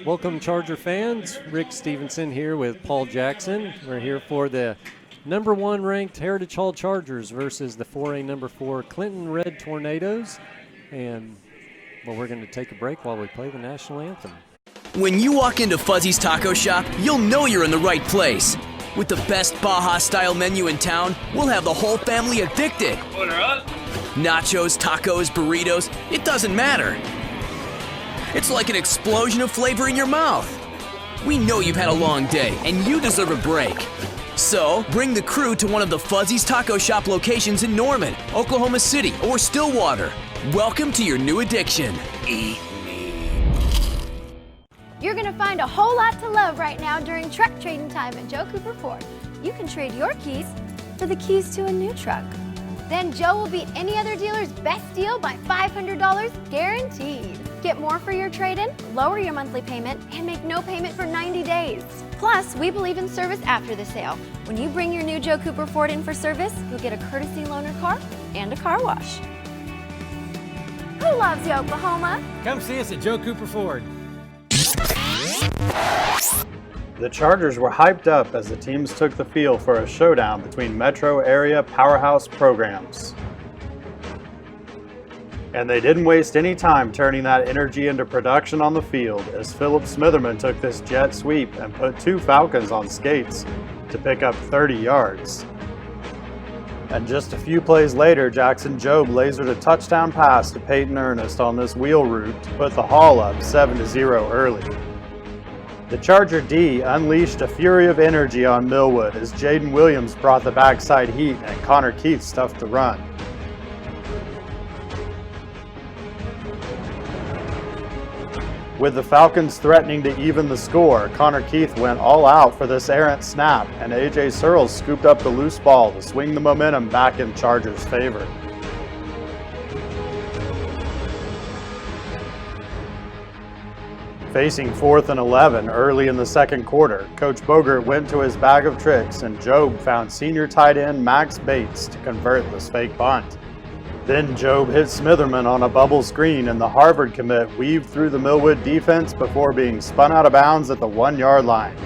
Welcome, Charger fans. Rick Stevenson here with Paul Jackson. We're here for the number 1 ranked Heritage Hall Chargers versus the 4A number 4 Clinton Red Tornadoes. And, well, we're going to take a break while we play the national anthem. When you walk into Fuzzy's Taco Shop, you'll know you're in the right place. With the best Baja-style menu in town, we'll have the whole family addicted. Order up. Nachos, tacos, burritos, it doesn't matter. It's like an explosion of flavor in your mouth. We know you've had a long day, and you deserve a break. So, bring the crew to one of the Fuzzy's Taco Shop locations in Norman, Oklahoma City, or Stillwater. Welcome to your new addiction. Eat me. You're gonna find a whole lot to love right now during truck trading time at Joe Cooper Ford. You can trade your keys for the keys to a new truck. Then Joe will beat any other dealer's best deal by $500 guaranteed. Get more for your trade-in, lower your monthly payment, and make no payment for 90 days. Plus, we believe in service after the sale. When you bring your new Joe Cooper Ford in for service, you'll get a courtesy loaner car and a car wash. Who loves Oklahoma? Come see us at Joe Cooper Ford. The Chargers were hyped up as the teams took the field for a showdown between metro area powerhouse programs. And they didn't waste any time turning that energy into production on the field as Philip Smitherman took this jet sweep and put 2 Falcons on skates to pick up 30 yards. And just a few plays later, Jackson Jobe lasered a touchdown pass to Peyton Ernest on this wheel route to put the Hall up 7-0 early. The Charger D unleashed a fury of energy on Millwood as Jaden Williams brought the backside heat and Connor Keith stuffed the run. With the Falcons threatening to even the score, Connor Keith went all out for this errant snap, and A.J. Searles scooped up the loose ball to swing the momentum back in Chargers' favor. Facing 4th and 11 early in the second quarter, Coach Bogert went to his bag of tricks, and Jobe found senior tight end Max Bates to convert this fake punt. Then Jobe hit Smitherman on a bubble screen, and the Harvard commit weaved through the Millwood defense before being spun out of bounds at the 1-yard line.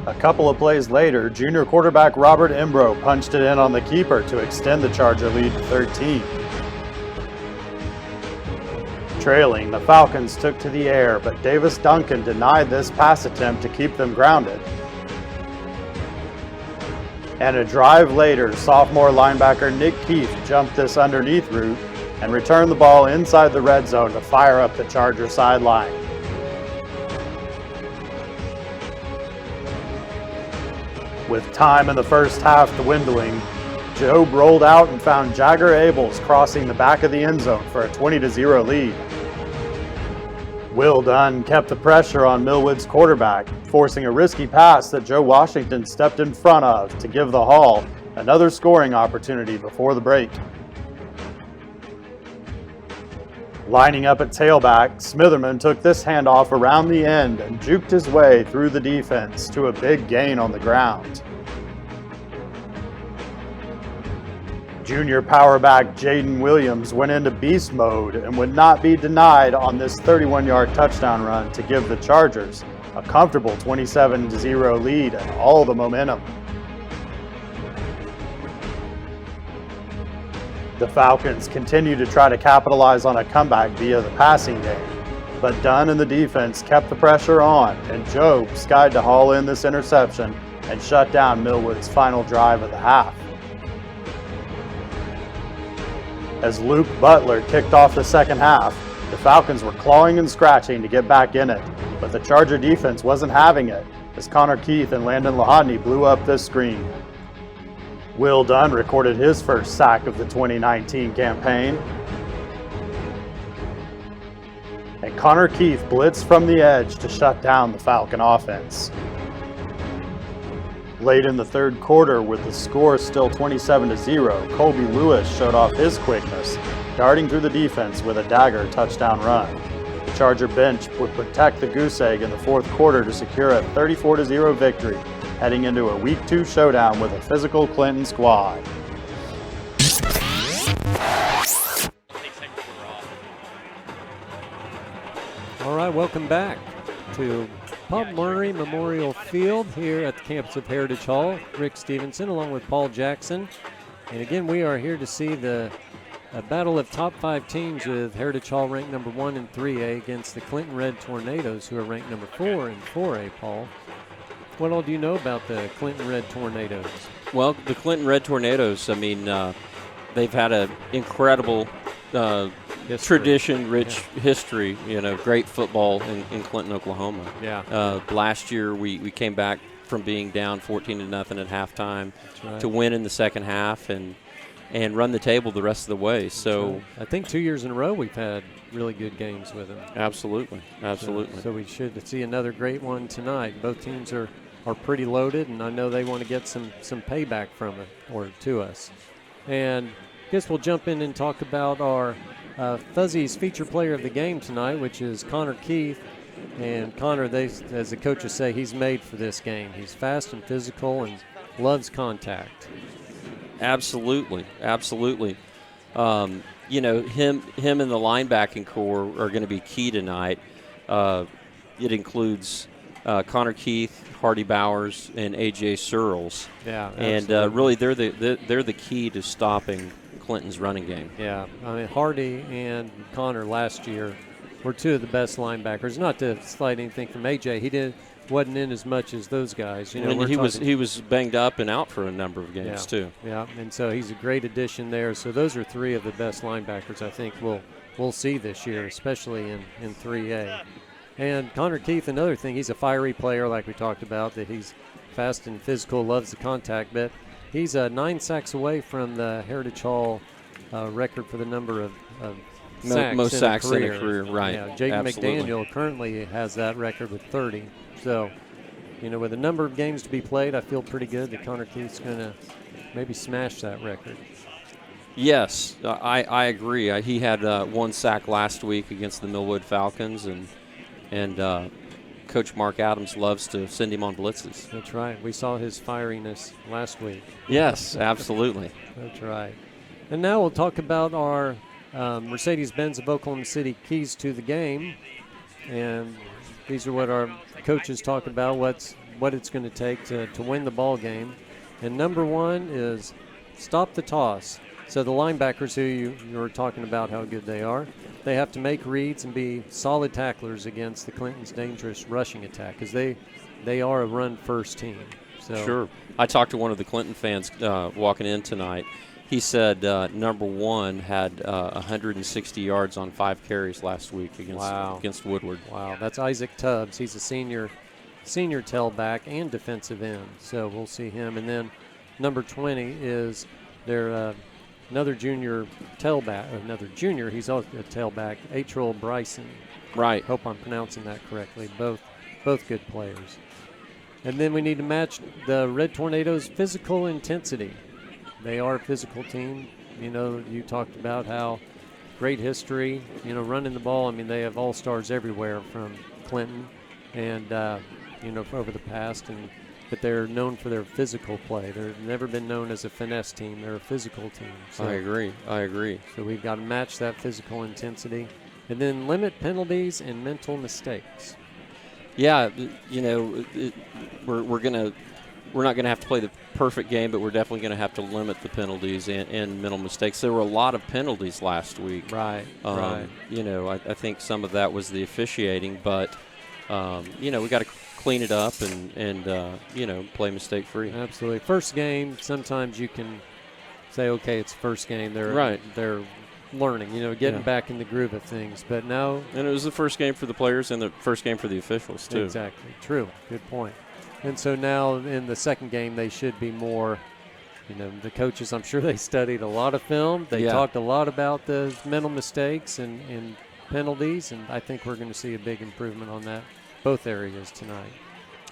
A couple of plays later, junior quarterback Robert Imbro punched it in on the keeper to extend the Charger lead to 13. Trailing, the Falcons took to the air, but Davis Duncan denied this pass attempt to keep them grounded. And a drive later, sophomore linebacker Nick Keith jumped this underneath route and returned the ball inside the red zone to fire up the Charger sideline. With time in the first half dwindling, Jobe rolled out and found Jagger Abels crossing the back of the end zone for a 20-0 lead. Will Dunn kept the pressure on Millwood's quarterback, forcing a risky pass that Joe Washington stepped in front of to give the Hall another scoring opportunity before the break. Lining up at tailback, Smitherman took this handoff around the end and juked his way through the defense to a big gain on the ground. Junior power back Jaden Williams went into beast mode and would not be denied on this 31-yard touchdown run to give the Chargers a comfortable 27-0 lead and all the momentum. The Falcons continue to try to capitalize on a comeback via the passing game, but Dunn and the defense kept the pressure on, and Jobe skied to haul in this interception and shut down Millwood's final drive of the half. As Luke Butler kicked off the second half, the Falcons were clawing and scratching to get back in it, but the Charger defense wasn't having it as Connor Keith and Landon Lahodney blew up this screen. Will Dunn recorded his first sack of the 2019 campaign. And Connor Keith blitzed from the edge to shut down the Falcon offense. Late in the third quarter, with the score still 27-0, Colby Lewis showed off his quickness, darting through the defense with a dagger touchdown run. The Charger bench would protect the goose egg in the fourth quarter to secure a 34-0 victory, heading into a Week 2 showdown with a physical Clinton squad. All right, welcome back. to Pub Murray Memorial Field here at the campus of Heritage Hall. Rick Stevenson along with Paul Jackson. And again, we are here to see the battle of top 5 teams with Heritage Hall ranked number 1 in 3A against the Clinton Red Tornadoes, who are ranked number 4 in 4A, Paul. What all do you know about the Clinton Red Tornadoes? Well, the Clinton Red Tornadoes, I mean, they've had an incredible tradition-rich history, great football in Clinton, Oklahoma. Yeah. Last year we came back from being down 14-0 at halftime to win in the second half and run the table the rest of the way. So I think 2 years in a row we've had really good games with them. Absolutely. So we should see another great one tonight. Both teams are pretty loaded, and I know they want to get some payback from it or to us. And I guess we'll jump in and talk about our Fuzzy's feature player of the game tonight, which is Connor Keith. And Connor, as the coaches say, he's made for this game. He's fast and physical and loves contact. Absolutely. Him and the linebacking core are going to be key tonight. It includes Connor Keith, Hardy Bowers, and A.J. Searles. Yeah, and really they're the key to stopping Clinton's running game. Yeah, I mean Hardy and Connor last year were 2 of the best linebackers. Not to slight anything from A.J., he wasn't in as much as those guys. He was banged up and out for a number of games too. Yeah, and so he's a great addition there. So those are 3 of the best linebackers I think we'll see this year, especially in 3A. And Connor Keith, another thing, he's a fiery player like we talked about, that he's fast and physical, loves the contact, but he's 9 sacks away from the Heritage Hall record for the number of sacks most sacks in a career, right. Yeah, Jake McDaniel currently has that record with 30. So, with a number of games to be played, I feel pretty good that Connor Keith's going to maybe smash that record. Yes, I agree. He had 1 sack last week against the Millwood Falcons, and Coach Mark Adams loves to send him on blitzes. That's right. We saw his fieriness last week. Yes, absolutely. That's right. And now we'll talk about our Mercedes-Benz of Oklahoma City keys to the game. And these are what our coaches talk about, what it's going to take to win the ball game. And number 1 is stop the toss. So the linebackers who you were talking about how good they are, they have to make reads and be solid tacklers against the Clinton's dangerous rushing attack, because they are a run-first team. So. Sure. I talked to one of the Clinton fans walking in tonight. He said number 1 had 160 yards on 5 carries last week against Woodward. Wow, that's Isaac Tubbs. He's a senior tailback and defensive end, so we'll see him. And then number 20 is their another junior tailback. He's also a tailback, Atril Bryson. Right. Hope I'm pronouncing that correctly. Both good players. And then we need to match the Red Tornadoes' physical intensity. They are a physical team. You talked about how great history, running the ball. I mean, they have all-stars everywhere from Clinton and, over the past. But they're known for their physical play. They've never been known as a finesse team. They're a physical team. So, I agree. So we've got to match that physical intensity and then limit penalties and mental mistakes. Yeah, we're not going to have to play the perfect game, but we're definitely going to have to limit the penalties and mental mistakes. There were a lot of penalties last week. Right. I think some of that was the officiating, but we got to clean it up and play mistake-free. Absolutely. First game, sometimes you can say, okay, it's first game. They're learning, getting back in the groove of things. But now, and it was the first game for the players and the first game for the officials too. Exactly. True. Good point. And so now in the second game, they should be more, the coaches, I'm sure they studied a lot of film. They talked a lot about the mental mistakes and penalties, and I think we're going to see a big improvement on that, both areas tonight.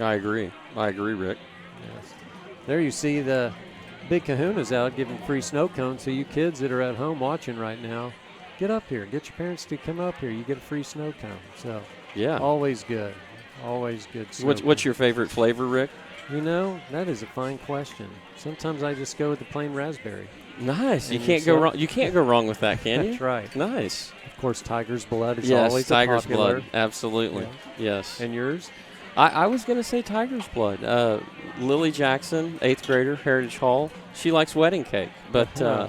I agree, Rick. Yes. There you see the Big Kahuna's out giving free snow cones. So you kids that are at home watching right now, get up here. Get your parents to come up here. You get a free snow cone. So always good. Always good. What's your favorite flavor, Rick? That is a fine question. Sometimes I just go with the plain raspberry. Nice. You And can't so- go wrong. You can't go wrong with that, can you? That's right. Nice. Of course, Tiger's Blood is Yes, always Tiger's popular. Blood. Absolutely. Yeah. Yes. And yours? I was going to say Tiger's Blood. Lily Jackson, 8th grader, Heritage Hall. She likes wedding cake, but Uh-huh.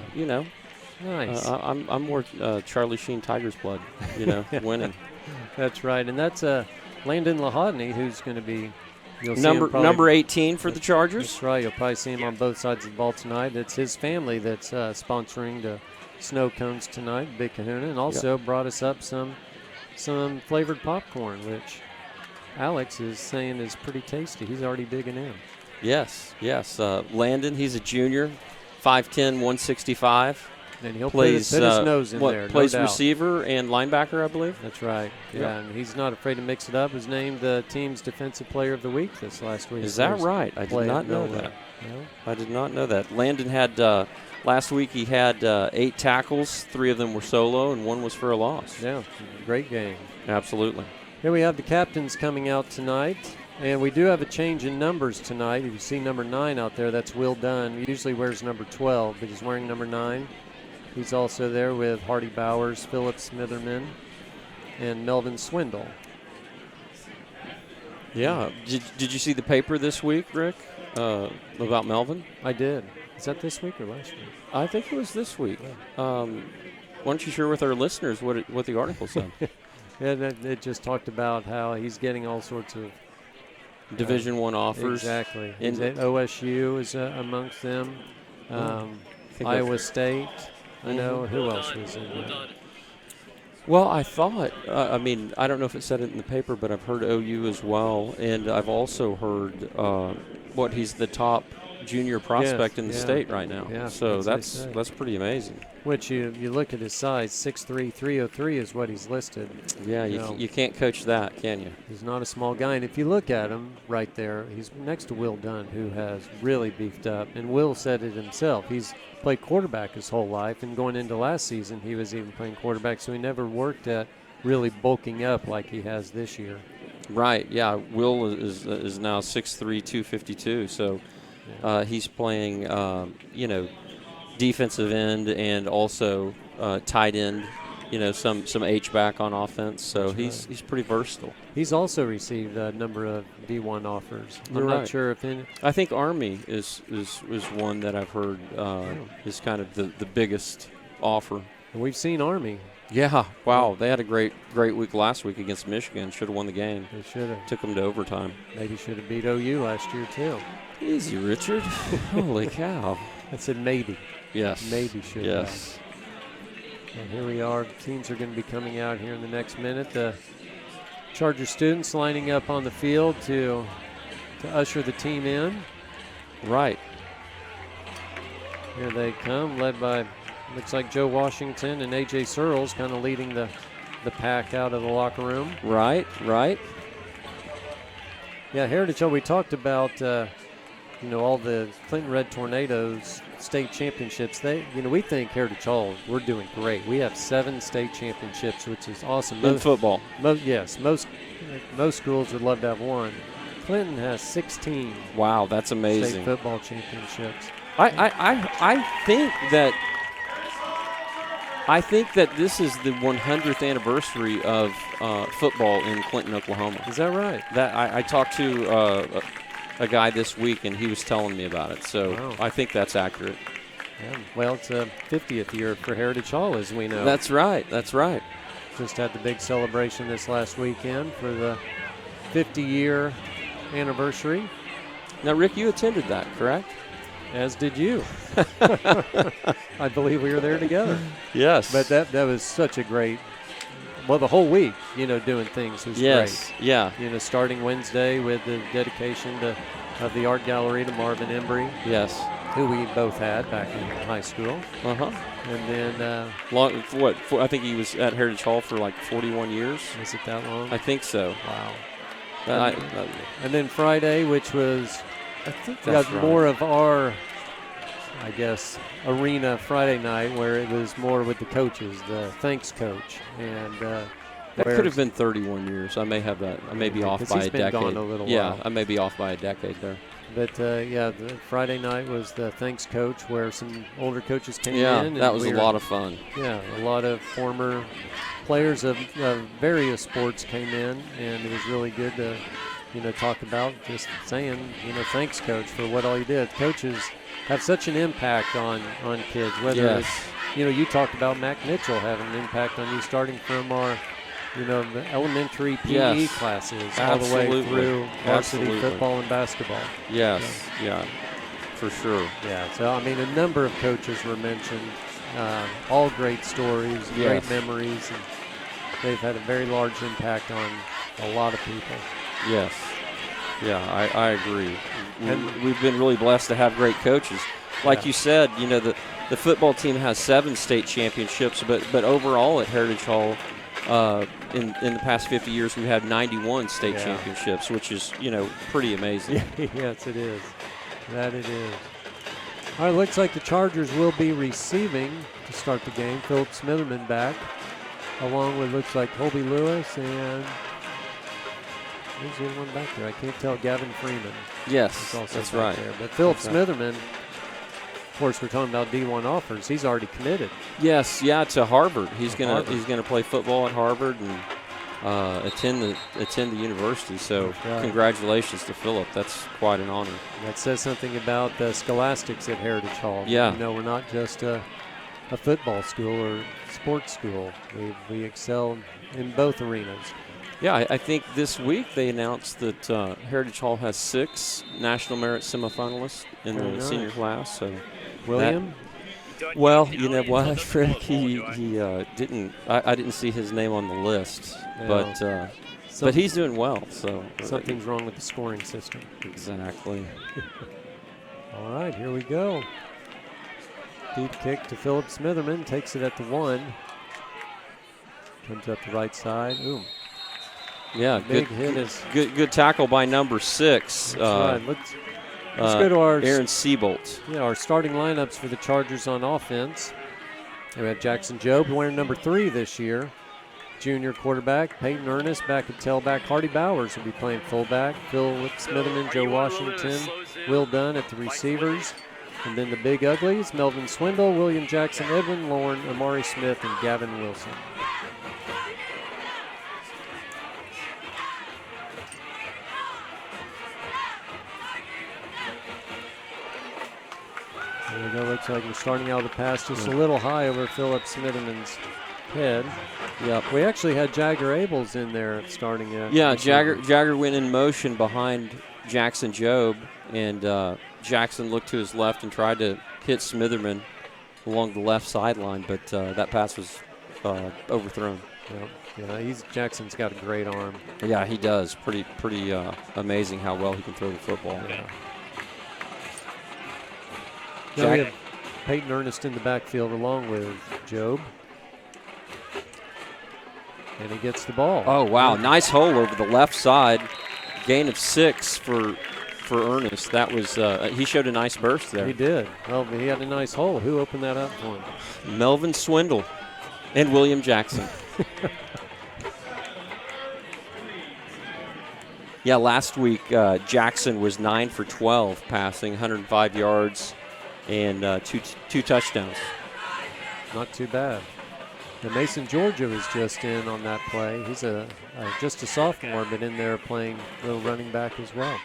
Nice. I'm more Charlie Sheen, Tiger's Blood. Winning. That's right. And that's Landon Lahodney, who's going to be you'll see him probably- Number 18 for the Chargers. That's right. You'll probably see him on both sides of the ball tonight. It's his family that's sponsoring the snow cones tonight, Big Kahuna, and also brought us up some flavored popcorn, which Alex is saying is pretty tasty. He's already digging in. Yes. Landon, he's a junior, 5'10", 165. And he'll Plays put his nose in there, plays no doubt. receiver and linebacker, I believe. That's right. Yeah, Yeah. and he's not afraid to mix it up. Was named the team's defensive player of the week this last week. Is that First right? I did play not at know Millville. that. No? I did not know that. Landon had last week. He had 8 tackles. 3 of them were solo, and 1 was for a loss. Yeah, great game. Absolutely. Here we have the captains coming out tonight, and we do have a change in numbers tonight. If you see number 9 out there, that's Will Dunn. He usually wears number 12, but he's wearing number 9. He's also there with Hardy Bowers, Philip Smitherman, and Melvin Swindle. Yeah. Did you see the paper this week, Rick, about Melvin? I did. Is that this week or last week? I think it was this week. Why don't you share with our listeners what the article said? Yeah, it just talked about how he's getting all sorts of Division I offers. Exactly. In- OSU is amongst them. I think Iowa I've- State. I know. Who else was in there? Well, I thought, I don't know if it said it in the paper, but I've heard OU as well. And I've also heard he's the top junior prospect in the state right now. Yeah, so that's what they say. that's pretty amazing. Which you look at his size, 6'3", 303 is what he's listed. Yeah, you can't coach that, can you? He's not a small guy. And if you look at him right there, he's next to Will Dunn, who has really beefed up. And Will said it himself. He's played quarterback his whole life. And going into last season, he was even playing quarterback. So he never worked at really bulking up like he has this year. Right, yeah. Will is now 6'3", 252. So he's playing, defensive end and also tight end, some H-back on offense. So he's pretty versatile. He's also received a number of D1 offers. You're I'm right. not sure if any. I think Army is one that I've heard is kind of the biggest offer. And we've seen Army. Yeah, wow. They had a great week last week against Michigan. Should have won the game. They should have. Took them to overtime. Maybe should have beat OU last year, too. Easy, Richard. Holy cow. I said maybe. Yes. Maybe should have. Yes. And here we are. Teams are going to be coming out here in the next minute. The Charger students lining up on the field to usher the team in. Right. Here they come, led by, looks like Joe Washington and A.J. Searles kind of leading the pack out of the locker room. Right. Yeah, Heritage Hall, we talked about, all the Clinton Red Tornadoes state championships. We think Heritage Hall, we're doing great. We have 7 state championships, which is awesome. In football. Most schools would love to have 1. Clinton has 16 Wow, that's amazing. state football championships. I think that this is the 100th anniversary of football in Clinton, Oklahoma. Is that right? That I talked to a guy this week, and he was telling me about it. So Wow. I think that's accurate. Yeah. Well, it's a 50th year for Heritage Hall, as we know. That's right. Just had the big celebration this last weekend for the 50-year anniversary, Now, Rick, you attended that, correct? as did you. I believe we were there together. Yes. But that was such a great, the whole week, doing things was yes. great. Yeah. Starting Wednesday with the dedication of the art gallery to Marvin Embry, Yes. who we both had back in high school. Uh-huh. And then, I think he was at Heritage Hall for like 41 years. is it that long? I think so. Wow. And then Friday, which was I think we that's got right. more of our, I guess, arena Friday night, where it was more with the coaches, the thanks coach. And That could have been 31 years. I may have that. I may be off by a decade. Gone a little yeah, while. I may be off by a decade there. But, yeah, the Friday night was the Thanks Coach, where some older coaches came in. Yeah, that was a lot of fun. Yeah, a lot of former players of various sports came in, and it was really good to, talk about, just saying, thanks, Coach, for what all you did. Coaches have such an impact on kids, whether it's, you talked about Mac Mitchell having an impact on you starting from our, the elementary PE classes all the way through varsity football and basketball. Yes, yeah, for sure. Yeah, so, I mean, a number of coaches were mentioned, all great stories, great memories, and they've had a very large impact on a lot of people. Yes. Yeah, I agree. And we've been really blessed to have great coaches. Like you said, the football team has 7 state championships, but overall at Heritage Hall, in the past 50 years, we've had 91 state championships, which is, pretty amazing. Yes, it is. That it is. All right, looks like the Chargers will be receiving to start the game. Philip Smitherman back, along with, looks like Colby Lewis and who's the other one back there? I can't tell. Gavin Freeman. Yes, that's right. There. But Philip Smitherman, of course, we're talking about D1 offers. He's already committed. Yes, to Harvard. He's gonna play football at Harvard and attend the university. So congratulations to Philip. That's quite an honor. That says something about the scholastics at Heritage Hall. Yeah. We're not just a football school or sports school. We excel in both arenas. Yeah, I think this week they announced that Heritage Hall has 6 National Merit semifinalists in the senior class. So William? Well, you know what, Frick, he didn't. I didn't see his name on the list, but he's doing well. So something's wrong with the scoring system. Exactly. All right, here we go. Deep kick to Philip Smitherman, takes it at the 1. Comes up the right side. Ooh. Yeah, good tackle by number 6. That's right. Let's go to our Aaron Siebolt. Yeah, our starting lineups for the Chargers on offense. We have Jackson Jobe, wearing number 3 this year. Junior quarterback Peyton Ernest back at tailback. Hardy Bowers will be playing fullback. Philip Smitherman, Joe Washington, Will Dunn at the receivers. And then the big uglies, Melvin Swindle, William Jackson, Edwin Lorne, Amari Smith, and Gavin Wilson. There we go. Looks like we're starting out of the pass just a little high over Philip Smitherman's head. Yep. We actually had Jagger Abels in there starting it. Yeah, Jagger went in motion behind Jackson Jobe, and Jackson looked to his left and tried to hit Smitherman along the left sideline, but that pass was overthrown. Yep. Yeah, Jackson's got a great arm. Yeah, he does. Pretty amazing how well he can throw the football. Yeah. Now we have Peyton Ernest in the backfield along with Jobe. And he gets the ball. Oh, wow. Nice hole over the left side. Gain of 6 for Ernest. That was he showed a nice burst there. He did. Well, he had a nice hole. Who opened that up for him? Melvin Swindle and William Jackson. Yeah, last week Jackson was 9 for 12 passing, 105 yards, and two touchdowns. Not too bad. And Mason Georgia was just in on that play. He's just a sophomore, but in there playing a little running back as well.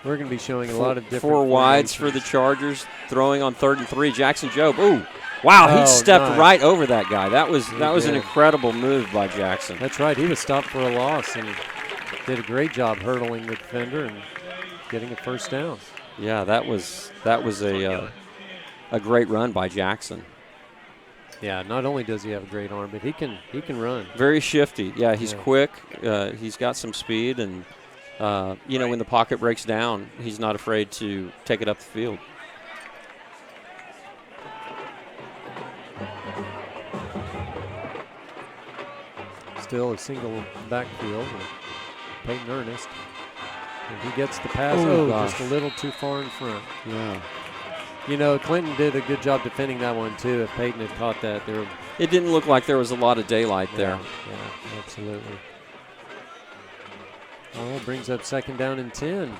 We're going to be showing a lot of different 4 wides for the Chargers, throwing on 3rd and 3. Jackson Jobe. Ooh, wow! He stepped right over that guy. That was an incredible move by Jackson. That's right. He was stopped for a loss and did a great job hurdling the defender and getting a first down. Yeah, that was a great run by Jackson. Yeah, not only does he have a great arm, but he can run. Very shifty. Yeah, he's quick. He's got some speed, and when the pocket breaks down, he's not afraid to take it up the field. Still a single backfield with Peyton Ernest. And he gets the pass. Just a little too far in front. Yeah. You know, Clinton did a good job defending that one, too. If Peyton had caught that, It didn't look like there was a lot of daylight there. Yeah, absolutely. Well, that brings up 2nd down and 10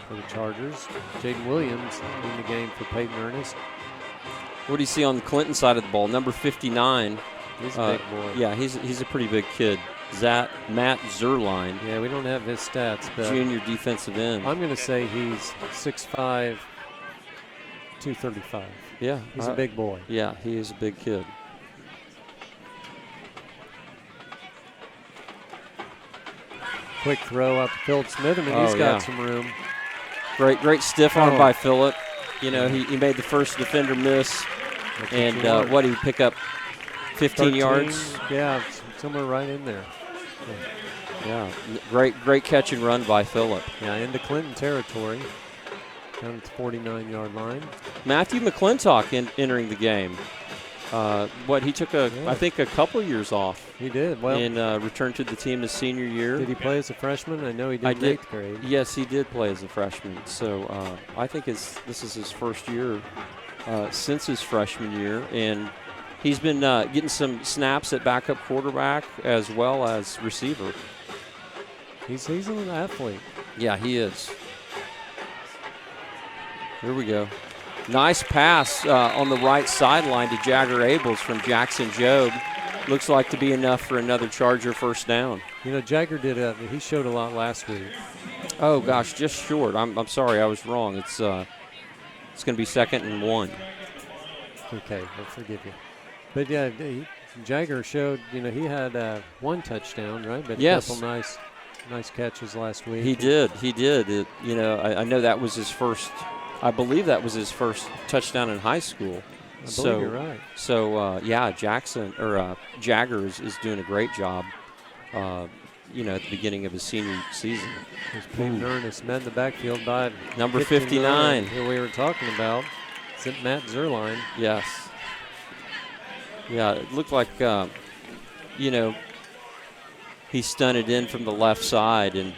for the Chargers. Jaden Williams in the game for Peyton Ernest. What do you see on the Clinton side of the ball? Number 59. He's a big boy. Yeah, he's a pretty big kid. Matt Zerline. Yeah, we don't have his stats, but junior defensive end. I'm going to say he's 6'5", 235. Yeah. He's a big boy. Yeah, he is a big kid. Quick throw up to Philip Smitherman. He's got some room. Great stiff arm by Phillip. You know, he made the first defender miss. And what did he pick up? 15 yards? Yeah, somewhere right in there. Yeah, great catch and run by Phillip. Yeah, into Clinton territory. Down at the 49-yard line. Matthew McClintock entering the game. He took I think a couple years off. He did. Well, and returned to the team his senior year. Did he play as a freshman? I know he did in 8th grade. Yes, he did play as a freshman. So I think this is his first year since his freshman year, and he's been getting some snaps at backup quarterback as well as receiver. He's an athlete. Yeah, he is. Here we go. Nice pass on the right sideline to Jagger Abels from Jackson Job. Looks like to be enough for another Charger first down. You know, Jagger he showed a lot last week. Oh gosh, just short. I'm sorry, I was wrong. It's going to be 2nd and 1. Okay, I'll forgive you. But yeah, Jagger showed. You know, he had 1 touchdown, right? But yes, a couple nice catches last week. He did. I know that was his first. I believe that was his first touchdown in high school. I believe you're right. So Jagger is doing a great job. At the beginning of his senior season. There's Peyton Ernest met in the backfield by number 59. Who we were talking about. It's Matt Zerline. Yes. Yeah, it looked like he stunted in from the left side, and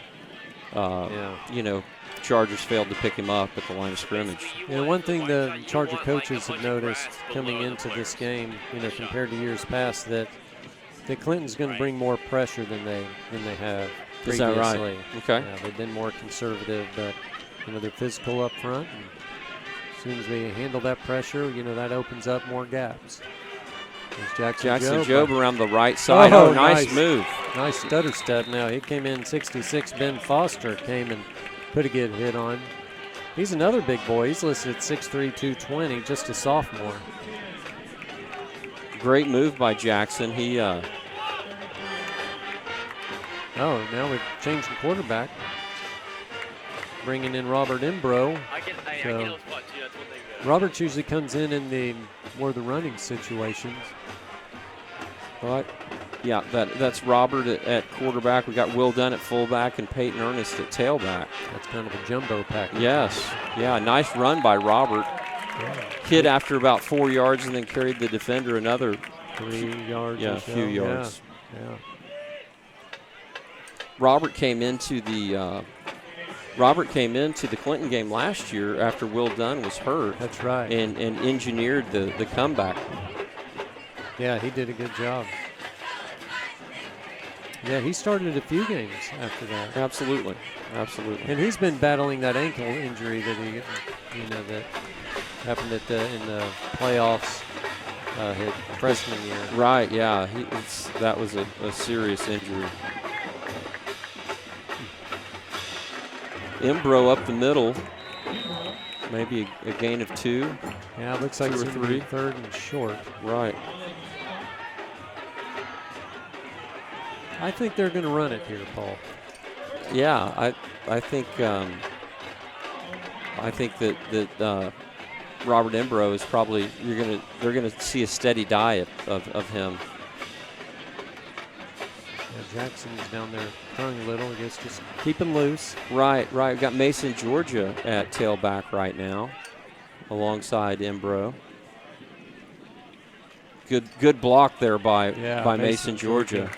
Chargers failed to pick him up at the line of scrimmage. Yeah, one thing the Charger coaches have noticed coming into this game, compared to years past, that Clinton's going to bring more pressure than they have previously. Is that right? Okay. Yeah, they've been more conservative, but they're physical up front. And as soon as we handle that pressure, that opens up more gaps. There's Jackson Job around the right side. Oh, nice move. Nice stutter step now. He came in 66. Ben Foster came and put a good hit on. He's another big boy. He's listed at 6'3", 220, just a sophomore. Great move by Jackson. He. Now we've changed the quarterback. Bringing in Robert Imbro. So Robert usually comes in the more the running situations. But yeah, that's Robert at quarterback. We got Will Dunn at fullback and Peyton Ernest at tailback. That's kind of a jumbo package. Yes. Yeah, nice run by Robert. Hit after about 4 yards and then carried the defender another 3 yards. Yeah, a few yards. Yeah. Robert came into the Clinton game last year after Will Dunn was hurt. That's right. And engineered the comeback. Yeah, he did a good job. Yeah, he started a few games after that. Absolutely. And he's been battling that ankle injury that that happened in the playoffs his freshman year. Right. Yeah. That was a serious injury. Imbro up the middle. Maybe a gain of 2. Yeah, it looks like 2 or 3. 3rd and short. Right. I think they're going to run it here, Paul. Yeah, I think that Robert Imbro is probably they're gonna see a steady diet of him. Yeah, Jackson's down there throwing a little, I guess, just keeping loose. Right. We've got Mason Georgia at tailback right now, alongside Imbro. Good block there by Mason Georgia.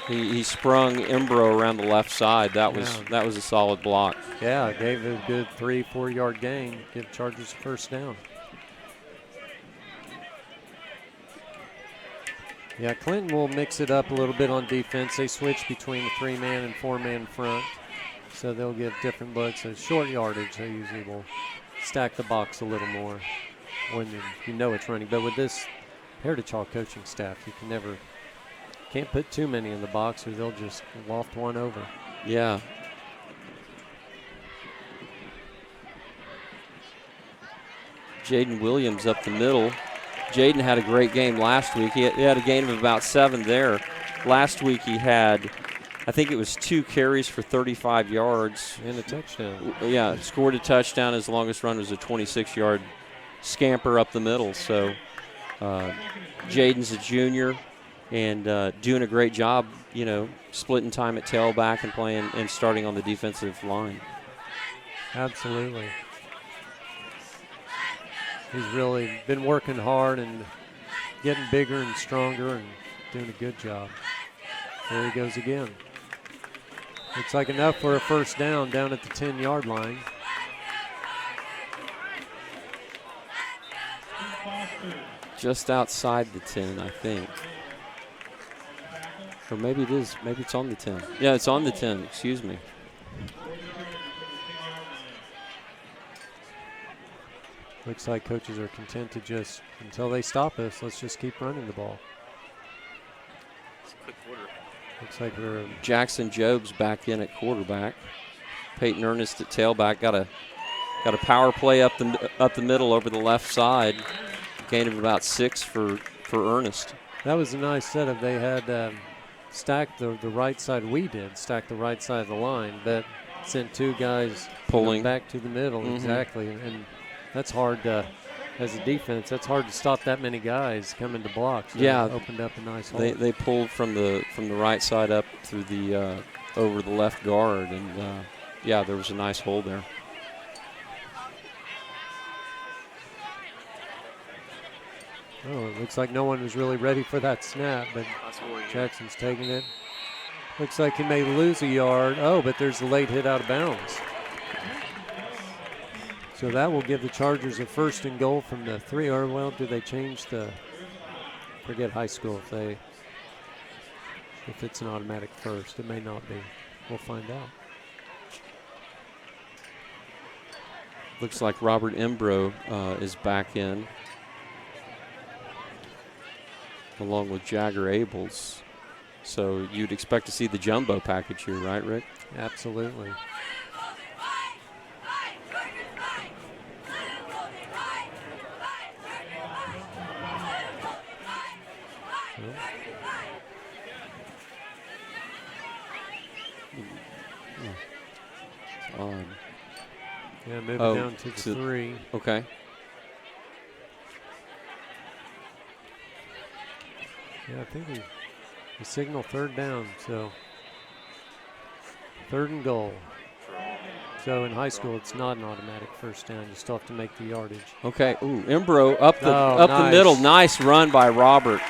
He sprung Imbro around the left side. That was a solid block. Yeah, gave it a good 3-4 yard gain. Give Chargers a first down. Yeah, Clinton will mix it up a little bit on defense. They switch between the 3-man and 4-man front, so they'll give different looks. So short yardage, they usually will stack the box a little more when you know it's running. But with this Heritage Hall coaching staff, you can't put too many in the box or they'll just loft one over. Yeah. Jaden Williams up the middle. Jaden had a great game last week. He had a gain of about 7 there. Last week he had, I think it was 2 carries for 35 yards. And a touchdown. Yeah, scored a touchdown. His longest run was a 26-yard scamper up the middle. So Jaden's a junior and doing a great job, splitting time at tailback and playing and starting on the defensive line. Absolutely. He's really been working hard and getting bigger and stronger and doing a good job. There he goes again. Looks like enough for a first down at the 10-yard line. Just outside the 10, I think. Or maybe it is. Maybe it's on the 10. Yeah, it's on the 10. Excuse me. Looks like coaches are content to just, until they stop us, let's just keep running the ball. It's a quick quarter. Looks like we're Jackson Jobs back in at quarterback. Peyton Ernest at tailback. Got a power play up the middle over the left side. Gain of about 6 for Ernest. That was a nice setup. They had stacked the right side. We did stack the right side of the line, but sent 2 guys pulling back to the middle. Exactly, and that's hard as a defense. That's hard to stop that many guys coming to block. So yeah, opened up a nice hole. They pulled from the right side up through the over the left guard, and yeah, there was a nice hole there. Oh, it looks like no one was really ready for that snap, but Jackson's taking it. Looks like he may lose a yard. Oh, but there's a late hit out of bounds. So that will give the Chargers a 1st and goal from the 3. Or, well, do they change forget high school if it's an automatic first. It may not be. We'll find out. Looks like Robert Embro is back in, along with Jagger Abels. So you'd expect to see the jumbo package here, right, Rick? Absolutely. Odd. Yeah, moving down to the 3. Okay. Yeah, I think we signal 3rd down, so 3rd and goal. So in high school, it's not an automatic first down. You still have to make the yardage. Okay. Ooh, Embro up the nice. middle. Nice run by Robert.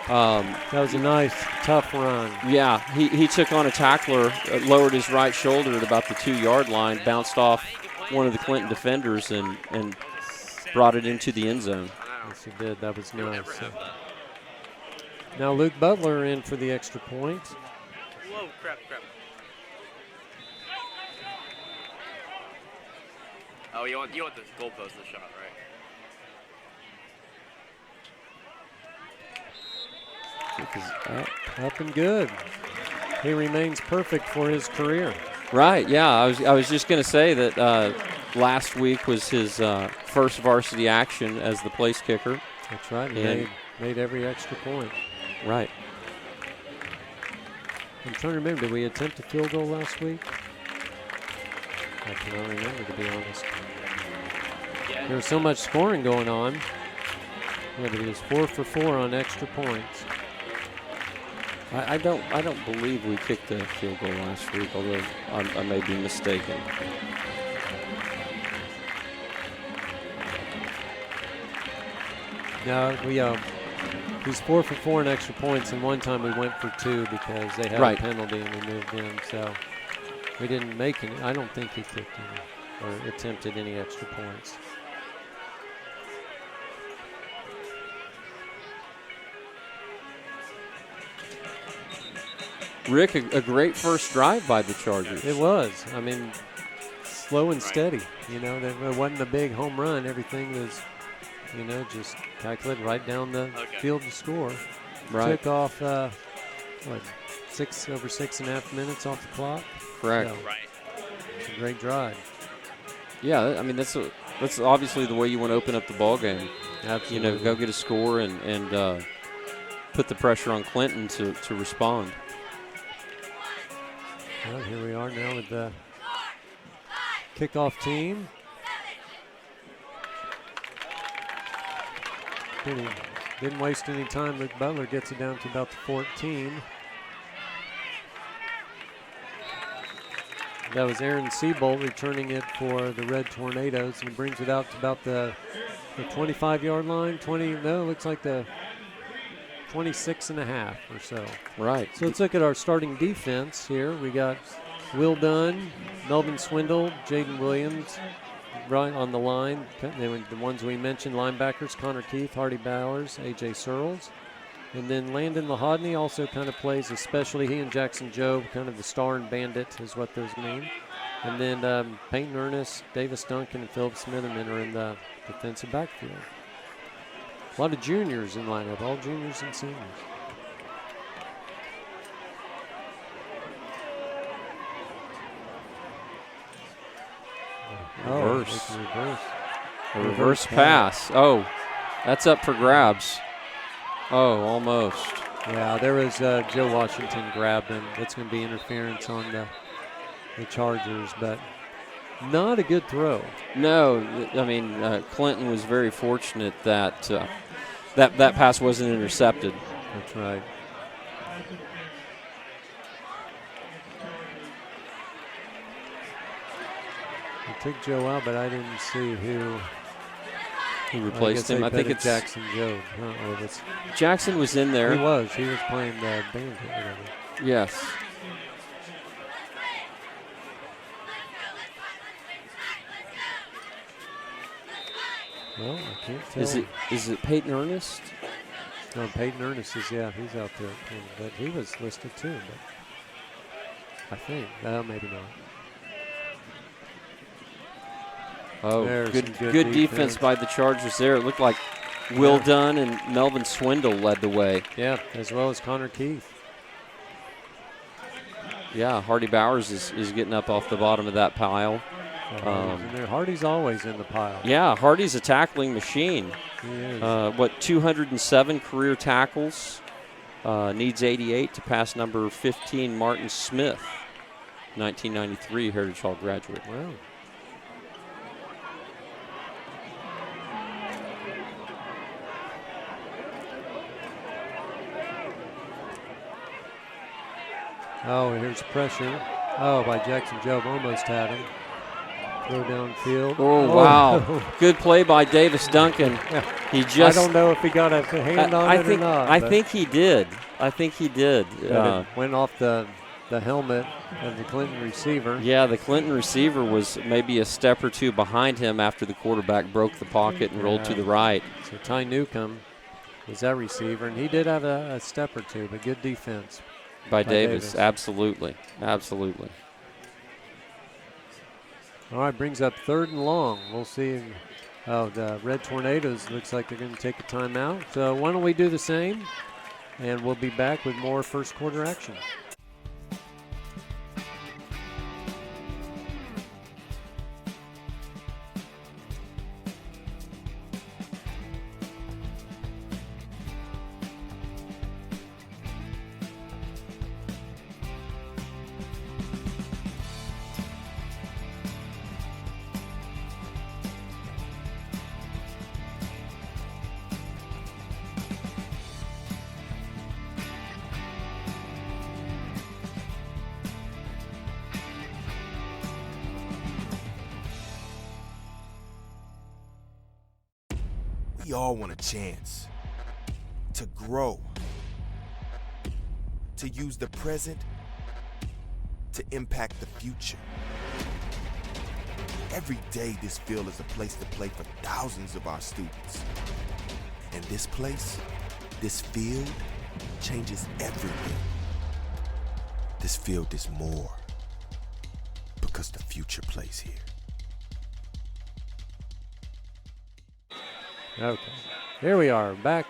That was a nice, tough run. Yeah, he took on a tackler, lowered his right shoulder at about the 2-yard line, bounced off one of the Clinton defenders, and brought it into the end zone. Yes, he did. That was nice. Now Luke Butler in for the extra point. Whoa, crap. Oh, you want the goalpost in the shot, right? Up and good. He remains perfect for his career. Right, yeah. I was just going to say that last week was his first varsity action as the place kicker. That's right. He made every extra point. Right. I'm trying to remember, did we attempt a field goal last week? I cannot remember, to be honest. There was so much scoring going on. Yeah, but he was 4 for 4 on extra points. I don't believe we kicked a field goal last week, although I may be mistaken. No, he's 4 for 4 in extra points, and one time we went for 2 because they had a penalty and we moved in. So we didn't make any. I don't think he kicked any or attempted any extra points. Rick, a great first drive by the Chargers. It was. I mean, slow and steady. You know, there wasn't a big home run. Everything was, you know, just calculated right down the field to score. Right. Took off, over 6.5 minutes off the clock. Correct. So, it's a great drive. Yeah, I mean, that's obviously the way you want to open up the ball game. Absolutely. You know, go get a score and put the pressure on Clinton to respond. Well, here we are now with the kickoff team. Didn't waste any time. Luke Butler gets it down to about the 14. That was Aaron Seabolt returning it for the Red Tornadoes, and brings it out to about the 25-yard line. Looks like the 26.5 or so. Right. So let's look at our starting defense here. We got Will Dunn, Melvin Swindle, Jaden Williams right on the line. They were the ones we mentioned, linebackers, Connor Keith, Hardy Bowers, A.J. Searles. And then Landon Lahodney also kind of plays, especially he and Jackson Jobe, kind of the star and bandit is what those mean. And then Peyton Ernest, Davis Duncan, and Philip Smitherman are in the defensive backfield. A lot of juniors in lineup, all juniors and seniors. Reverse. Reverse. A reverse pass. Oh, that's up for grabs. Oh, almost. Yeah, there was Joe Washington grabbed him. That's going to be interference on the Chargers, but not a good throw. No, I mean, Clinton was very fortunate that that pass wasn't intercepted. That's right. I took Joe out, but I didn't see who replaced him. I think it's Jackson Joe. Jackson was in there. He was playing the bandit. Whatever. Yes. Well, I can't tell. Is it Peyton Ernest? No, Peyton Ernest is, yeah, he's out there. But he was listed too, but I think. Maybe not. Oh, There's good defense by the Chargers there. It looked like Will Dunn and Melvin Swindle led the way. Yeah, as well as Connor Keith. Yeah, Hardy Bowers is getting up off the bottom of that pile. Hardy's always in the pile. Yeah, Hardy's a tackling machine. He is. 207 career tackles. Needs 88 to pass number 15, Martin Smith, 1993 Heritage Hall graduate. Wow. Oh, here's pressure. Oh, by Jackson Jobe. Almost had him. Throw downfield. Oh, wow. Good play by Davis Duncan. He just. I don't know if he got a hand on it or not. I think he did. It went off the helmet of the Clinton receiver. Yeah, the Clinton receiver was maybe a step or two behind him after the quarterback broke the pocket and rolled to the right. So Ty Newcomb was that receiver, and he did have a step or two, but good defense. By Davis. Absolutely. All right, brings up 3rd and long. We'll see. The Red Tornadoes looks like they're going to take a timeout. So why don't we do the same, and we'll be back with more first quarter action. We all want a chance to grow, to use the present to impact the future. Every day, this field is a place to play for thousands of our students. And this place, this field, changes everything. This field is more because the future plays here. Okay, here we are, back.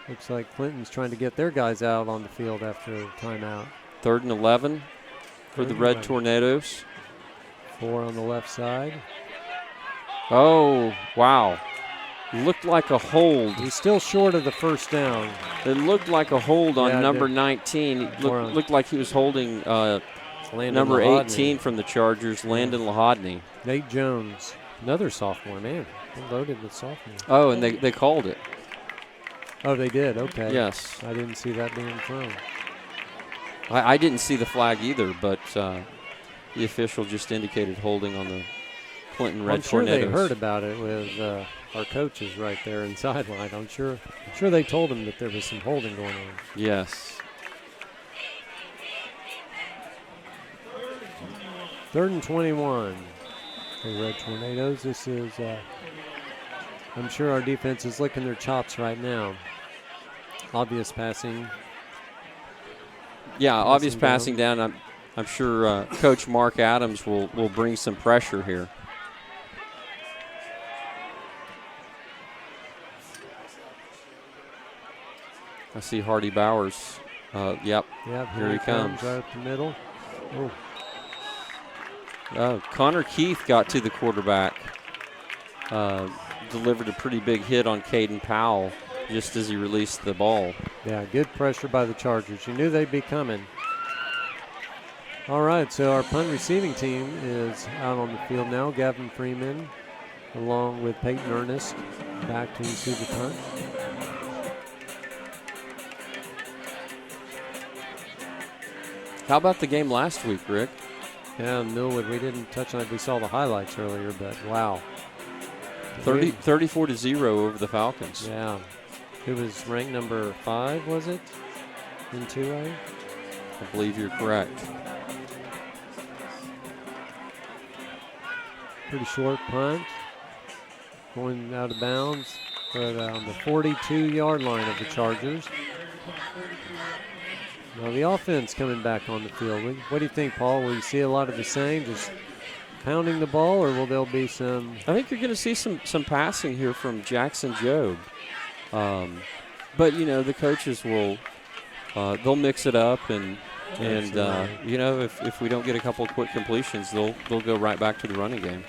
Looks like Clinton's trying to get their guys out on the field after a timeout. 3rd and 11 for the Red Tornadoes. 4 on the left side. Oh, wow. Looked like a hold. He's still short of the first down. It looked like a hold on Yeah, number 19. It looked like he was holding number Lahodney. 18 from the Chargers, Landon Lahodney. Nate Jones, another sophomore, man. They loaded with sophomores. Oh, and they called it. Oh, they did, okay. Yes. I didn't see that being thrown. I didn't see the flag either, but the official just indicated holding on the Clinton Red I'm sure Tornadoes. they heard about it with our coaches right there in sideline. I'm sure they told them that there was some holding going on. Yes. 3rd and 21. The Red Tornadoes. This is, I'm sure our defense is licking their chops right now. Obvious passing. Yeah, obvious passing down. I'm sure Coach Mark Adams will bring some pressure here. I see Hardy Bowers. Yep, here he comes. Right up the middle. Connor Keith got to the quarterback. Delivered a pretty big hit on Caden Powell just as he released the ball. Yeah, good pressure by the Chargers. You knew they'd be coming. All right, so our punt receiving team is out on the field now. Gavin Freeman along with Peyton Ernest back to receive the punt. How about the game last week, Rick? Yeah, Millwood, we didn't touch on it. We saw the highlights earlier, but wow. 34-0 over the Falcons. Yeah. It was ranked number 5, was it, in 2A? I believe you're correct. Pretty short punt. Going out of bounds, but on the 42-yard line of the Chargers. Now the offense coming back on the field. What do you think, Paul? Will you see a lot of the same, just pounding the ball, or will there be some? I think you're going to see some passing here from Jackson Jobe. But, you know, the coaches will they'll mix it up, and you know, if we don't get a couple of quick completions, they'll go right back to the running game.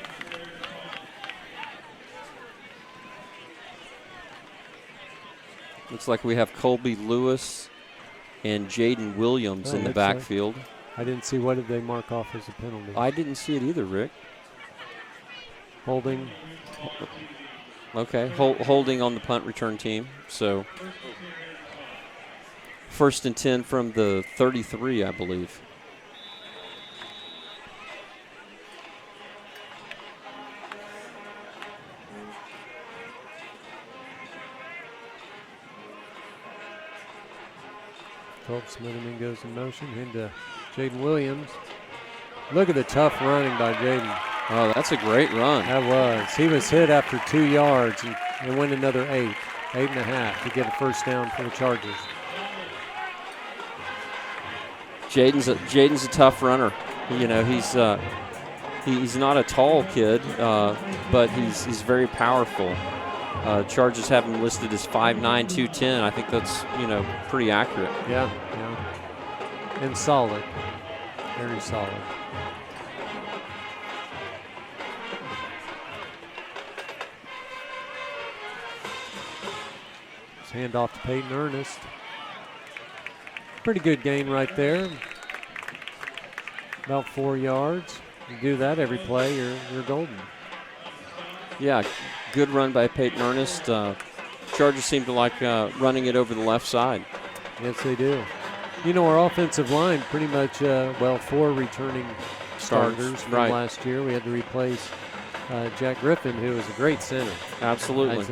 Looks like we have Colby Lewis and Jaden Williams in the backfield. I didn't see, what did they mark off as a penalty? I didn't see it either, Rick. Holding. Okay, holding on the punt return team. So 1st and 10 from the 33, I believe. Smitherman goes in motion into Jaden Williams. Look at the tough running by Jaden. Oh, that's a great run. That was. He was hit after 2 yards and went another 8.5 to get a first down for the Chargers. Jaden's a tough runner. You know, he's not a tall kid, but he's very powerful. Chargers have him listed as 5'9", 210. I think that's, you know, pretty accurate. Yeah. And solid. Very solid. Hand off to Peyton Ernest. Pretty good gain right there. About 4 yards. You do that every play, you're golden. Yeah, good run by Peyton Ernest. Chargers seem to like running it over the left side. Yes, they do. You know, our offensive line pretty much, 4 returning starters from last year. We had to replace Jack Griffin, who was a great center. Absolutely.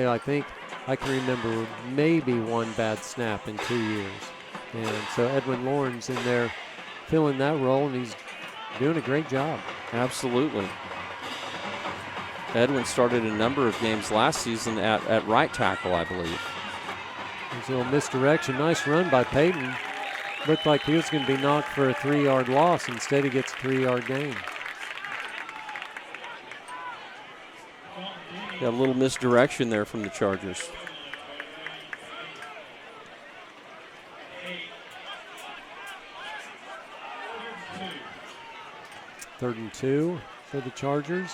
I think I can remember maybe one bad snap in 2 years. And so Edwin Lawrence in there filling that role, and he's doing a great job. Absolutely. Edwin started a number of games last season at right tackle, I believe. There's a little misdirection. Nice run by Peyton. Looked like he was going to be knocked for a 3-yard loss. Instead, he gets a 3-yard gain. Got a little misdirection there from the Chargers. Third and 2 for the Chargers.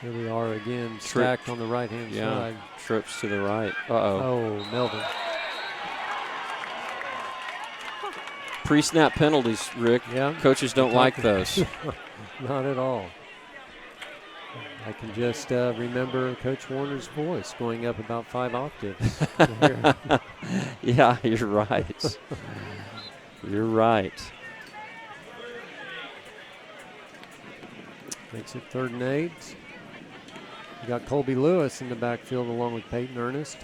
Here we are again, stacked on the right-hand side. Trips to the right. Uh-oh. Oh, Melvin. Pre-snap penalties, Rick. Yeah. Coaches don't like those. Not at all. I can just remember Coach Warner's voice going up about 5 octaves. Yeah, you're right. You're right. Makes it 3rd and 8. You got Colby Lewis in the backfield along with Peyton Ernest.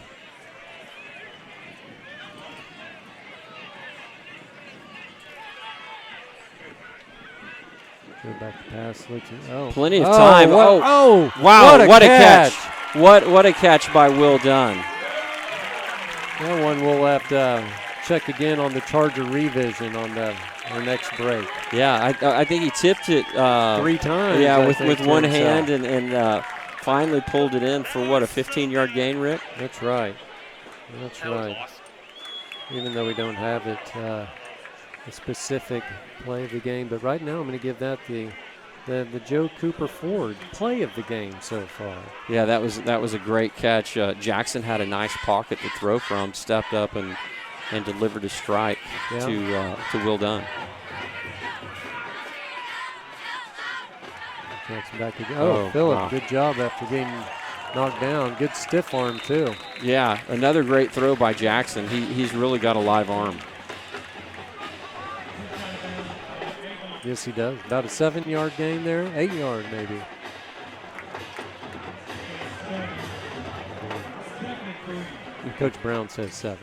Go back to pass. Plenty of time. Wow! What a catch! What a catch by Will Dunn. That one we'll have to check again on the Charger revision on our next break. Yeah, I think he tipped it 3 times. Yeah, with one hand and finally pulled it in for what, a 15-yard gain, Rick? That's right. That's right. Even though we don't have it, a specific play of the game, but right now I'm going to give that the Joe Cooper Ford play of the game so far. Yeah, that was a great catch. Jackson had a nice pocket to throw from, stepped up and delivered a strike to Will Dunn. Jackson back again. Oh, Phillip, wow. Good job after getting knocked down. Good stiff arm too. Yeah, another great throw by Jackson. He's really got a live arm. Yes, he does. About a 7-yard gain there, 8-yard maybe. And Coach Brown says 7.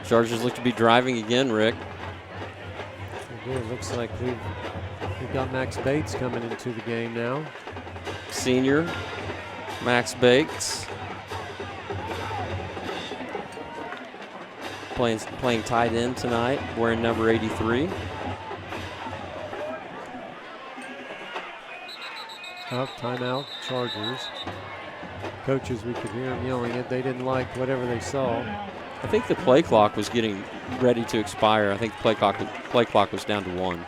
Chargers look to be driving again, Rick. It looks like we've got Max Bates coming into the game now. Senior Max Bates. Playing tight end tonight, wearing number 83. Timeout, Chargers. Coaches, we could hear them yelling it. They didn't like whatever they saw. I think the play clock was getting ready to expire. I think the play clock was down to 1.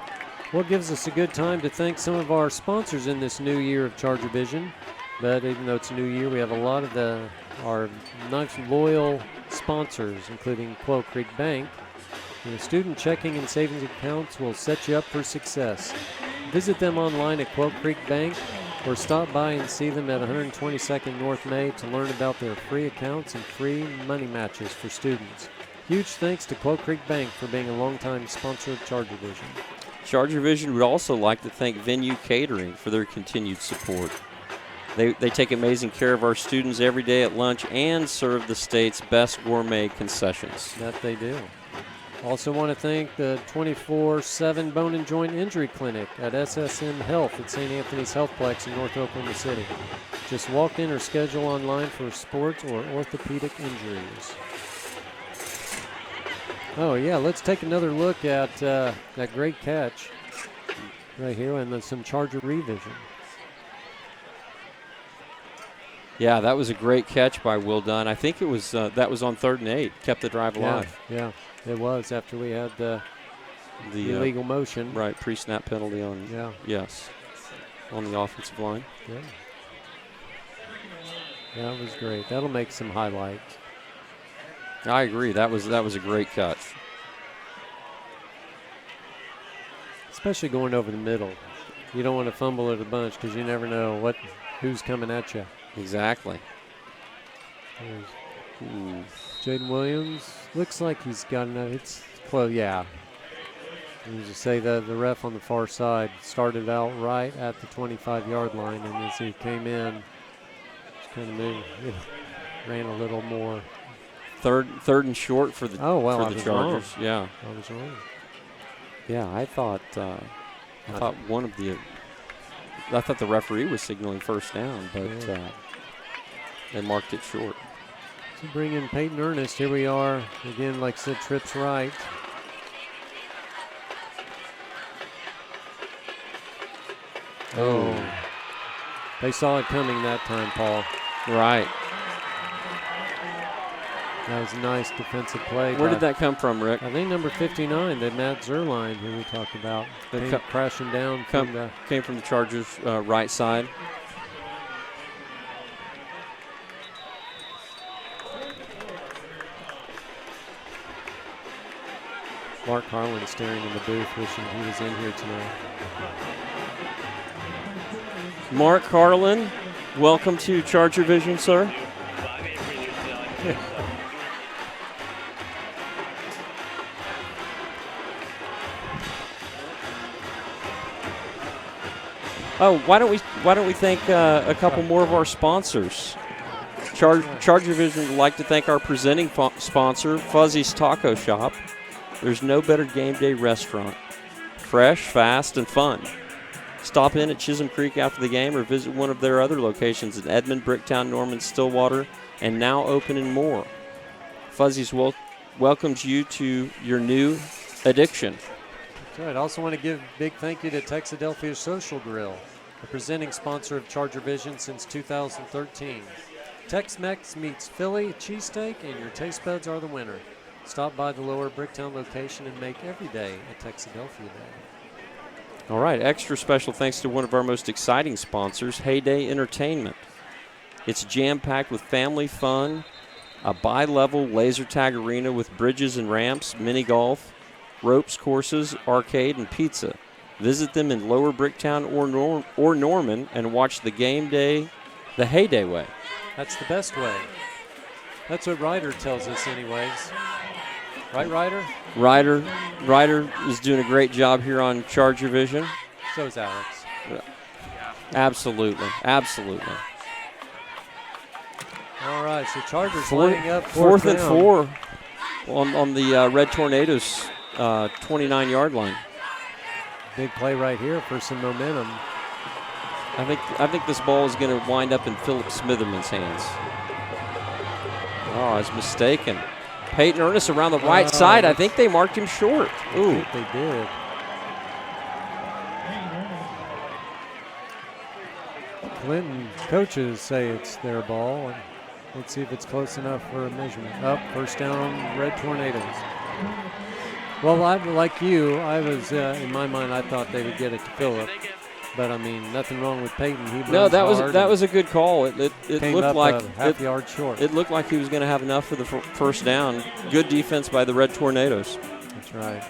Well, it gives us a good time to thank some of our sponsors in this new year of Charger Vision. But even though it's a new year, we have a lot of our nice loyal sponsors, including Quail Creek Bank. Your student checking and savings accounts will set you up for success. Visit them online at Quail Creek Bank or stop by and see them at 122nd North May to learn about their free accounts and free money matches for students. Huge thanks to Quail Creek Bank for being a longtime sponsor of Charger Vision. Charger Vision would also like to thank Venue Catering for their continued support. They take amazing care of our students every day at lunch and serve the state's best gourmet concessions. That they do. Also want to thank the 24/7 Bone and Joint Injury Clinic at SSM Health at St. Anthony's Healthplex in North Oklahoma City. Just walk in or schedule online for sports or orthopedic injuries. Oh, yeah, let's take another look at that great catch right here and then some Charger revision. Yeah, that was a great catch by Will Dunn. I think it was that was on 3rd and 8, kept the drive alive. Yeah, it was after we had the illegal motion. Right, pre-snap penalty on on the offensive line. Yeah. That was great. That'll make some highlights. I agree. That was a great catch. Especially going over the middle. You don't want to fumble it a bunch because you never know who's coming at you. Exactly. Jaden Williams looks like he's got enough. It's close, yeah. As you say, the ref on the far side started out right at the 25-yard line, and as he came in, just kind of moved, ran a little more. Third and short for the for the Chargers. Wrong. Yeah. I was wrong. Yeah, I thought one of the. I thought the referee was signaling first down, but they marked it short. To bring in Peyton Ernest, here we are again. Like I said, trips right. Oh, they saw it coming that time, Paul. Right. That was a nice defensive play. Where did that come from, Rick? I think number 59, the Matt Zerline, who we talked about, came crashing down. Came from the Chargers' right side. Mark Harlan staring in the booth, wishing he was in here tonight. Mark Harlan, welcome to Charger Vision, sir. Oh, why don't we thank a couple more of our sponsors? Charger Vision would like to thank our presenting sponsor, Fuzzy's Taco Shop. There's no better game day restaurant. Fresh, fast, and fun. Stop in at Chisholm Creek after the game or visit one of their other locations in Edmond, Bricktown, Norman, Stillwater, and now open in Moore. Fuzzy's welcomes you to your new addiction. That's right. I also want to give a big thank you to Texadelphia Social Grill, the presenting sponsor of Charger Vision since 2013. Tex-Mex meets Philly cheesesteak, and your taste buds are the winner. Stop by the lower Bricktown location and make every day a Texadelphia day. All right, extra special thanks to one of our most exciting sponsors, Heyday Entertainment. It's jam-packed with family fun, a bi-level laser tag arena with bridges and ramps, mini golf, ropes courses, arcade, and pizza. Visit them in Lower Bricktown or Norman and watch the game day the Heyday way. That's the best way. That's what Ryder tells us anyways. Right, Ryder? Ryder is doing a great job here on Charger Vision. So is Alex. Absolutely. All right, so Chargers lining up fourth and 4 on the Red Tornadoes 29-yard line. Big play right here for some momentum. I think this ball is going to wind up in Philip Smitherman's hands. Oh, I was mistaken. Peyton Ernest around the right side. I think they marked him short. Ooh. I think they did. Clinton coaches say it's their ball. And let's see if it's close enough for a measurement. First down, Red Tornadoes. Well, like you, I was, in my mind, I thought they would get it to Phillip. But, I mean, nothing wrong with Peyton. That was a good call. It looked like half yard short. It looked like he was going to have enough for the first down. Good defense by the Red Tornadoes. That's right.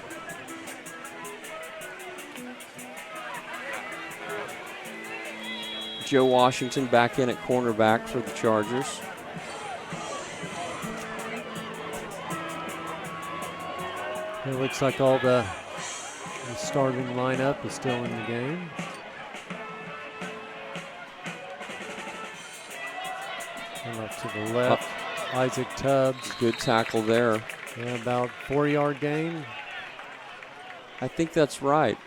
Joe Washington back in at cornerback for the Chargers. It looks like all the starting lineup is still in the game. And up to the left, Isaac Tubbs. Good tackle there. Yeah, about 4-yard gain. I think that's right.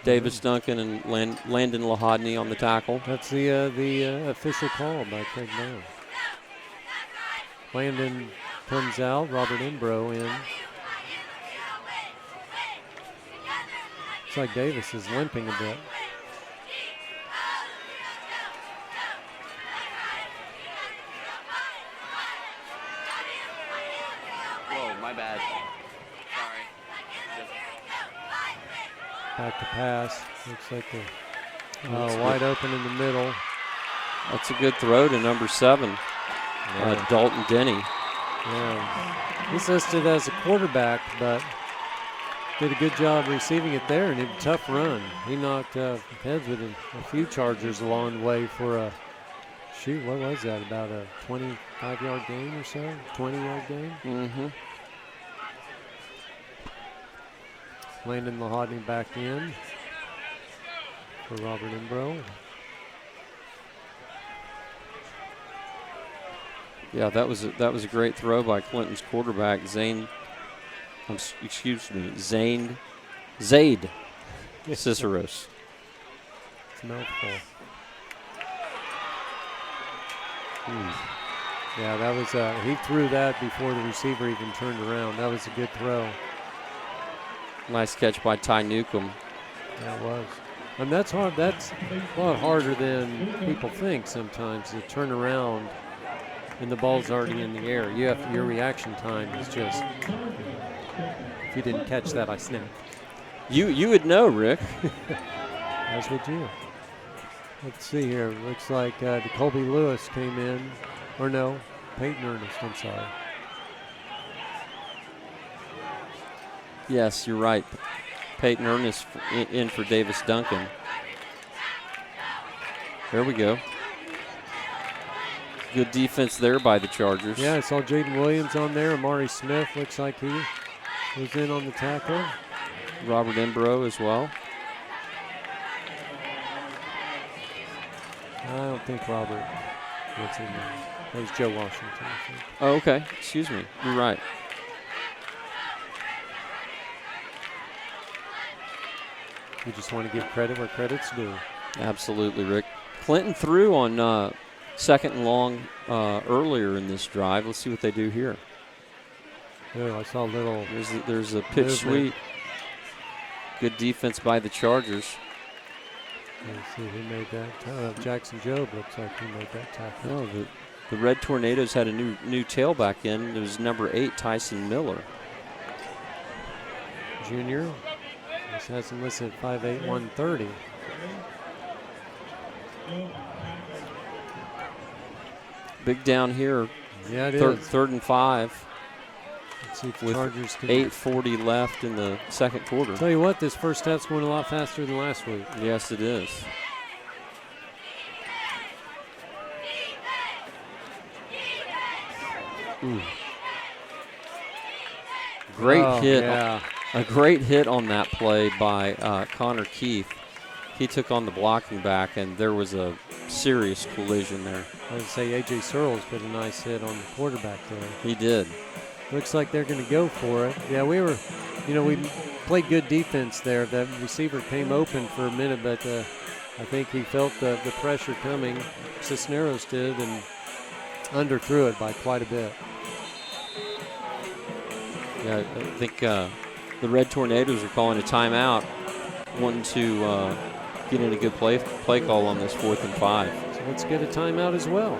Davis Duncan and Landon Lahodney on the tackle. That's the official call by Craig Brown. Landon comes out, Robert Imbro in. Looks like Davis is limping a bit. Whoa, my bad. Sorry. Back to pass. Looks like wide open in the middle. That's a good throw to number 7, Dalton Denny. Yeah. He's listed as a quarterback, but did a good job receiving it there, and a tough run. He knocked heads with a few Chargers along the way for a, what was that, about a 25-yard gain or so? 20-yard gain? Mm-hmm. Landon Lahodney back in for Robert Imbro. Yeah, that was a great throw by Clinton's quarterback, Zayd Ciceros. It's a mouthful. Yeah, that was he threw that before the receiver even turned around. That was a good throw. Nice catch by Ty Newcomb. That was. And that's hard. That's a lot harder than people think sometimes to turn around and the ball's already in the air. Your reaction time is just, if you didn't catch that, I snapped. You would know, Rick. As would you. Let's see here. Looks like Colby Lewis came in. Or no, Peyton Ernest, I'm sorry. Yes, you're right. Peyton Ernest in for Davis Duncan. There we go. Good defense there by the Chargers. Yeah, I saw Jaden Williams on there. Amari Smith looks like he was in on the tackle. Robert Embro as well. I don't think Robert was in there. That was Joe Washington, I think. Oh, okay. Excuse me. You're right. You just want to give credit where credit's due. Absolutely, Rick. Clinton threw on second and long earlier in this drive. Let's see what they do here. Oh, I saw a little. There's a pitch sweep. Good defense by the Chargers. Let's see who made that. Jackson Jobe looks like he made that tackle. Oh, the Red Tornadoes had a new tailback in. It was number 8, Tyson Miller. Junior. This has him listed at 5'8", 130. Big down here. Yeah, it is. Third and 5. Let's see if the with Chargers can. 8:40 left in the second quarter. Tell you what, this first half's going a lot faster than last week. Yes, it is. Ooh. Great hit. Yeah. A great hit on that play by Connor Keith. He took on the blocking back, and there was a serious collision there. I would say A.J. Searles put a nice hit on the quarterback there. He did. Looks like they're going to go for it. Yeah, we played good defense there. That receiver came open for a minute, but I think he felt the pressure coming. Cisneros did, and underthrew it by quite a bit. Yeah, I think the Red Tornadoes are calling a timeout, wanting to get in a good play call on this 4th and 5. So let's get a timeout as well.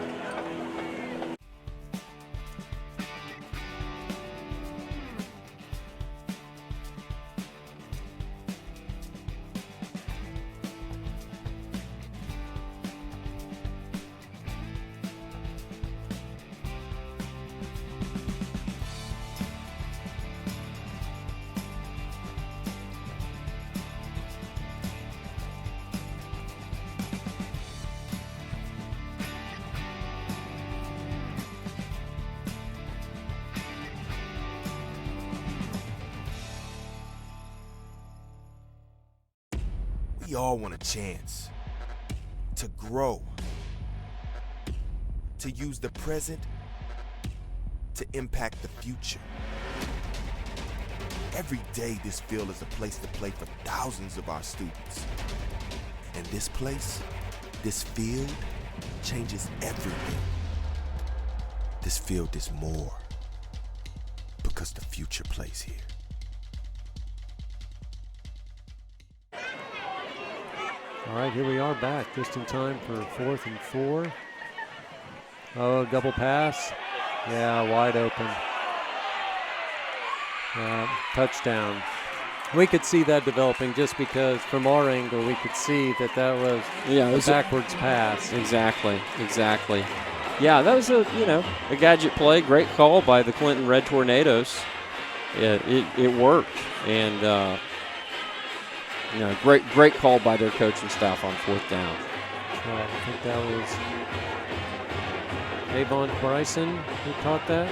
We all want a chance to grow, to use the present to impact the future. Every day, this field is a place to play for thousands of our students. And this place, this field, changes everything. This field is more because the future plays here. All right, here we are back just in time for 4th and 4. Oh, double pass. Yeah, wide open. Touchdown. We could see that developing just because from our angle we could see that was a backwards pass. Exactly. Yeah, that was a gadget play. Great call by the Clinton Red Tornadoes. It worked, and great call by their coaching staff on 4th down. I think that was Avon Bryson who caught that.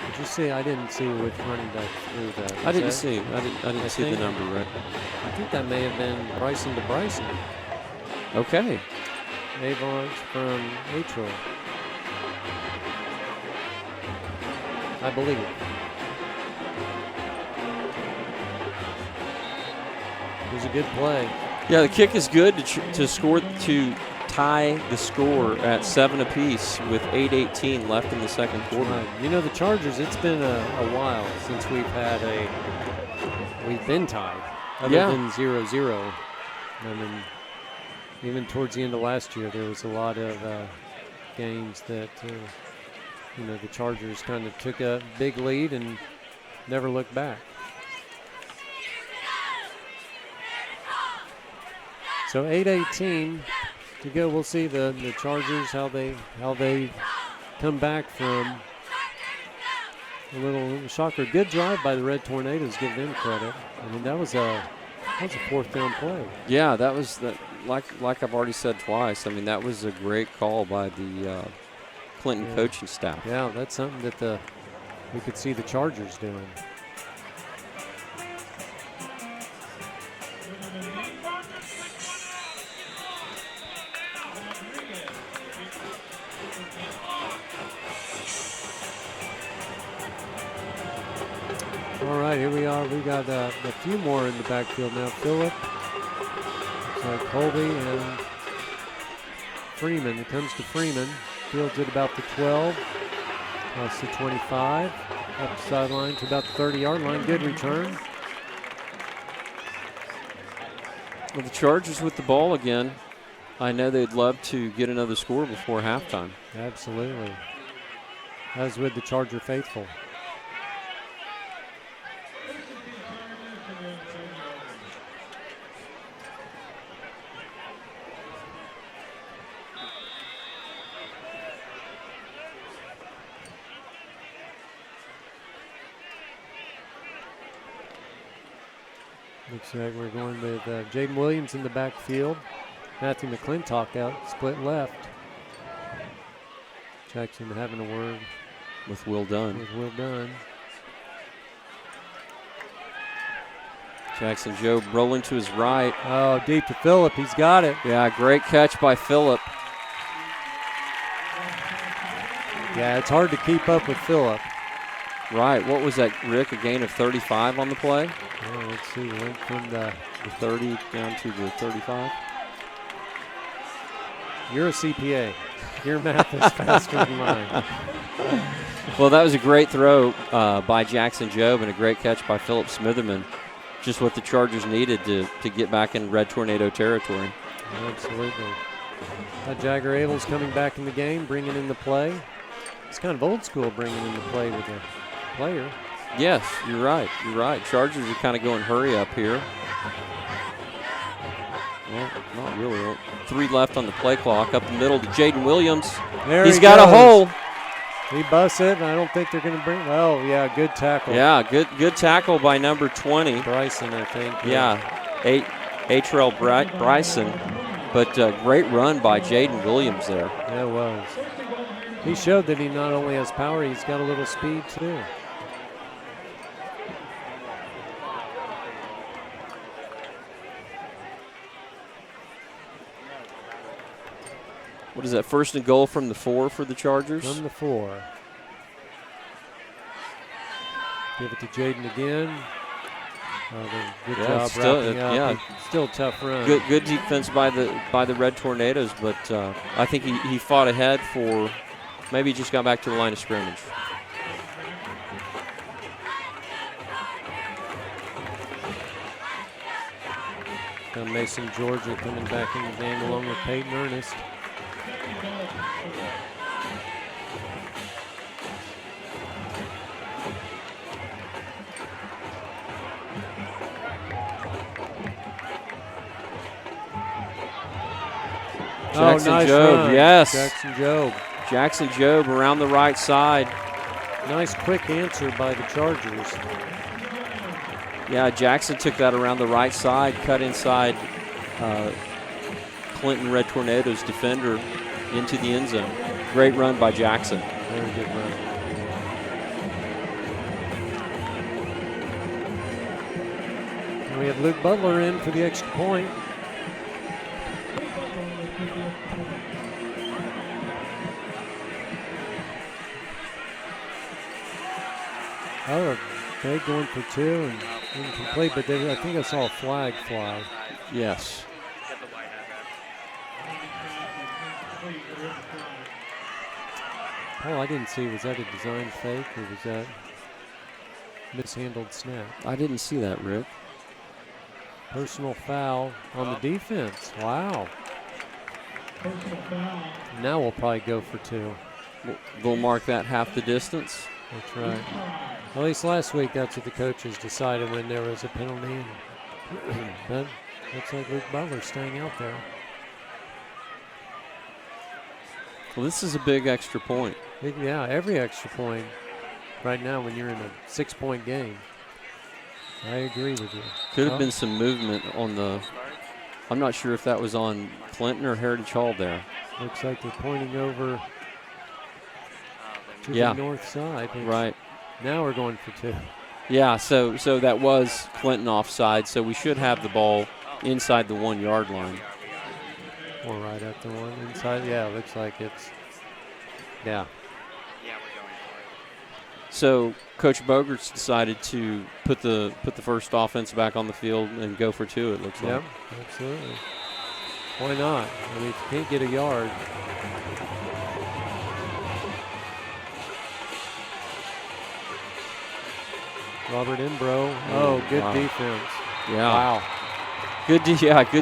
Did you see? I didn't see which running back threw that. I didn't see the number, right? I think that may have been Bryson to Bryson. Okay. Avalanche from April, I believe. It was a good play. Yeah, the kick is good to score, to tie the score at 7 apiece with 8:18 left in the second quarter. Right. You know, the Chargers, it's been a while since we've been tied, other than 0-0. I mean, even towards the end of last year, there was a lot of games that, the Chargers kind of took a big lead and never looked back. So 8:18 to go. We'll see the Chargers, how they come back from a little shocker. Good drive by the Red Tornadoes. Give them credit. I mean, that was a fourth down play. Yeah, that was like I've already said twice. I mean, that was a great call by the Clinton coaching staff. Yeah, that's something that we could see the Chargers doing. All right, here we are. We got a few more in the backfield now. Phillip, looks like Colby and Freeman. It comes to Freeman. Fields at about the 12, across the 25, up the sideline to about the 30-yard line. Good return. Well, the Chargers with the ball again. I know they'd love to get another score before halftime. Absolutely. As with the Charger faithful. Looks like we're going with Jaden Williams in the backfield. Matthew McClintock out, split left. Jackson having a word with Will Dunn. Jackson Jobe rolling to his right. Oh, deep to Phillip. He's got it. Yeah, great catch by Phillip. Yeah, it's hard to keep up with Phillip. Right. What was that, Rick? A gain of 35 on the play? Oh, let's see. Went from the 30 down to the 35. You're a CPA. Your math is faster than mine. Well, that was a great throw by Jackson Jobe and a great catch by Phillip Smitherman. Just what the Chargers needed to get back in Red Tornado territory. Absolutely. Jagger Abel's coming back in the game, bringing in the play. It's kind of old school bringing in the play with a player. Yes, you're right. Chargers are kind of going hurry up here. Well, not really. 3 left on the play clock. Up the middle to Jaden Williams. He's got a hole. He busts it, and I don't think they're going to bring. Oh, yeah, good tackle. Yeah, good tackle by number 20. Bryson, I think. Yeah, Atrell Bryson. But great run by Jaden Williams there. Yeah, it was. He showed that he not only has power, he's got a little speed, too. What is that, first and goal from the 4 for the Chargers? From the 4. Give it to Jaden again. Good job wrapping up. Yeah, still a tough run. Good defense by the Red Tornadoes, but I think he fought ahead for, maybe he just got back to the line of scrimmage. Mason Georgia coming back in the game along with Peyton Ernest. Jackson nice Jobe, run. yes. Jackson Jobe around the right side. Nice quick answer by the Chargers. Yeah, Jackson took that around the right side, cut inside Clinton Red Tornadoes defender into the end zone. Great run by Jackson. Very good run. And we have Luke Butler in for the extra point. Oh, they going for 2 and incomplete, but I think I saw a flag fly. Yes. Oh, I didn't see. Was that a design fake or was that mishandled snap? I didn't see that, Rick. Personal foul on the defense. Wow. Now we'll probably go for 2. They'll mark that half the distance. That's right. At least last week, that's what the coaches decided when there was a penalty. But looks like Luke Butler's staying out there. Well, this is a big extra point. Yeah, every extra point right now when you're in a 6-point game. I agree with you. Could have been some movement on the, I'm not sure if that was on Clinton or Heritage Hall there. Looks like they're pointing over to Yeah. the north side. Right. Now we're going for 2. Yeah, so that was Clinton offside, so we should have the ball inside the 1 yard line. Or right at the 1 inside. Yeah, it looks like it's, yeah. So Coach Bogert's decided to put the first offense back on the field and go for 2, it looks like. Yep, absolutely. Why not? I mean, if you can't get a yard. Robert Imbro. Oh, good defense. Yeah. Wow. Good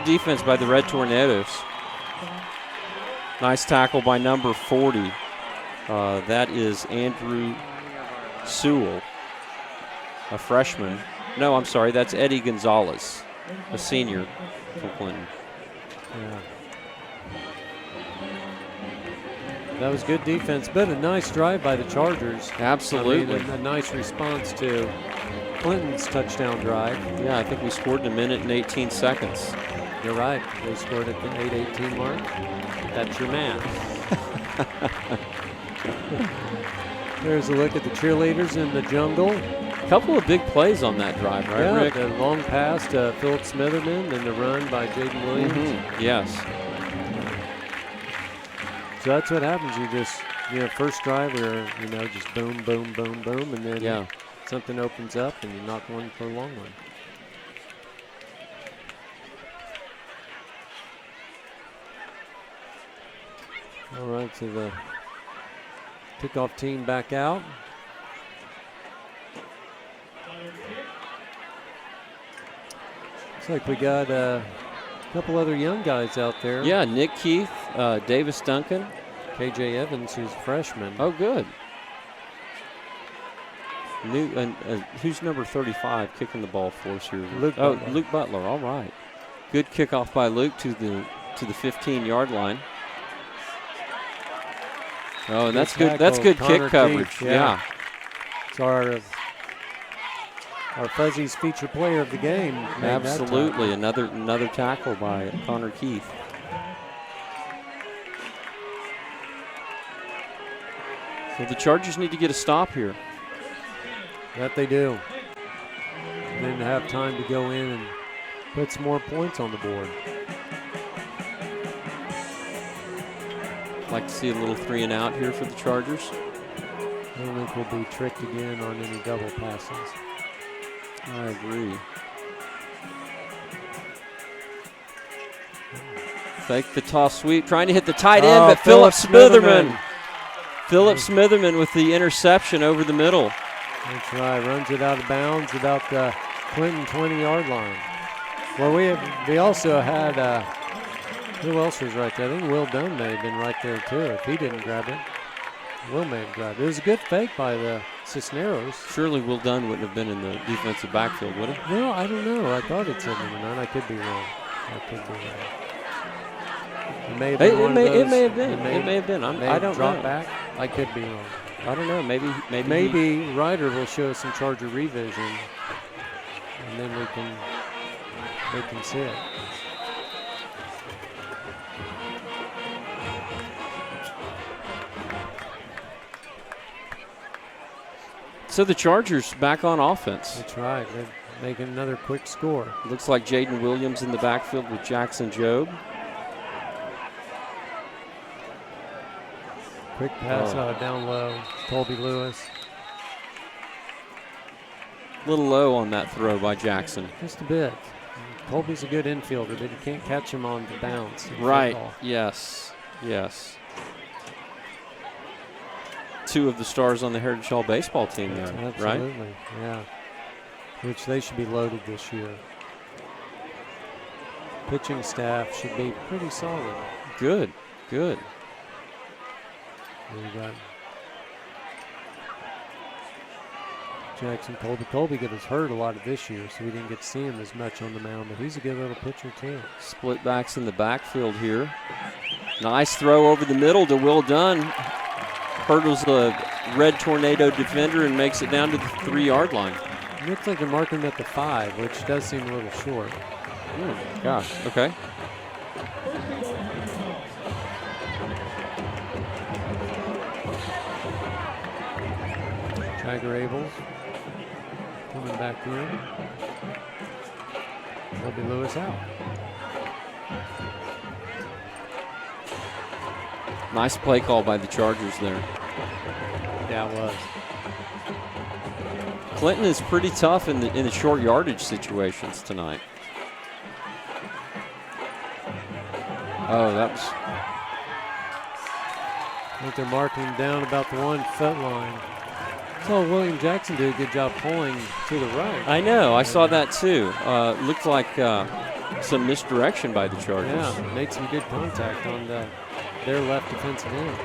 defense by the Red Tornadoes. Nice tackle by number 40. That is Andrew Sewell, a freshman. No, I'm sorry, that's Eddie Gonzalez, a senior from Clinton. Yeah. That was good defense, but a nice drive by the Chargers. Absolutely. I mean, a nice response to Clinton's touchdown drive. Yeah, I think we scored in 1 minute and 18 seconds. You're right. They scored at the 8:18 mark. That's your math. There's a look at the cheerleaders in the jungle. A couple of big plays on that drive, right, Yeah, Rick? the long pass to Philip Smitherman and the run by Jaden Williams. Yes. So that's what happens. You just, first drive, just boom, boom, boom, boom, and then something opens up and you knock one for a long one. All right, so the kickoff team back out. Looks like we got a couple other young guys out there. Yeah, Nick Keith, Davis Duncan. KJ Evans, who's a freshman. Oh, good. Who's number 35 kicking the ball for us here? Luke Butler. Luke Butler. All right. Good kickoff by Luke to the 15-yard line. Oh, and that's good. That's good kick coverage. Yeah. It's our Fuzzy's feature player of the game. Absolutely. Another tackle by Connor Keith. So the Chargers need to get a stop here. That they do. And then have time to go in and put some more points on the board. Like to see a little 3 and out here for the Chargers. I don't think we'll be tricked again on any double passes. I agree. Fake the toss sweep, trying to hit the tight end, but Philip Smitherman. Philip Smitherman with the interception over the middle. That's right, runs it out of bounds about the Clinton 20-yard line. Well, we also had, who else was right there? I think Will Dunn may have been right there too if he didn't grab it. Will may have grabbed it. It was a good fake by the Cisneros. Surely Will Dunn wouldn't have been in the defensive backfield, would he? Well, I don't know. I thought it said number 9. I could be wrong. It may have been one of those. It may have been. It may have been. I don't know. Back. I could be wrong. I don't know. Maybe Ryder will show us some Charger revision, and then we can see it. So the Chargers back on offense. That's right. They're making another quick score. Looks like Jaden Williams in the backfield with Jackson Jobe. Quick pass down low. Colby Lewis. little low on that throw by Jackson. Just a bit. Colby's a good infielder, but you can't catch him on the bounce. Right. Football. Yes. Yes. 2 of the stars on the Heritage Hall baseball team there, Absolutely. right? Yeah. Which they should be loaded this year. Pitching staff should be pretty solid. Good. Good. We got Jackson Colby. Colby got his hurt a lot of this year, so we didn't get to see him as much on the mound, but he's a good little pitcher too. Split backs in the backfield here. Nice throw over the middle to Will Dunn. Hurdles the Red Tornado defender and makes it down to the 3-yard line. It looks like they're marking him at the 5, which does seem a little short. Gosh, okay. Tiger Abels coming back in. Bobby Lewis out. Nice play call by the Chargers there. Yeah, it was. Clinton is pretty tough in the short yardage situations tonight. Oh, that was. I think they're marking him down about the 1-foot line. So William Jackson did a good job pulling to the right. I know. I saw that too. Looked like some misdirection by the Chargers. Yeah, made some good contact on their left defensive end.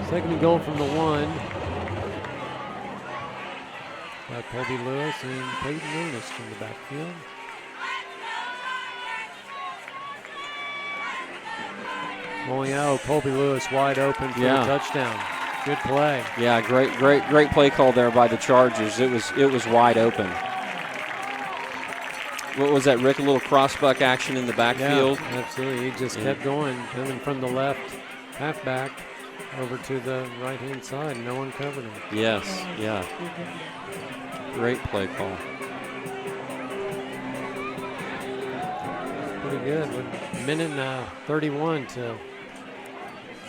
Second and goal from the 1. Got Colby Lewis and Peyton Ernest in the backfield. Rolling out, Colby Lewis wide open for a touchdown. Good play. Yeah, great play call there by the Chargers. It was wide open. What was that, Rick? A little crossbuck action in the backfield? Yeah, absolutely. He just kept going, coming from the left halfback over to the right-hand side. No one covered him. Yes, yeah. Great play call. Pretty good with a minute and 31 to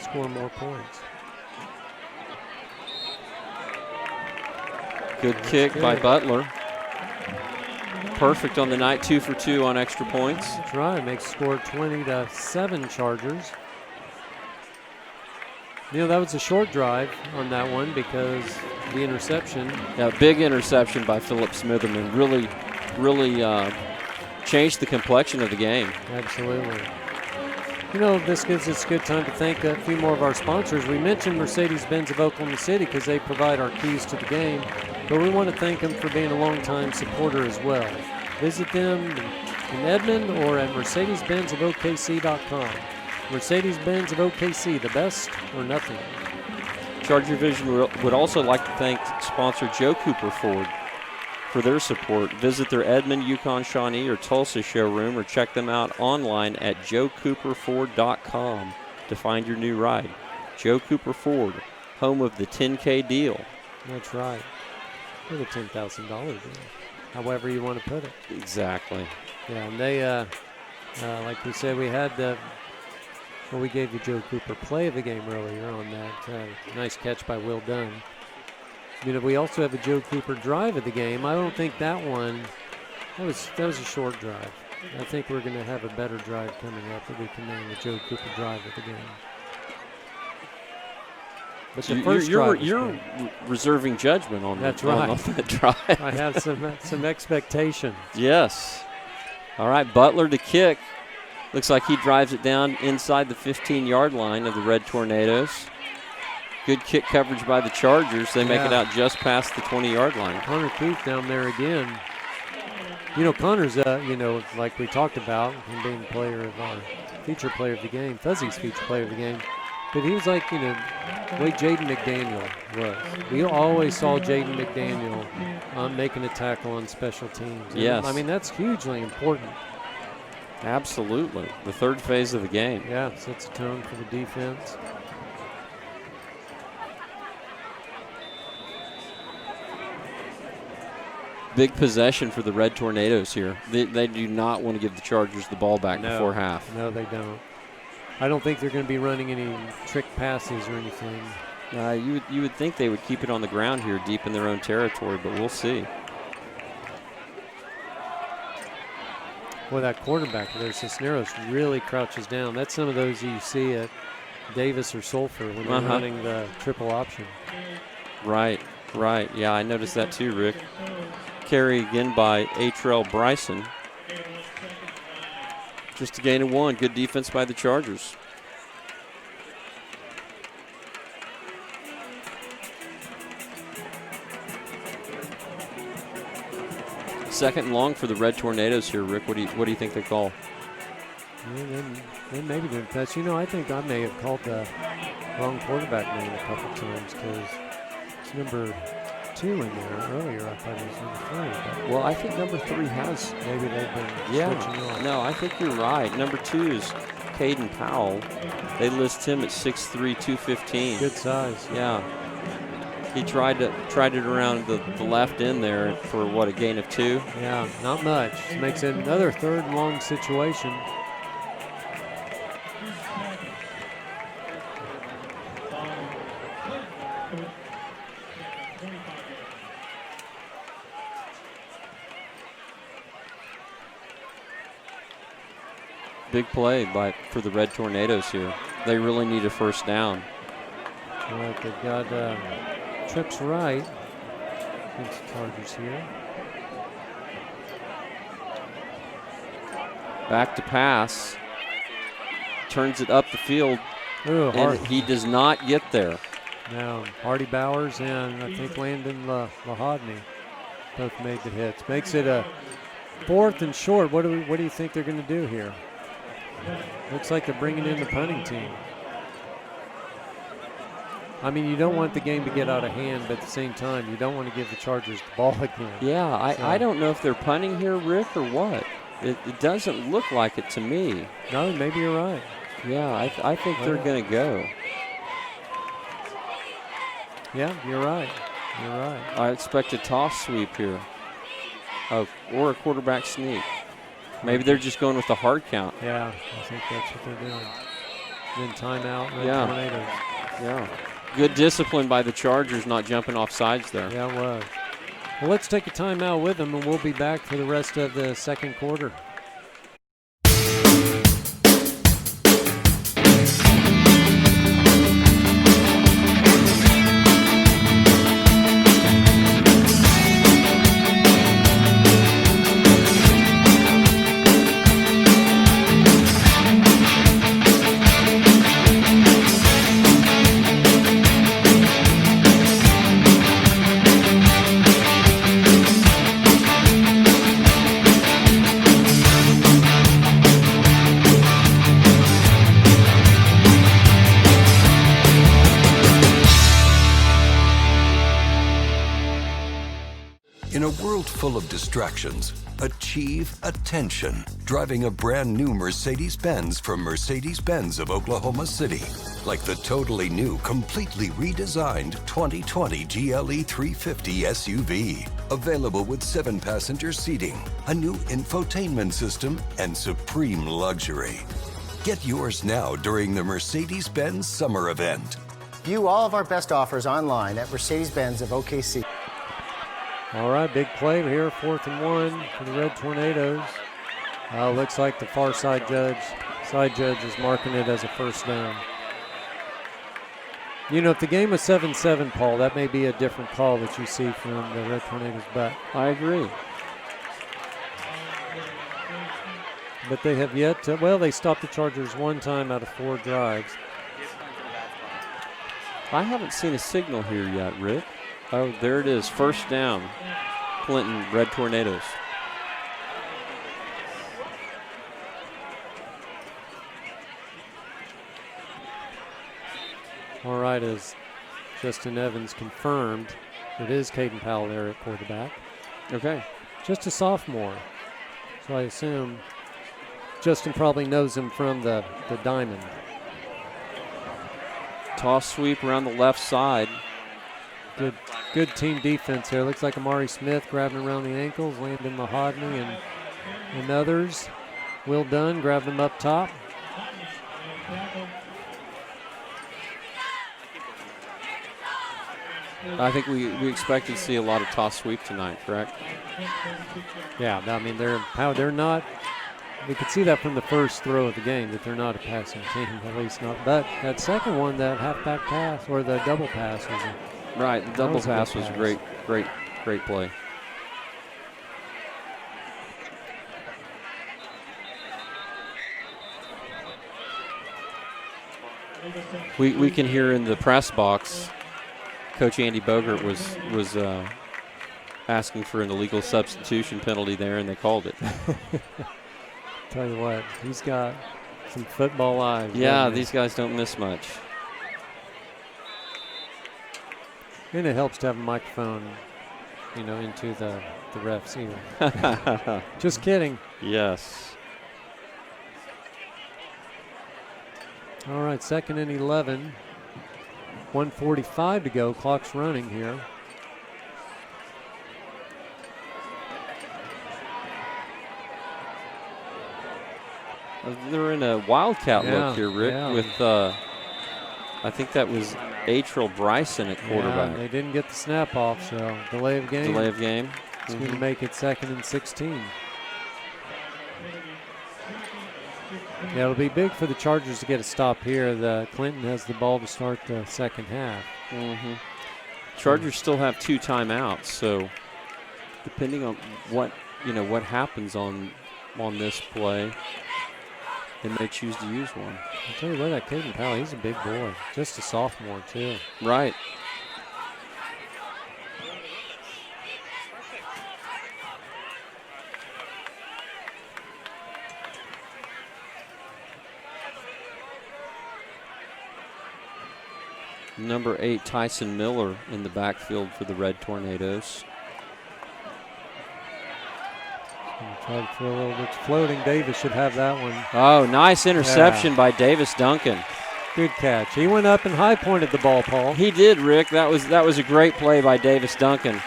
score more points. Good kick by Butler. Perfect on the night, 2 for 2 on extra points. That's right, makes score 20-7 Chargers. You know, that was a short drive on that one because the interception. Yeah, big interception by Philip Smitherman. Really changed the complexion of the game. Absolutely. You know, this gives us a good time to thank a few more of our sponsors. We mentioned Mercedes-Benz of Oklahoma City because they provide our keys to the game, but we want to thank them for being a longtime supporter as well. Visit them in Edmond or at mercedes-benzofokc.com. Mercedes-Benz of OKC, the best or nothing. Charger Vision would also like to thank sponsor Joe Cooper Ford for their support. Visit their Edmond, Yukon, Shawnee, or Tulsa showroom or check them out online at joecooperford.com to find your new ride. Joe Cooper Ford, home of the 10K deal. That's right. Or the $10,000 deal, however you want to put it. Exactly. Yeah, and they, like we said, we had we gave the Joe Cooper play of the game earlier on that nice catch by Will Dunn. You know, we also have a Joe Cooper drive of the game. I don't think that one, that was a short drive. I think we're going to have a better drive coming up that we can name the Joe Cooper drive of the game. But the first drive you're reserving judgment on that's that, right. on that drive. I have some expectations. Yes. All right, Butler to kick. Looks like he drives it down inside the 15-yard line of the Red Tornadoes. Good kick coverage by the Chargers. They make it out just past the 20-yard line. Connor Keith down there again. You know, Connor's, like we talked about, him being feature player of the game, Fuzzy's feature player of the game. But he was like, the way Jaden McDaniel was. We always saw Jaden McDaniel making a tackle on special teams. Yes. I mean, that's hugely important. Absolutely. The third phase of the game. Yeah, sets a tone for the defense. Big possession for the Red Tornadoes here. They do not want to give the Chargers the ball back before half. No, they don't. I don't think they're going to be running any trick passes or anything. You would think they would keep it on the ground here deep in their own territory, but we'll see. Boy, that quarterback there, Cisneros, really crouches down. That's some of those you see at Davis or Sulphur when they're running the triple option. Right. Yeah, I noticed that too, Rick. Carry again by Atrell Bryson. Just a gain of 1. Good defense by the Chargers. Second and long for the Red Tornadoes here, Rick. What do you think they call? Yeah, they maybe didn't touch. I think I may have called the wrong quarterback name a couple times because it's number 2 in there earlier. I thought it was number 3. Well, I think number 3 has. Maybe they've been switching on. No, I think you're right. Number 2 is Caden Powell. They list him at 6'3", 215. Good size. Yeah. He tried it around the left end there for a gain of 2. Yeah, not much. Makes it another 3rd and long situation. Big play for the Red Tornadoes here. They really need a first down. All right, they've got trips right against the Chargers here. Back to pass. Turns it up the field. Ooh, and he does not get there. Now, Hardy Bowers and I think Landon Lahodney both made the hits. Makes it a 4th and short. What do you think they're going to do here? Looks like they're bringing in the punting team. I mean, you don't want the game to get out of hand, but at the same time, you don't want to give the Chargers the ball again. Yeah, I don't know if they're punting here, Rick, or what. It doesn't look like it to me. No, maybe you're right. Yeah, I think they're going to go. Yeah, you're right. You're right. I expect a toss sweep here. Or a quarterback sneak. Maybe they're just going with the hard count. Yeah, I think that's what they're doing. Then timeout, Tornadoes. Yeah. Good discipline by the Chargers, not jumping off sides there. Yeah, it was. Well, let's take a timeout with them, and we'll be back for the rest of the second quarter. In a world full of distractions, achieve attention. Driving a brand new Mercedes-Benz from Mercedes-Benz of Oklahoma City. Like the totally new, completely redesigned 2020 GLE 350 SUV. Available with 7-passenger seating, a new infotainment system, and supreme luxury. Get yours now during the Mercedes-Benz Summer Event. View all of our best offers online at Mercedes-Benz of OKC. All right, big play here, 4th and 1 for the Red Tornadoes. Looks like the far side judge is marking it as a first down. If the game was 7-7, Paul, that may be a different call that you see from the Red Tornadoes, but I agree. But they have yet to, they stopped the Chargers 1 time out of 4 drives. I haven't seen a signal here yet, Rick. Oh, there it is. First down. Clinton, Red Tornadoes. All right, as Justin Evans confirmed, it is Caden Powell there at quarterback. Okay. Just a sophomore. So I assume Justin probably knows him from the diamond. Toss sweep around the left side. Good team defense here. Looks like Amari Smith grabbing around the ankles, Landon Lahodney and others. Will Dunn grabbed him up top. I think we expect to see a lot of toss sweep tonight, correct? Yeah, I mean, they're not. We could see that from the first throw of the game that they're not a passing team, at least not. But that second one, that halfback pass or the double pass was right. The double pass was a great play. We can hear in the press box, Coach Andy Bogert was asking for an illegal substitution penalty there, and they called it. Tell you what, he's got some football eyes. Yeah, these guys don't miss much. And it helps to have a microphone, into the ref's ear. Just kidding. Yes. All right, 2nd and 11. 1:45 to go. Clock's running here. They're in a wildcat look here, Rick, yeah. with I think that was Atrill Bryson at quarterback. Yeah, they didn't get the snap off, so delay of game. Delay of game. It's going to make it 2nd and 16. Yeah, it'll be big for the Chargers to get a stop here. Clinton has the ball to start the second half. Chargers still have 2 timeouts, so depending on what happens on this play, they may choose to use one. I'll tell you what, that Caden Powell, he's a big boy. Just a sophomore, too. Right. Number 8, Tyson Miller in the backfield for the Red Tornadoes. Try to throw a little bit floating. Davis should have that one. Oh, nice interception by Davis Duncan. Good catch. He went up and high pointed the ball, Paul. He did, Rick. That was a great play by Davis Duncan.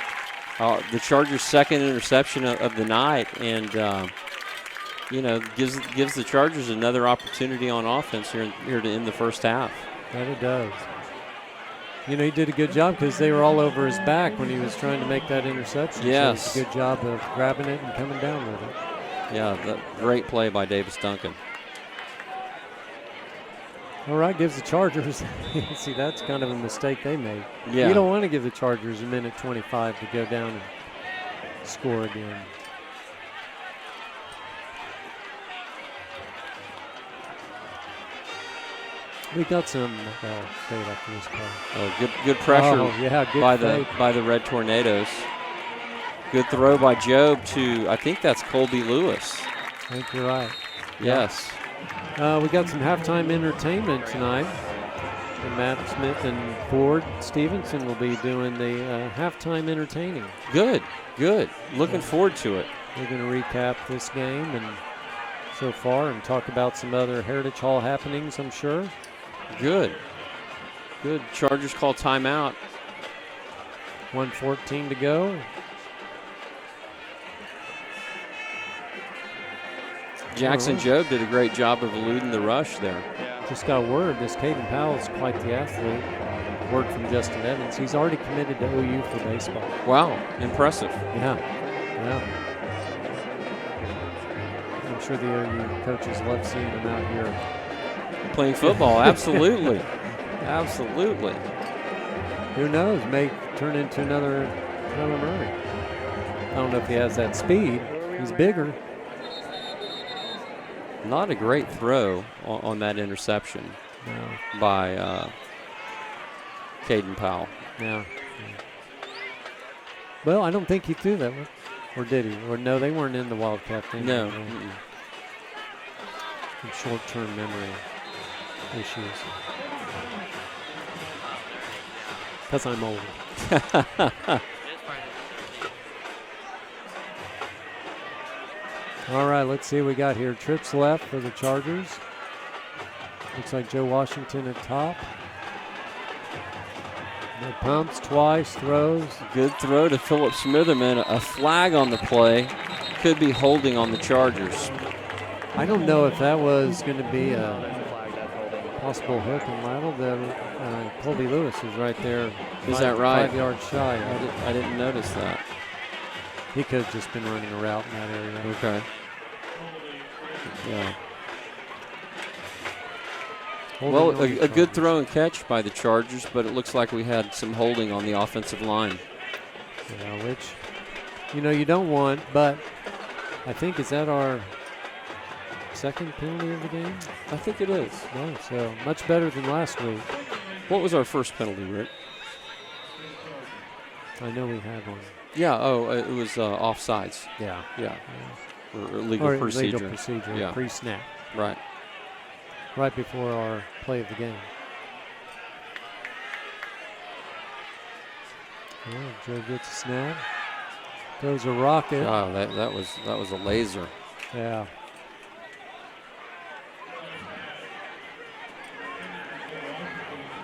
The Chargers' second interception of the night, and gives the Chargers another opportunity on offense here to end the first half. That it does. He did a good job because they were all over his back when he was trying to make that interception. Yes. So it's a good job of grabbing it and coming down with it. Yeah, great play by Davis Duncan. All right, gives the Chargers. See, that's kind of a mistake they made. Yeah. You don't want to give the Chargers a minute 25 to go down and score again. We got some fade after this play. Oh, good pressure by the Red Tornadoes. Good throw by Job to, I think that's Colby Lewis. I think you're right. Yes. We got some halftime entertainment tonight. And Matt Smith and Ford Stevenson will be doing the halftime entertaining. Good. Looking forward to it. We're going to recap this game and so far and talk about some other Heritage Hall happenings, I'm sure. Good. Chargers call timeout. 1:14 to go. Jackson Job did a great job of eluding the rush there. Just got word, this Caden Powell is quite the athlete. Word from Justin Evans. He's already committed to OU for baseball. Wow, impressive. Yeah. I'm sure the OU coaches love seeing him out here. Playing football, absolutely. Absolutely. Who knows, may turn into another Kyler Murray. I don't know if he has that speed. He's bigger. Not a great throw on that interception by Caden Powell. Yeah. Well, I don't think he threw that one. Or did he? Or no, they weren't in the Wildcat thing. No. Short-term memory issues. Because I'm old. All right, let's see what we got here. Trips left for the Chargers. Looks like Joe Washington at top. No pumps twice, throws. Good throw to Philip Smitherman. A flag on the play. Could be holding on the Chargers. I don't know if that was going to be a possible hook and ladle. Colby Lewis is right there. Is that right? 5 yards shy. I didn't notice that. He could have just been running a route in that area. Okay. Yeah. Well, a good throw and catch by the Chargers, but it looks like we had some holding on the offensive line. Yeah, which, you don't want, but I think, is that our second penalty of the game? I think it is. No, so much better than last week. What was our first penalty, Rick? I know we had one. Yeah, it was offsides. Yeah. Or illegal procedure. Legal procedure, Yeah. pre-snap. Right. Right before our play of the game. Yeah, Joe gets a snap. Throws a rocket. Oh, that was a laser. Yeah.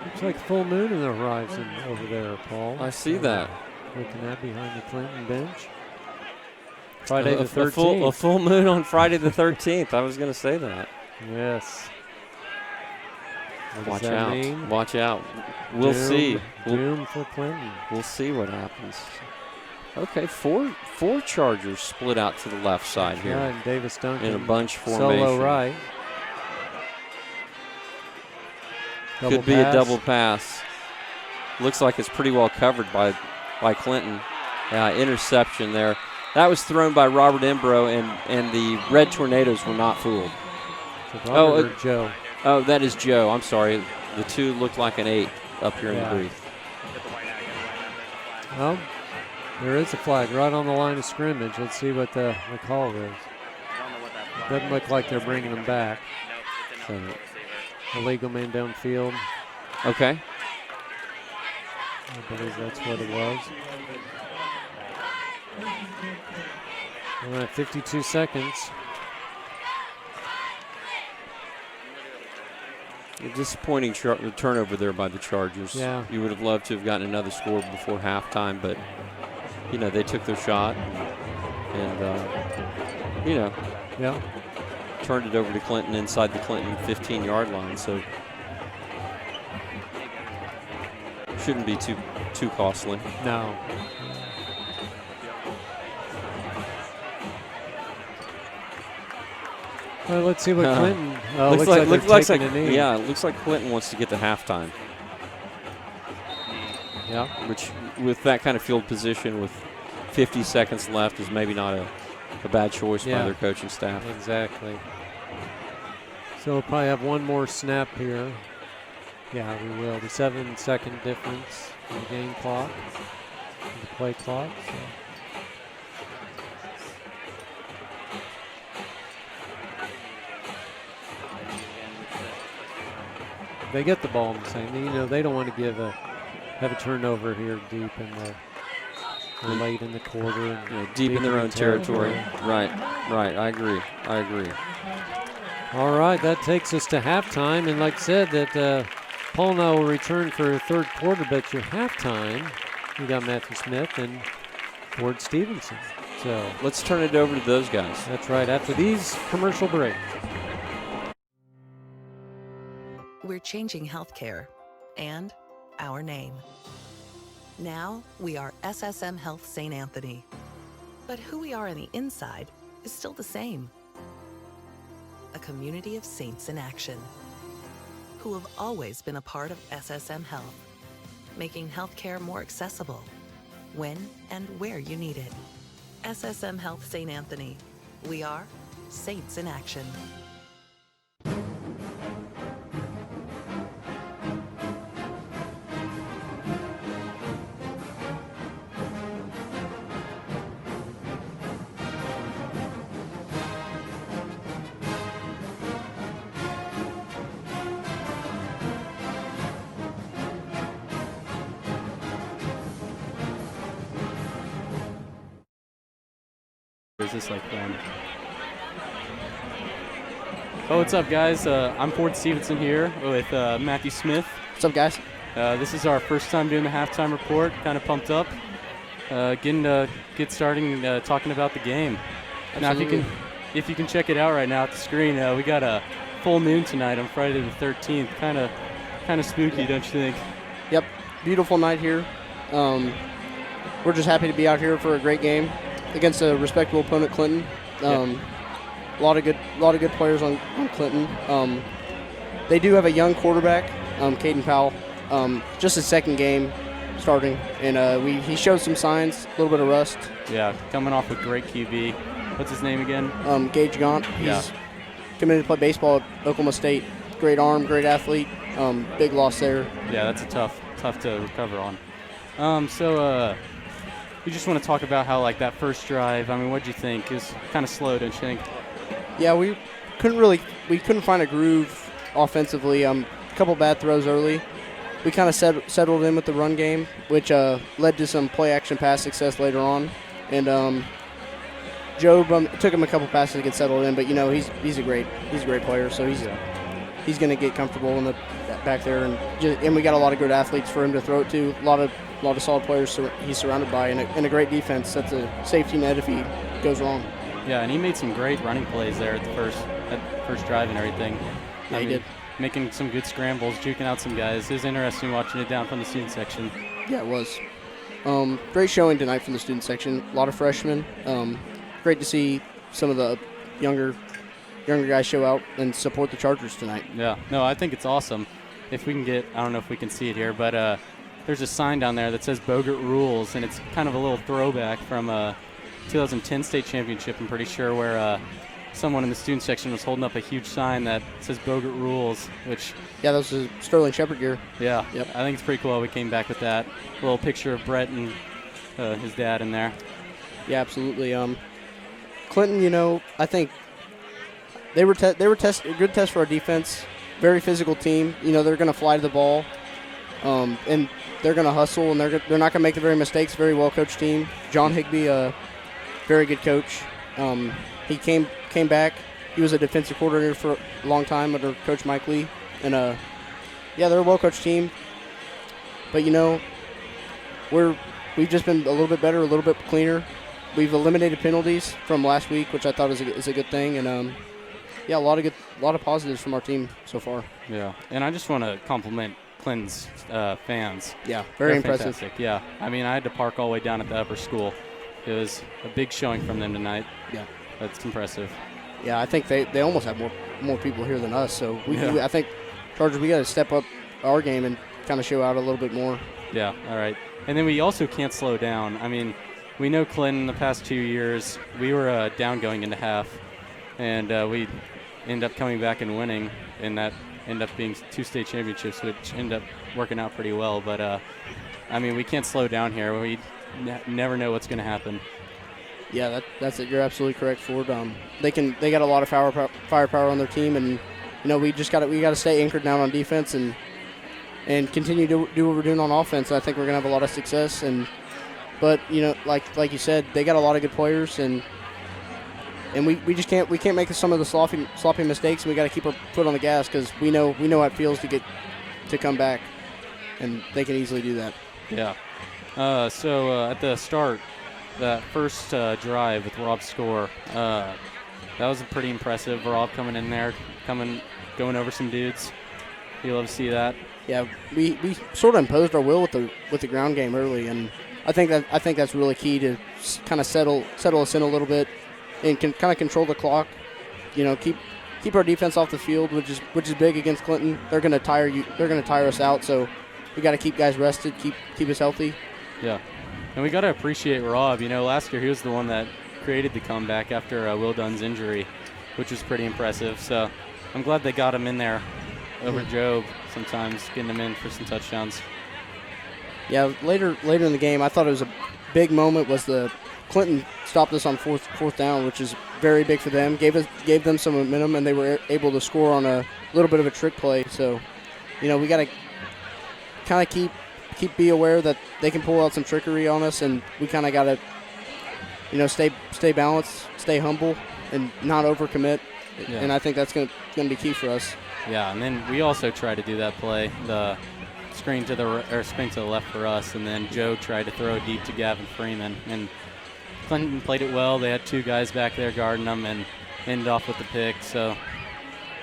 Looks like full moon in the horizon over there, Paul. I see that. Looking at behind the Clinton bench. Friday the 13th. A full moon on Friday the 13th. I was going to say that. Yes. Watch out. Watch out. We'll see. Doom for Clinton. We'll see what happens. Okay, four Chargers split out to the left side here. Yeah, and Davis Duncan in a bunch formation. Solo right. Could be a double pass. Looks like it's pretty well covered by Clinton. Interception there. That was thrown by Robert Embro, and the Red Tornadoes were not fooled. Or Joe. Oh, that is Joe. I'm sorry. The 2 looked like an 8 up here in the booth. Well, there is a flag right on the line of scrimmage. Let's see what the call is. Doesn't look like they're bringing them back. So, illegal man downfield. Okay. I believe that's what it was. All right, 52 seconds. A disappointing turnover there by the Chargers. Yeah. You would have loved to have gotten another score before halftime, but, they took their shot and, yeah, turned it over to Clinton inside the Clinton 15-yard line. So shouldn't be too costly. No. Well, let's see what Clinton. Looks like a knee. Yeah, it looks like Clinton wants to get to halftime. Yeah. Which, with that kind of field position, with 50 seconds left, is maybe not a bad choice by their coaching staff. Exactly. So we'll probably have one more snap here. Yeah, we will. The 7-second difference in the game clock, the play clock. So. They get the ball in the same. They don't want to have a turnover here deep in or late in the quarter. And deep in their own territory. Right. I agree. All right, that takes us to halftime. And like I said, that Paul and I will return for a third quarter, but your halftime, you got Matthew Smith and Ford Stevenson. So let's turn it over to those guys. That's right, after these commercial breaks. We're changing healthcare and our name. Now we are SSM Health St. Anthony. But who we are on the inside is still the same. A community of saints in action who have always been a part of SSM Health, making healthcare more accessible when and where you need it. SSM Health St. Anthony. We are saints in action. Is this like fun? Oh, what's up, guys? I'm Ford Stevenson here with Matthew Smith. What's up, guys? This is our first time doing the halftime report. Kind of pumped up. Get starting talking about the game. Absolutely. Now, if you can check it out right now at the screen, we got a full moon tonight on Friday the 13th. Kind of spooky, don't you think? Yep, beautiful night here. We're just happy to be out here for a great game against a respectable opponent, Clinton. A lot of good players on Clinton. They do have a young quarterback, Caden Powell. Just his second game starting, and he showed some signs, a little bit of rust. Yeah, coming off a great QB. What's his name again? Gage Gaunt. He's committed to play baseball at Oklahoma State. Great arm, great athlete. Big loss there. Yeah, that's a tough to recover on. So we just want to talk about how, like, that first drive, I mean, what'd you think? It was kind of slow, don't you think? Yeah, we couldn't find a groove offensively. A couple bad throws early. We kind of settled in with the run game, which led to some play-action pass success later on. And Job, it took him a couple passes to get settled in, but he's a great player, so he's going to get comfortable in the back there, and we got a lot of good athletes for him to throw it to. A lot of solid players he's surrounded by, and a great defense. That's a safety net if he goes wrong. Yeah, and he made some great running plays there at the first drive and everything. Yeah, he did. Making some good scrambles, juking out some guys. It was interesting watching it down from the student section. Yeah, it was. Great showing tonight from the student section. A lot of freshmen. Great to see some of the younger guys show out and support the Chargers tonight. Yeah, no, I think it's awesome. If we can get, I don't know if we can see it here, but there's a sign down there that says Bogert Rules, and it's kind of a little throwback from 2010 state championship, I'm pretty sure, where someone in the student section was holding up a huge sign that says Bogert Rules, which... Yeah, that was a Sterling Shepard gear. Yeah, yep. I think it's pretty cool we came back with that. A little picture of Brett and his dad in there. Yeah, absolutely. Clinton, I think they were a good test for our defense. Very physical team. They're going to fly to the ball, and they're going to hustle, and they're not going to make the very mistakes. Very well-coached team. John Higbee, a very good coach. He came back. He was a defensive coordinator for a long time under Coach Mike Lee. And, they're a well-coached team. But, we've just been a little bit better, a little bit cleaner. We've eliminated penalties from last week, which I thought is a good thing. And, a lot of positives from our team so far. Yeah, and I just want to compliment Clinton's fans. Yeah, very impressive. Fantastic. Yeah, I mean, I had to park all the way down at the upper school. It was a big showing from them tonight. Yeah, that's impressive. Yeah, I think they almost have more people here than us. So I think Chargers, we got to step up our game and kind of show out a little bit more. Yeah, all right. And then we also can't slow down. I mean, we know Clinton the past 2 years. We were down going into half, and we end up coming back and winning, and that end up being 2 state championships, which end up working out pretty well. But, I mean, we can't slow down here. We never know what's going to happen. Yeah, that's it. You're absolutely correct, Ford. They got a lot of firepower on their team, and we got to stay anchored down on defense and continue to do what we're doing on offense. I think we're gonna have a lot of success. But like you said, they got a lot of good players, and we just can't make some of the sloppy mistakes. And we got to keep our foot on the gas because we know how it feels to come back, and they can easily do that. Yeah. So at the start, that first drive with Rob's score, that was pretty impressive. Rob coming in there, going over some dudes. You love to see that. Yeah, we sort of imposed our will with the ground game early, and I think that's really key to kind of settle us in a little bit and can kind of control the clock. Keep our defense off the field, which is big against Clinton. They're going to tire you. They're going to tire us out. So we got to keep guys rested, keep us healthy. Yeah, and we got to appreciate Rob. Last year he was the one that created the comeback after Will Dunn's injury, which was pretty impressive. So I'm glad they got him in there over Job. Sometimes getting him in for some touchdowns. Yeah, later in the game, I thought it was a big moment. Was the Clinton stopped us on fourth down, which is very big for them. Gave them some momentum, and they were able to score on a little bit of a trick play. So, we got to kind of be aware that they can pull out some trickery on us, and we kind of got to, stay balanced, stay humble, and not overcommit. Yeah. And I think that's going to be key for us. Yeah, and then we also tried to do that play, the screen to the left for us, and then Joe tried to throw it deep to Gavin Freeman, and Clinton played it well. They had 2 guys back there guarding them and ended off with the pick. So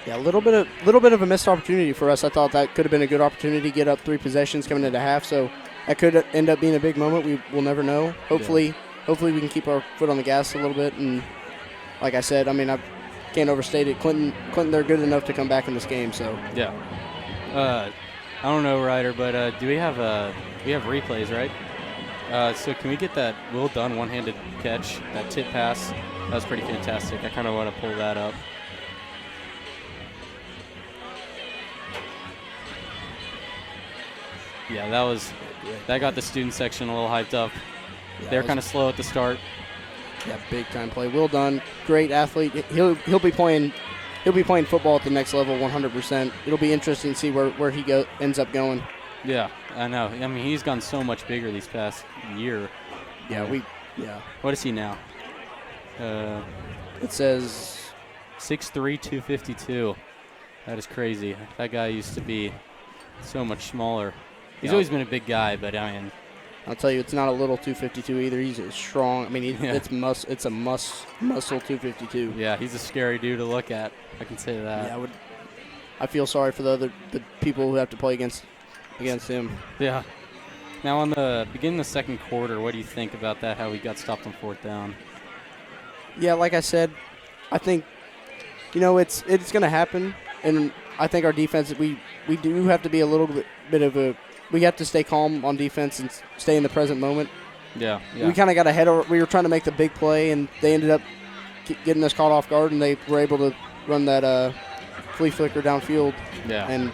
Yeah, a little bit of a missed opportunity for us. I thought that could have been a good opportunity to get up 3 possessions coming into half. So that could end up being a big moment. We'll never know. Hopefully we can keep our foot on the gas a little bit. And like I said, I mean, I can't overstate it. Clinton, they're good enough to come back in this game. So yeah. I don't know, Ryder, but do we have replays, right? So can we get that Will Dunn one-handed catch, that tip pass? That was pretty fantastic. I kind of want to pull that up. Yeah, that got the student section a little hyped up. Yeah, they're kind of slow at the start. Yeah, big time play. Will Dunn, great athlete. He'll be playing football at the next level 100%. It'll be interesting to see where he ends up going. Yeah, I know. I mean, he's gone so much bigger these past year. Yeah, What is he now? It says 6'3", 252. That is crazy. That guy used to be so much smaller. He's always been a big guy, but I mean, I'll tell you, it's not a little 252 either. He's strong. I mean, it's a muscle 252. Yeah, he's a scary dude to look at. I can say that. Yeah, I feel sorry for the people who have to play against him. Yeah. Now, on the beginning of the second quarter, what do you think about that, how we got stopped on 4th down? Yeah, like I said, I think, it's going to happen. And I think our defense, we do have to be a little bit of a – we have to stay calm on defense and stay in the present moment. Yeah. We kind of got ahead of – we were trying to make the big play, and they ended up getting us caught off guard, and they were able to run that flea flicker downfield. Yeah.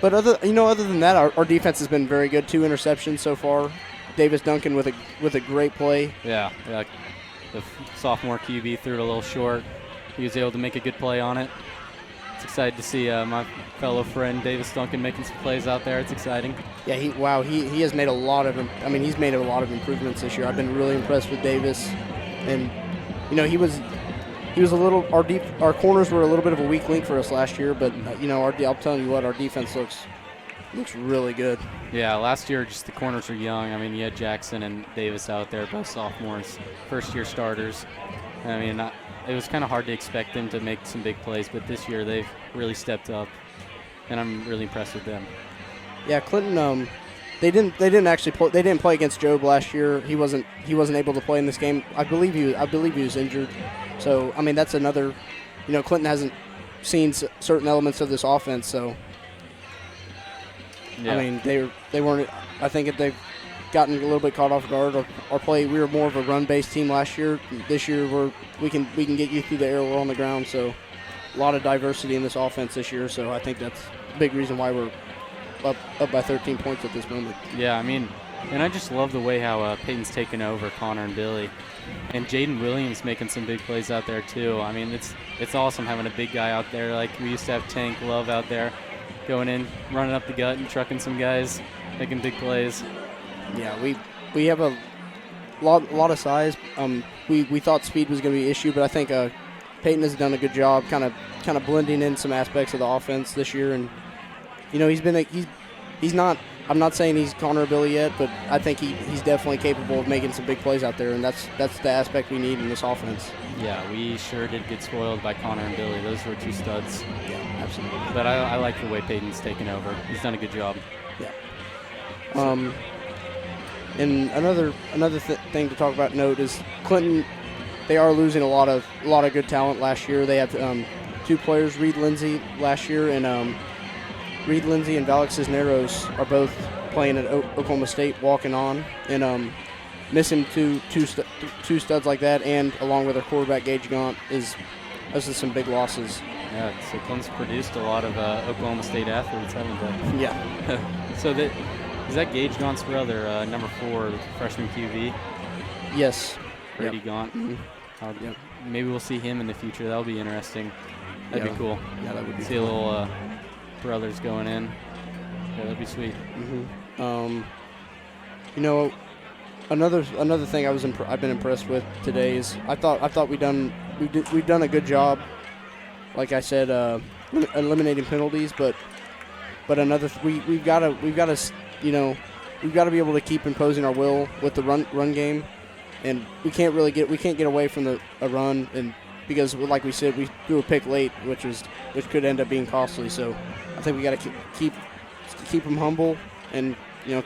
But other than that, our defense has been very good. 2 interceptions so far. Davis Duncan with a great play. Yeah. The sophomore QB threw it a little short. He was able to make a good play on it. It's excited to see my fellow friend Davis Duncan making some plays out there. It's exciting. Yeah, he has made a lot of he's made a lot of improvements this year. I've been really impressed with Davis, and he was a little our corners were a little bit of a weak link for us last year, but I'm telling you what, our defense looks really good. Yeah, last year just the corners were young. I mean, you had Jackson and Davis out there, both sophomores, first-year starters. I mean, it was kind of hard to expect them to make some big plays, but this year they've really stepped up, and I'm really impressed with them. Yeah, Clinton. They didn't play against Job last year. He wasn't able to play in this game. I believe he was injured. So I mean, that's another. Clinton hasn't seen certain elements of this offense. So yeah. I mean, they weren't. I think they've gotten a little bit caught off guard. Our play, we were more of a run-based team last year. This year we can get you through the air. We're on the ground, so a lot of diversity in this offense this year. So I think that's a big reason why we're up by 13 points at this moment. Yeah, I mean, and I just love the way how Peyton's taken over Connor and Billy, and Jaden Williams making some big plays out there too. I mean, it's awesome having a big guy out there. Like we used to have Tank Love out there, going in, running up the gut and trucking some guys, making big plays. Yeah, we have a lot of size. We thought speed was going to be an issue, but I think Peyton has done a good job kind of blending in some aspects of the offense this year. And he's not. I'm not saying he's Connor or Billy yet, but I think he's definitely capable of making some big plays out there, and that's the aspect we need in this offense. Yeah, we sure did get spoiled by Connor and Billy. Those were 2 studs. Yeah, absolutely. But I like the way Peyton's taken over. He's done a good job. Yeah. And another thing to talk about note is Clinton. They are losing a lot of good talent last year. They have 2 players, Reed Lindsay last year, and Reed Lindsay and Valek Cisneros are both playing at Oklahoma State, walking on, and missing two studs like that, and along with our quarterback Gage Gaunt, those are some big losses. Yeah, so Clem's produced a lot of Oklahoma State athletes, haven't they? Yeah. So is that Gage Gaunt's brother, number 4, the freshman QB? Yes. Brady Gaunt. Mm-hmm. Yep. Maybe we'll see him in the future. That'll be interesting. That'd be cool. Yeah, that would be see cool. A little brothers going in. Yeah, that'd be sweet. Mm-hmm. Another thing I've been impressed with today is I thought we've done a good job. Like I said, eliminating penalties, but we've got to be able to keep imposing our will with the run game, and we can't get away from a run and because, like we said, we threw a pick late, which could end up being costly. So I think we got to keep them humble and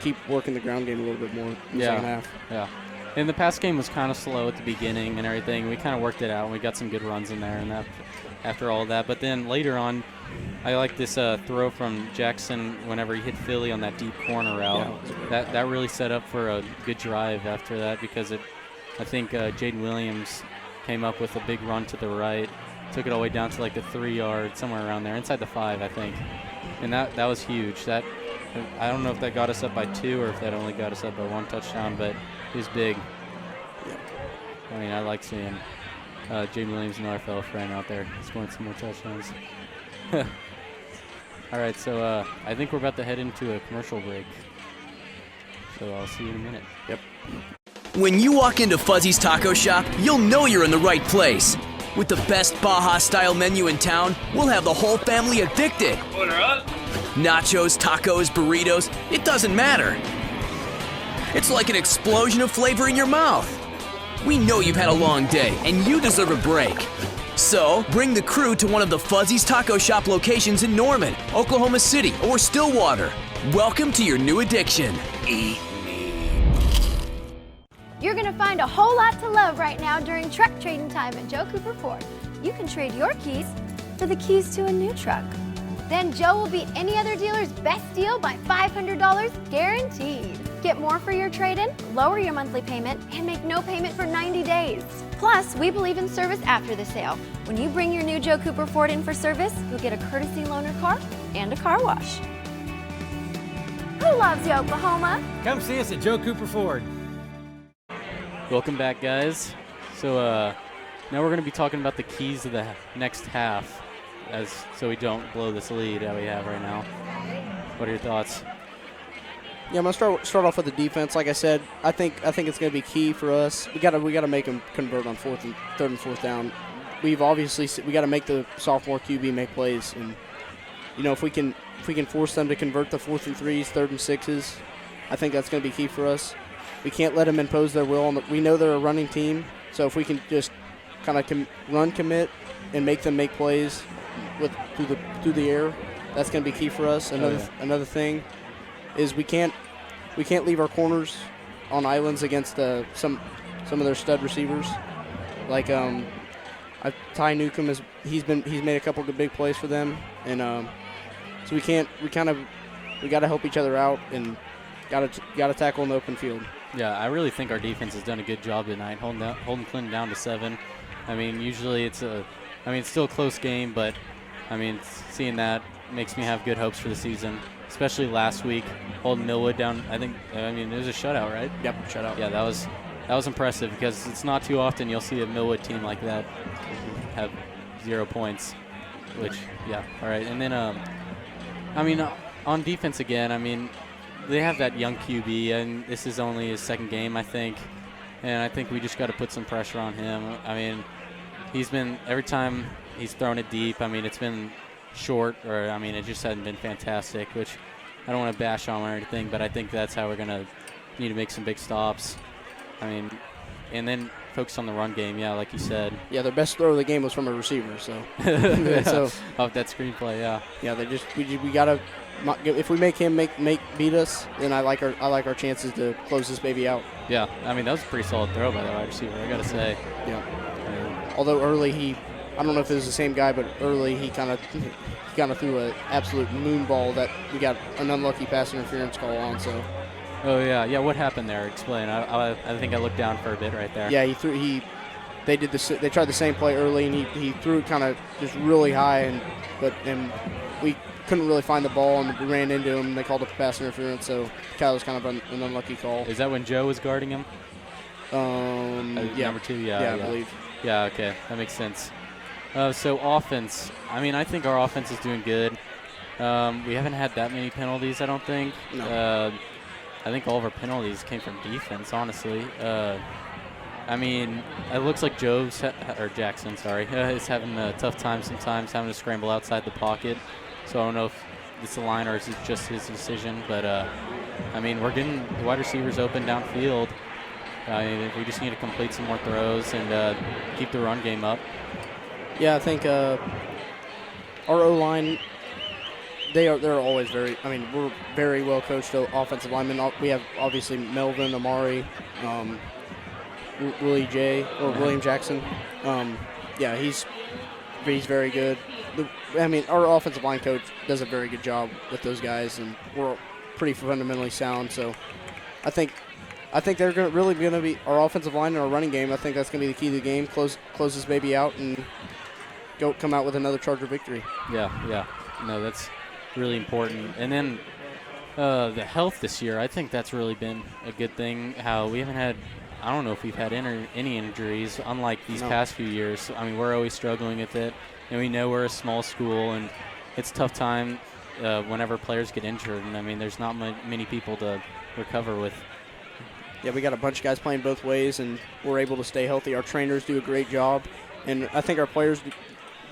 keep working the ground game a little bit more in the second half. Yeah. And the pass game was kind of slow at the beginning and everything. We kind of worked it out, and we got some good runs in there. And after all of that, but then later on, I like this throw from Jackson whenever he hit Philly on that deep corner route. Yeah, that really set up for a good drive after that, because I think Jaden Williams came up with a big run to the right, took it all the way down to like the 3 yard, somewhere around there, inside the 5, I think. And that was huge. That I don't know if that got us up by 2 or if that only got us up by 1 touchdown, but it was big. I mean, I like seeing Jaden Williams and our fellow friend out there scoring some more touchdowns. All right, so I think we're about to head into a commercial break. So I'll see you in a minute. Yep. When you walk into Fuzzy's Taco Shop, you'll know you're in the right place. With the best Baja-style menu in town, we'll have the whole family addicted. Order up. Nachos, tacos, burritos, it doesn't matter. It's like an explosion of flavor in your mouth. We know you've had a long day, and you deserve a break. So, bring the crew to one of the Fuzzy's Taco Shop locations in Norman, Oklahoma City, or Stillwater. Welcome to your new addiction. Eat me. You're going to find a whole lot to love right now during truck trading time at Joe Cooper Ford. You can trade your keys for the keys to a new truck. Then Joe will beat any other dealer's best deal by $500 guaranteed. Get more for your trade-in, lower your monthly payment, and make no payment for 90 days. Plus, we believe in service after the sale. When you bring your new Joe Cooper Ford in for service, you'll get a courtesy loaner car and a car wash. Who loves you, Oklahoma? Come see us at Joe Cooper Ford. Welcome back, guys. So now we're going to be talking about the keys of the next half, so we don't blow this lead that we have right now. What are your thoughts? Yeah, I'm gonna start off with the defense. Like I said, I think it's gonna be key for us. We gotta make them convert on third and fourth down. We gotta make the sophomore QB make plays, and if we can force them to convert the 4th and 3s, 3rd and 6s, I think that's gonna be key for us. We can't let them impose their will. We know they're a running team, so if we can just kind of run commit and make them make plays through the air, that's gonna be key for us. Another thing is we can't leave our corners on islands against some of their stud receivers. Like Ty Newcomb he's made a couple of big plays for them, and so we got to help each other out and got to tackle in the open field. Yeah, I really think our defense has done a good job tonight, holding Clinton down to 7. I mean, usually it's still a close game, but I mean, seeing that makes me have good hopes for the season. Especially last week, holding Millwood down. It was a shutout, right? Yep, shutout. Yeah, that was impressive, because it's not too often you'll see a Millwood team like that have 0 points. Which, yeah, all right. And then, on defense again, they have that young QB, and this is only his 2nd game, I think. And I think we just got to put some pressure on him. He's been, every time he's thrown it deep, it's been short, or it just hasn't been fantastic, which I don't want to bash on or anything, but I think that's how we're going to need to make some big stops. And then focus on the run game, yeah, like you said. Yeah, their best throw of the game was from a receiver, so. So off that screenplay, yeah. Yeah, we gotta, if we make him beat us, then I like our chances to close this baby out. Yeah, that was a pretty solid throw by the wide receiver, I gotta say. Yeah. Although early I don't know if it was the same guy, but early he kind of threw an absolute moon ball that we got an unlucky pass interference call on. So. Oh yeah. What happened there? Explain. I think I looked down for a bit right there. Yeah, they tried the same play early, and he threw it kind of just really high, and we couldn't really find the ball, and we ran into him. And they called it pass interference, so Kyle was kind of an unlucky call. Is that when Joe was guarding him? Yeah. Number 2, yeah. I believe. Yeah, okay, that makes sense. So offense, I think our offense is doing good. We haven't had that many penalties, I don't think. No. I think all of our penalties came from defense, honestly. It looks like Jackson, is having a tough time sometimes, having to scramble outside the pocket. So I don't know if it's a line or is it just his decision. But, we're getting the wide receivers open downfield. We just need to complete some more throws and keep the run game up. Yeah, I think our O-line, they're always very, we're very well coached offensive linemen. We have obviously Melvin, Amari, William Jackson. Yeah, he's very good. Our offensive line coach does a very good job with those guys, and we're pretty fundamentally sound. So I think they're really going to be our offensive line and our running game. I think that's going to be the key to the game. Close this baby out and come out with another Charger victory. Yeah. No, that's really important. And then the health this year, I think that's really been a good thing. How we haven't had, I don't know if we've had any injuries, unlike these past few years. We're always struggling with it, and we know we're a small school, and it's a tough time whenever players get injured. And there's not many people to recover with. Yeah, we got a bunch of guys playing both ways, and we're able to stay healthy. Our trainers do a great job, and I think our players,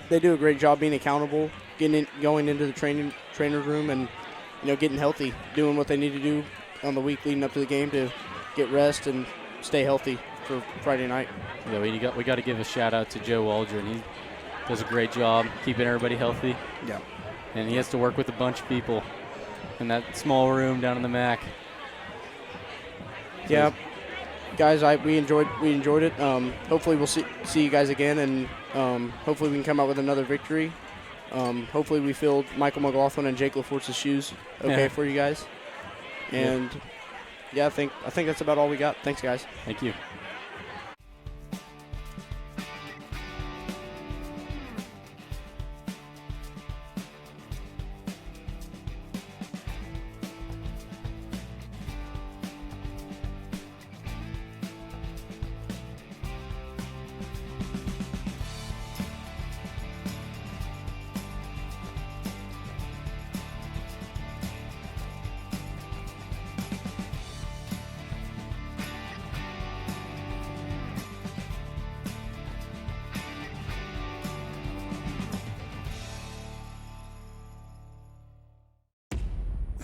they do a great job being accountable, going into the trainer room, and getting healthy, doing what they need to do on the week leading up to the game to get rest and stay healthy for Friday night. Yeah, we got to give a shout out to Joe Waldron. He does a great job keeping everybody healthy. Yeah, and he has to work with a bunch of people in that small room down in the MAC. Yeah, guys, we enjoyed it. Hopefully we'll see you guys again, and hopefully we can come out with another victory. Hopefully we filled Michael McLaughlin and Jake LaForce's shoes for you guys. And I think that's about all we got. Thanks, guys. Thank you.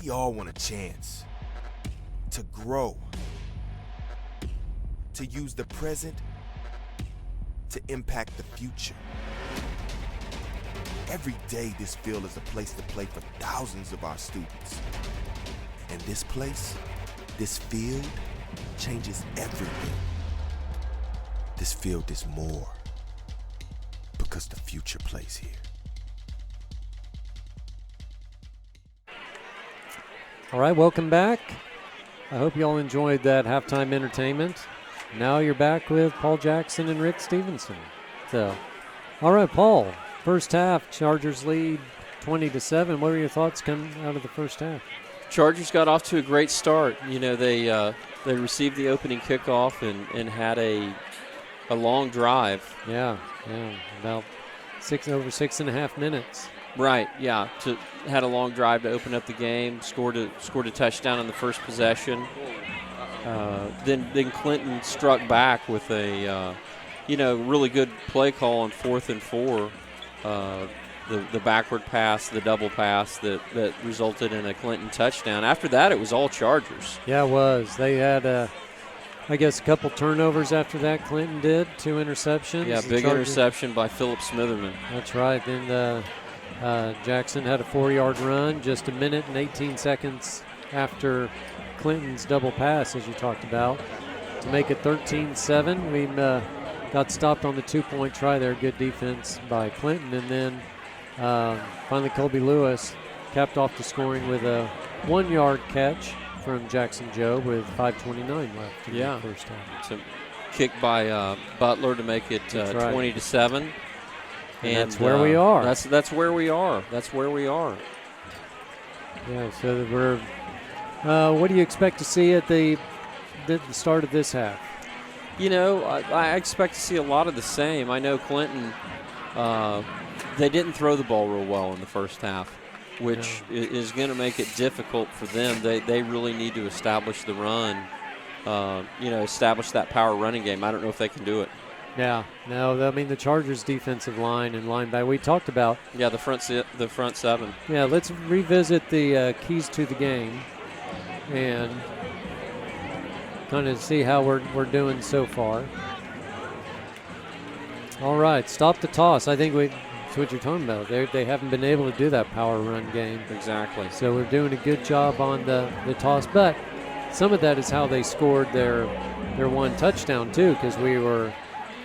We all want a chance to grow, to use the present to impact the future. Every day, this field is a place to play for thousands of our students. And this place, this field, changes everything. This field is more because the future plays here. All right, welcome back. I hope you all enjoyed that halftime entertainment. Now you're back with Paul Jackson and Rick Stevenson. So, all right, Paul, first half, Chargers lead 20-7. What were your thoughts coming out of the first half? Chargers got off to a great start. They received the opening kickoff and had a long drive. Yeah, about over 6.5 minutes. Right, yeah. Had a long drive to open up the game. Scored a touchdown on the first possession. Then Clinton struck back with a really good play call on 4th and 4. The backward pass, the double pass that resulted in a Clinton touchdown. After that, it was all Chargers. Yeah, it was. They had a couple turnovers after that. Clinton did 2 interceptions. Yeah, big interception by Philip Smitherman. That's right. Then Jackson had a 4-yard run just a minute and 18 seconds after Clinton's double pass, as you talked about, to make it 13-7. We got stopped on the 2-point try there. Good defense by Clinton. And then finally Colby Lewis capped off the scoring with a 1-yard catch from Jackson Joe with 5:29 left in the first half. It's a kick by Butler to make it 20-7. And that's where we are. That's where we are. That's where we are. Yeah, so we're what do you expect to see at the start of this half? I expect to see a lot of the same. I know Clinton, they didn't throw the ball real well in the first half, which is going to make it difficult for them. They really need to establish the run, establish that power running game. I don't know if they can do it. Yeah, no, the Chargers' defensive line and linebacker we talked about. Yeah, the front seven. Yeah, let's revisit the keys to the game and kind of see how we're doing so far. All right, stop the toss. I think that's what you're talking about. They haven't been able to do that power run game. Exactly. So we're doing a good job on the toss. But some of that is how they scored their one touchdown, too, because we were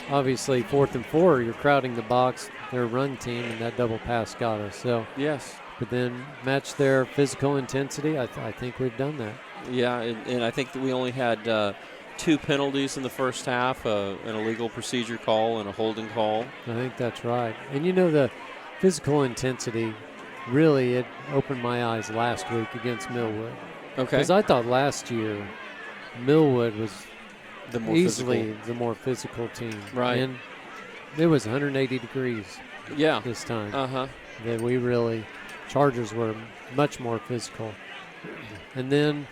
obviously 4th and 4. You're crowding the box, their run team, and that double pass got us. So yes. But then match their physical intensity. I think we've done that. Yeah, and I think that we only had 2 penalties in the first half, an illegal procedure call and a holding call. I think that's right. And the physical intensity, really, it opened my eyes last week against Millwood. Okay. Because I thought last year Millwood was easily physical. the more physical team. Right. And it was 180 degrees this time. Uh-huh. That we really, Chargers were much more physical. And then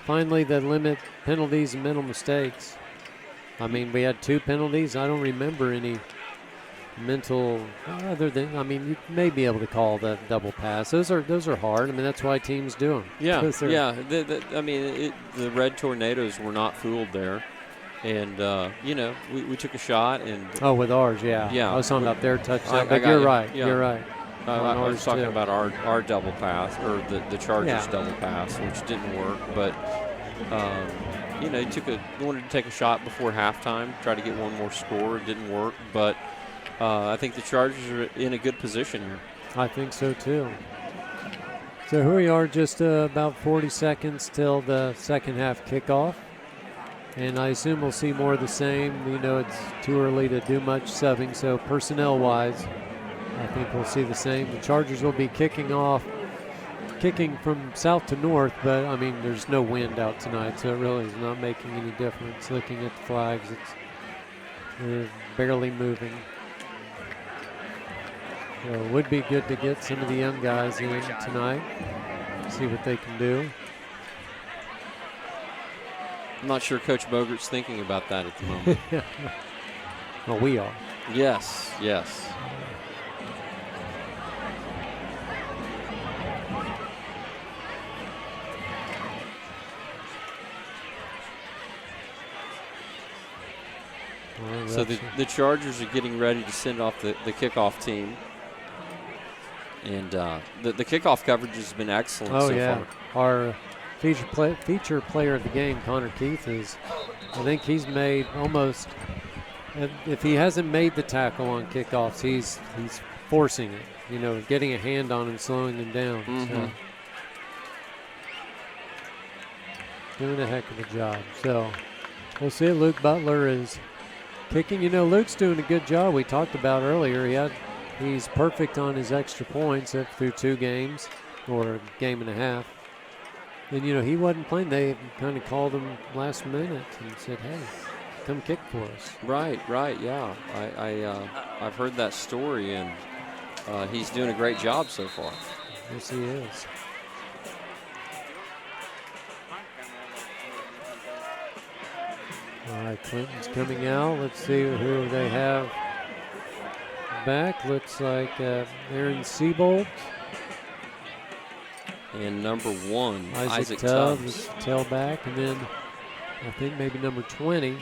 finally, the limit penalties and mental mistakes. I mean, we had 2 penalties. I don't remember any mental other than, you may be able to call the double pass. Those are hard. I mean, that's why teams do them. Yeah, yeah. The Red Tornadoes were not fooled there. And, we took a shot. And with ours, yeah. Yeah. I was talking about their touchdown, but you're right. Yeah. You're right. I was talking about our double pass, or the Chargers double pass, which didn't work. But, wanted to take a shot before halftime, try to get one more score. It didn't work. But I think the Chargers are in a good position here. I think so, too. So here we are, just about 40 seconds till the second half kickoff. And I assume we'll see more of the same. It's too early to do much subbing, so personnel-wise, I think we'll see the same. The Chargers will be kicking from south to north, but, there's no wind out tonight, so it really is not making any difference. Looking at the flags, they're barely moving. So it would be good to get some of the young guys in tonight, see what they can do. I'm not sure Coach Bogert's thinking about that at the moment. Well, we are. Yes. So the Chargers are getting ready to send off the kickoff team. And the kickoff coverage has been excellent so far. Our feature player of the game, Connor Keith, I think he's made almost, if he hasn't made the tackle on kickoffs, he's forcing it, getting a hand on him, slowing him down. Mm-hmm. So, doing a heck of a job. So we'll see. Luke Butler is kicking. Luke's doing a good job. We talked about earlier. He's perfect on his extra points through 2 games or a game and a half. And, he wasn't playing. They kind of called him last minute and said, hey, come kick for us. Right, yeah. I've heard that story, and he's doing a great job so far. Yes, he is. All right, Clinton's coming out. Let's see who they have back. Looks like Aaron Seabolt. And number 1, Isaac Tubbs. Tailback. And then I think maybe number 20,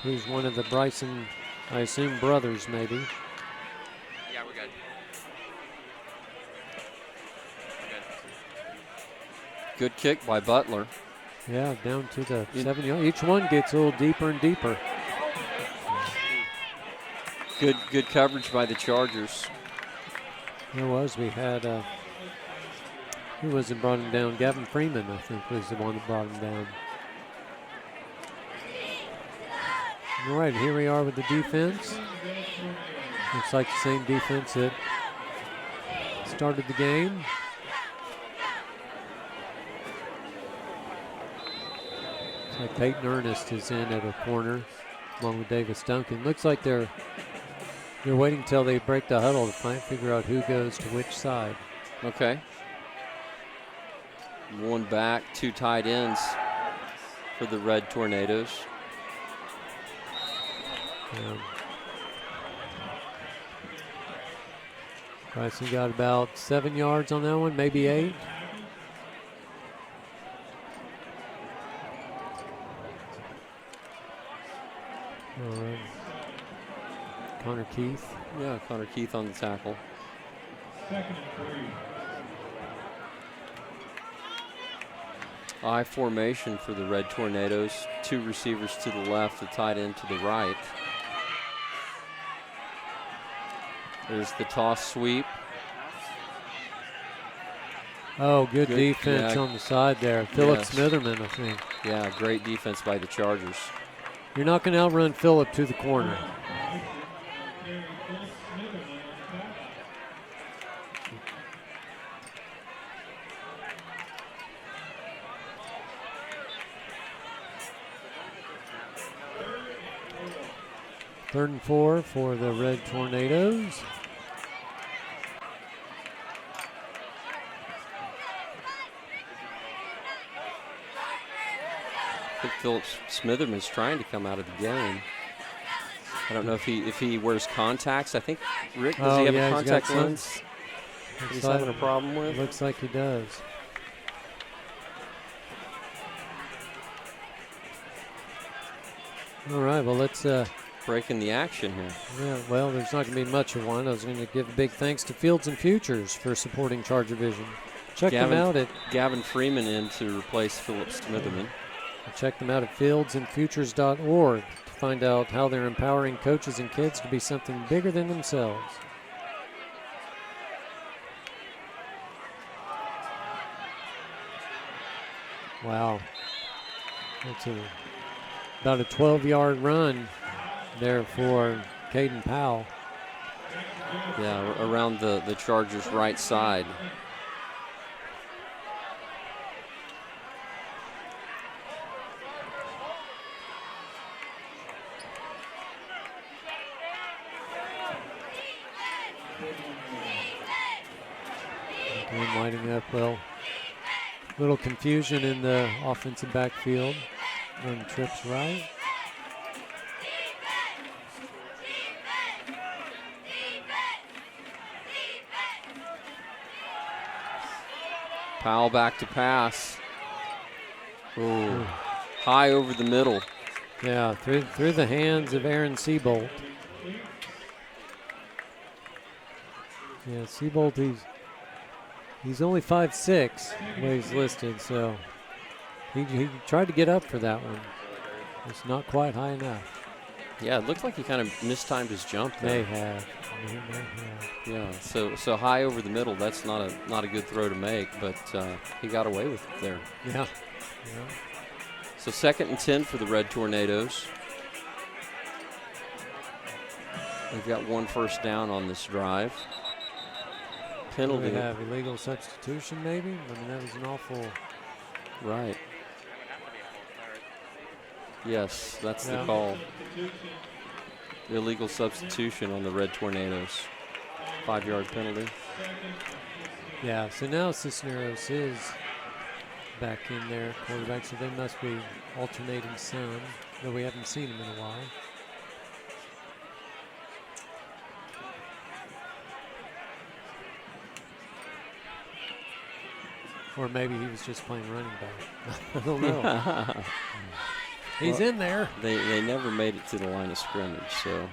who's one of the Bryson, I assume, brothers maybe. Yeah, we're good. Good kick by Butler. Yeah, down to the 7 yard. Each one gets a little deeper and deeper. Good coverage by the Chargers. There was. We had, who was it brought him down? Gavin Freeman, I think, was the one that brought him down. All right, here we are with the defense. Looks like the same defense that started the game. Looks like Peyton Ernest is in at a corner along with Davis Duncan. Looks like they're waiting till they break the huddle to figure out who goes to which side. Okay. 1 back, 2 tight ends for the Red Tornadoes. Bryson got about 7 yards on that one, maybe 8. All right. Connor Keith. Yeah, Connor Keith on the tackle. Second and 3. I formation for the Red Tornadoes. 2 receivers to the left, the tight end to the right. There's the toss sweep. Oh, good defense on the side there. Philip Smitherman, I think. Yeah, great defense by the Chargers. You're not going to outrun Philip to the corner. Third and 4 for the Red Tornadoes. I think Philip Smitherman's trying to come out of the game. I don't know if he wears contacts. I think, Rick, does he have a contact lens he's having a problem with? Looks like he does. All right, well, let's... breaking the action here. Yeah, well, there's not going to be much of one. I was going to give a big thanks to Fields and Futures for supporting Charger Vision. Check them out at... Gavin Freeman in to replace Philip Smitherman. Check them out at fieldsandfutures.org to find out how they're empowering coaches and kids to be something bigger than themselves. Wow. That's about a 12-yard run there for Caden Powell. Yeah, around the Chargers' right side. Again, lining up well. Little confusion in the offensive backfield. Run trips right. Powell back to pass. Ooh. High over the middle. Yeah, through the hands of Aaron Seabolt. Yeah, Seabolt, he's only 5'6", the way he's listed, so he tried to get up for that one. It's not quite high enough. Yeah, it looked like he kind of mistimed his jump there. May have. Yeah, so high over the middle, that's not a good throw to make, but he got away with it there. Yeah. So 2nd and 10 for the Red Tornadoes. They've got 1 first down on this drive. Penalty. We have illegal substitution, maybe? I mean, that was an awful... Right. Yes, that's the call. Illegal substitution on the Red Tornadoes. 5-yard penalty. Yeah, so now Cisneros is back in there, quarterback, so they must be alternating some, though we haven't seen him in a while. Or maybe he was just playing running back. I don't know. He's in there. They never made it to the line of scrimmage, so.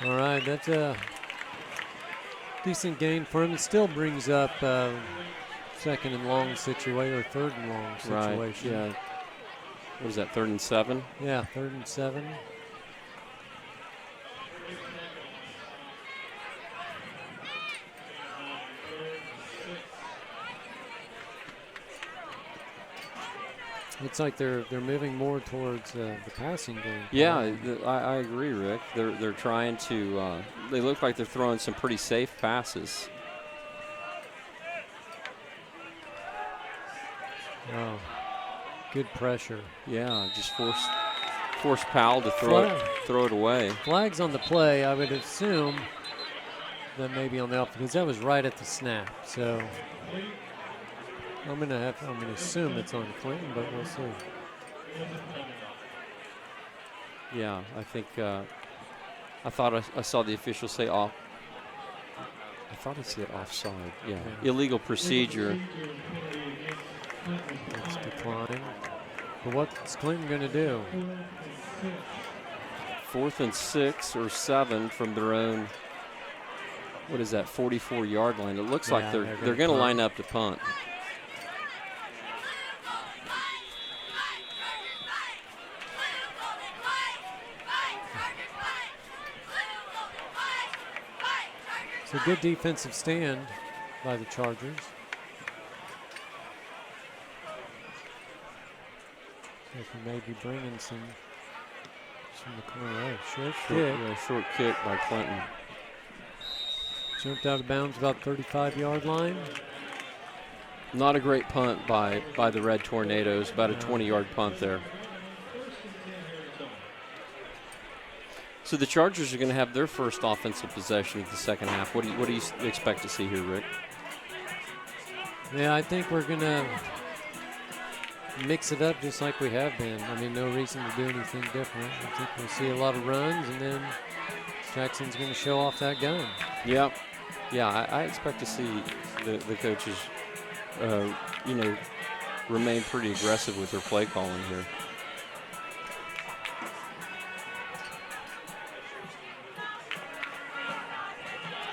All right, that's a decent gain for him. It still brings up 2nd and long situation, or 3rd and long situation. Right, yeah. What is that, 3rd and 7? Yeah, 3rd and 7. Looks like they're moving more towards the passing game. Yeah, I agree, Rick. They're trying to. They look like they're throwing some pretty safe passes. Oh, good pressure. Yeah, just force Powell to throw it away. Flags on the play. I would assume that maybe on the offense, because that was right at the snap. So I'm gonna assume it's on Clinton, but we'll see. Yeah, I think I thought I saw the official say off. I thought he said offside. Yeah. Illegal procedure. It's declined. But what's Clinton going to do? 4th and 6 or 7 from their own, what is that, 44-yard line. It looks like they're going to line up to punt. It's a good defensive stand by the Chargers. They can maybe bring in some the corner. Oh, short kick. Yeah, short kick by Clinton. Jumped out of bounds about 35-yard line. Not a great punt by the Red Tornadoes. About a 20-yard punt there. So the Chargers are going to have their first offensive possession of the second half. What do you expect to see here, Rick? Yeah, I think we're going to mix it up just like we have been. I mean, no reason to do anything different. I think we'll see a lot of runs, and then Jackson's going to show off that gun. Yep. Yeah, I expect to see the coaches, remain pretty aggressive with their play calling here.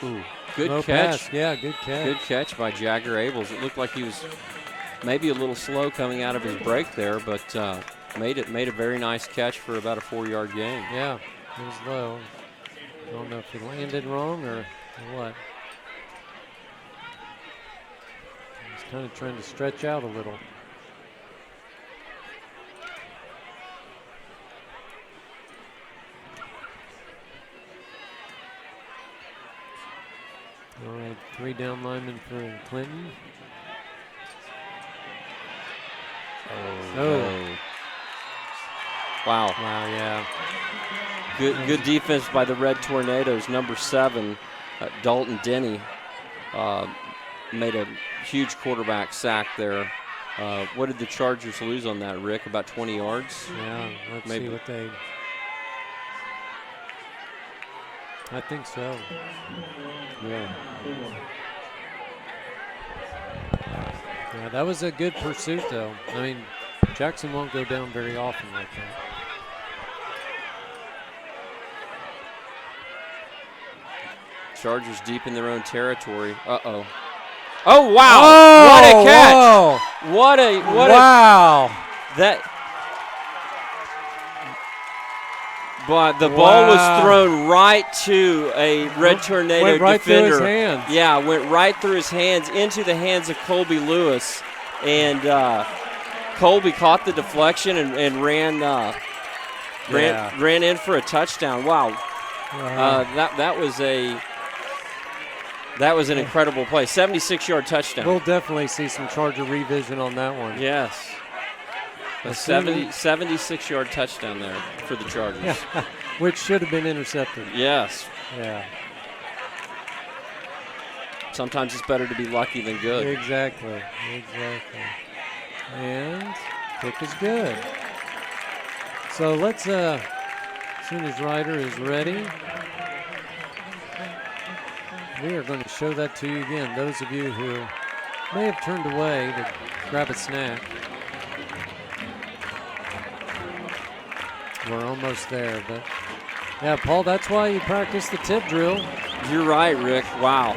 Ooh, good catch. Pass. Yeah, good catch. Good catch by Jagger Abels. It looked like he was maybe a little slow coming out of his break there, but made a very nice catch for about a 4-yard gain. Yeah, it was low. I don't know if it landed wrong or what. He's kind of trying to stretch out a little. All right, 3 down linemen for Clinton. Oh. Wow. Wow, yeah. Good defense by the Red Tornadoes. Number 7, Dalton Denny, made a huge quarterback sack there. What did the Chargers lose on that, Rick? About 20 yards? Yeah, let's see what they... I think so. Yeah. Yeah, that was a good pursuit, though. I mean, Jackson won't go down very often like that. Chargers deep in their own territory. Uh-oh. Oh, wow. Oh, what a catch. Whoa. What wow. But the ball was thrown right to a Red Tornado went right defender. Through his hands. Yeah, went right through his hands into the hands of Colby Lewis. And Colby caught the deflection and ran in for a touchdown. Wow. That was an incredible play. 76-yard touchdown. We'll definitely see some Charger revision on that one. Yes. A 76-yard touchdown there for the Chargers. Yeah. Which should have been intercepted. Yes. Yeah. Sometimes it's better to be lucky than good. Exactly. And kick is good. So let's, as soon as Ryder is ready, we are going to show that to you again. Those of you who may have turned away to grab a snack. We're almost there, but yeah, Paul, that's why you practice the tip drill. You're right, Rick. Wow.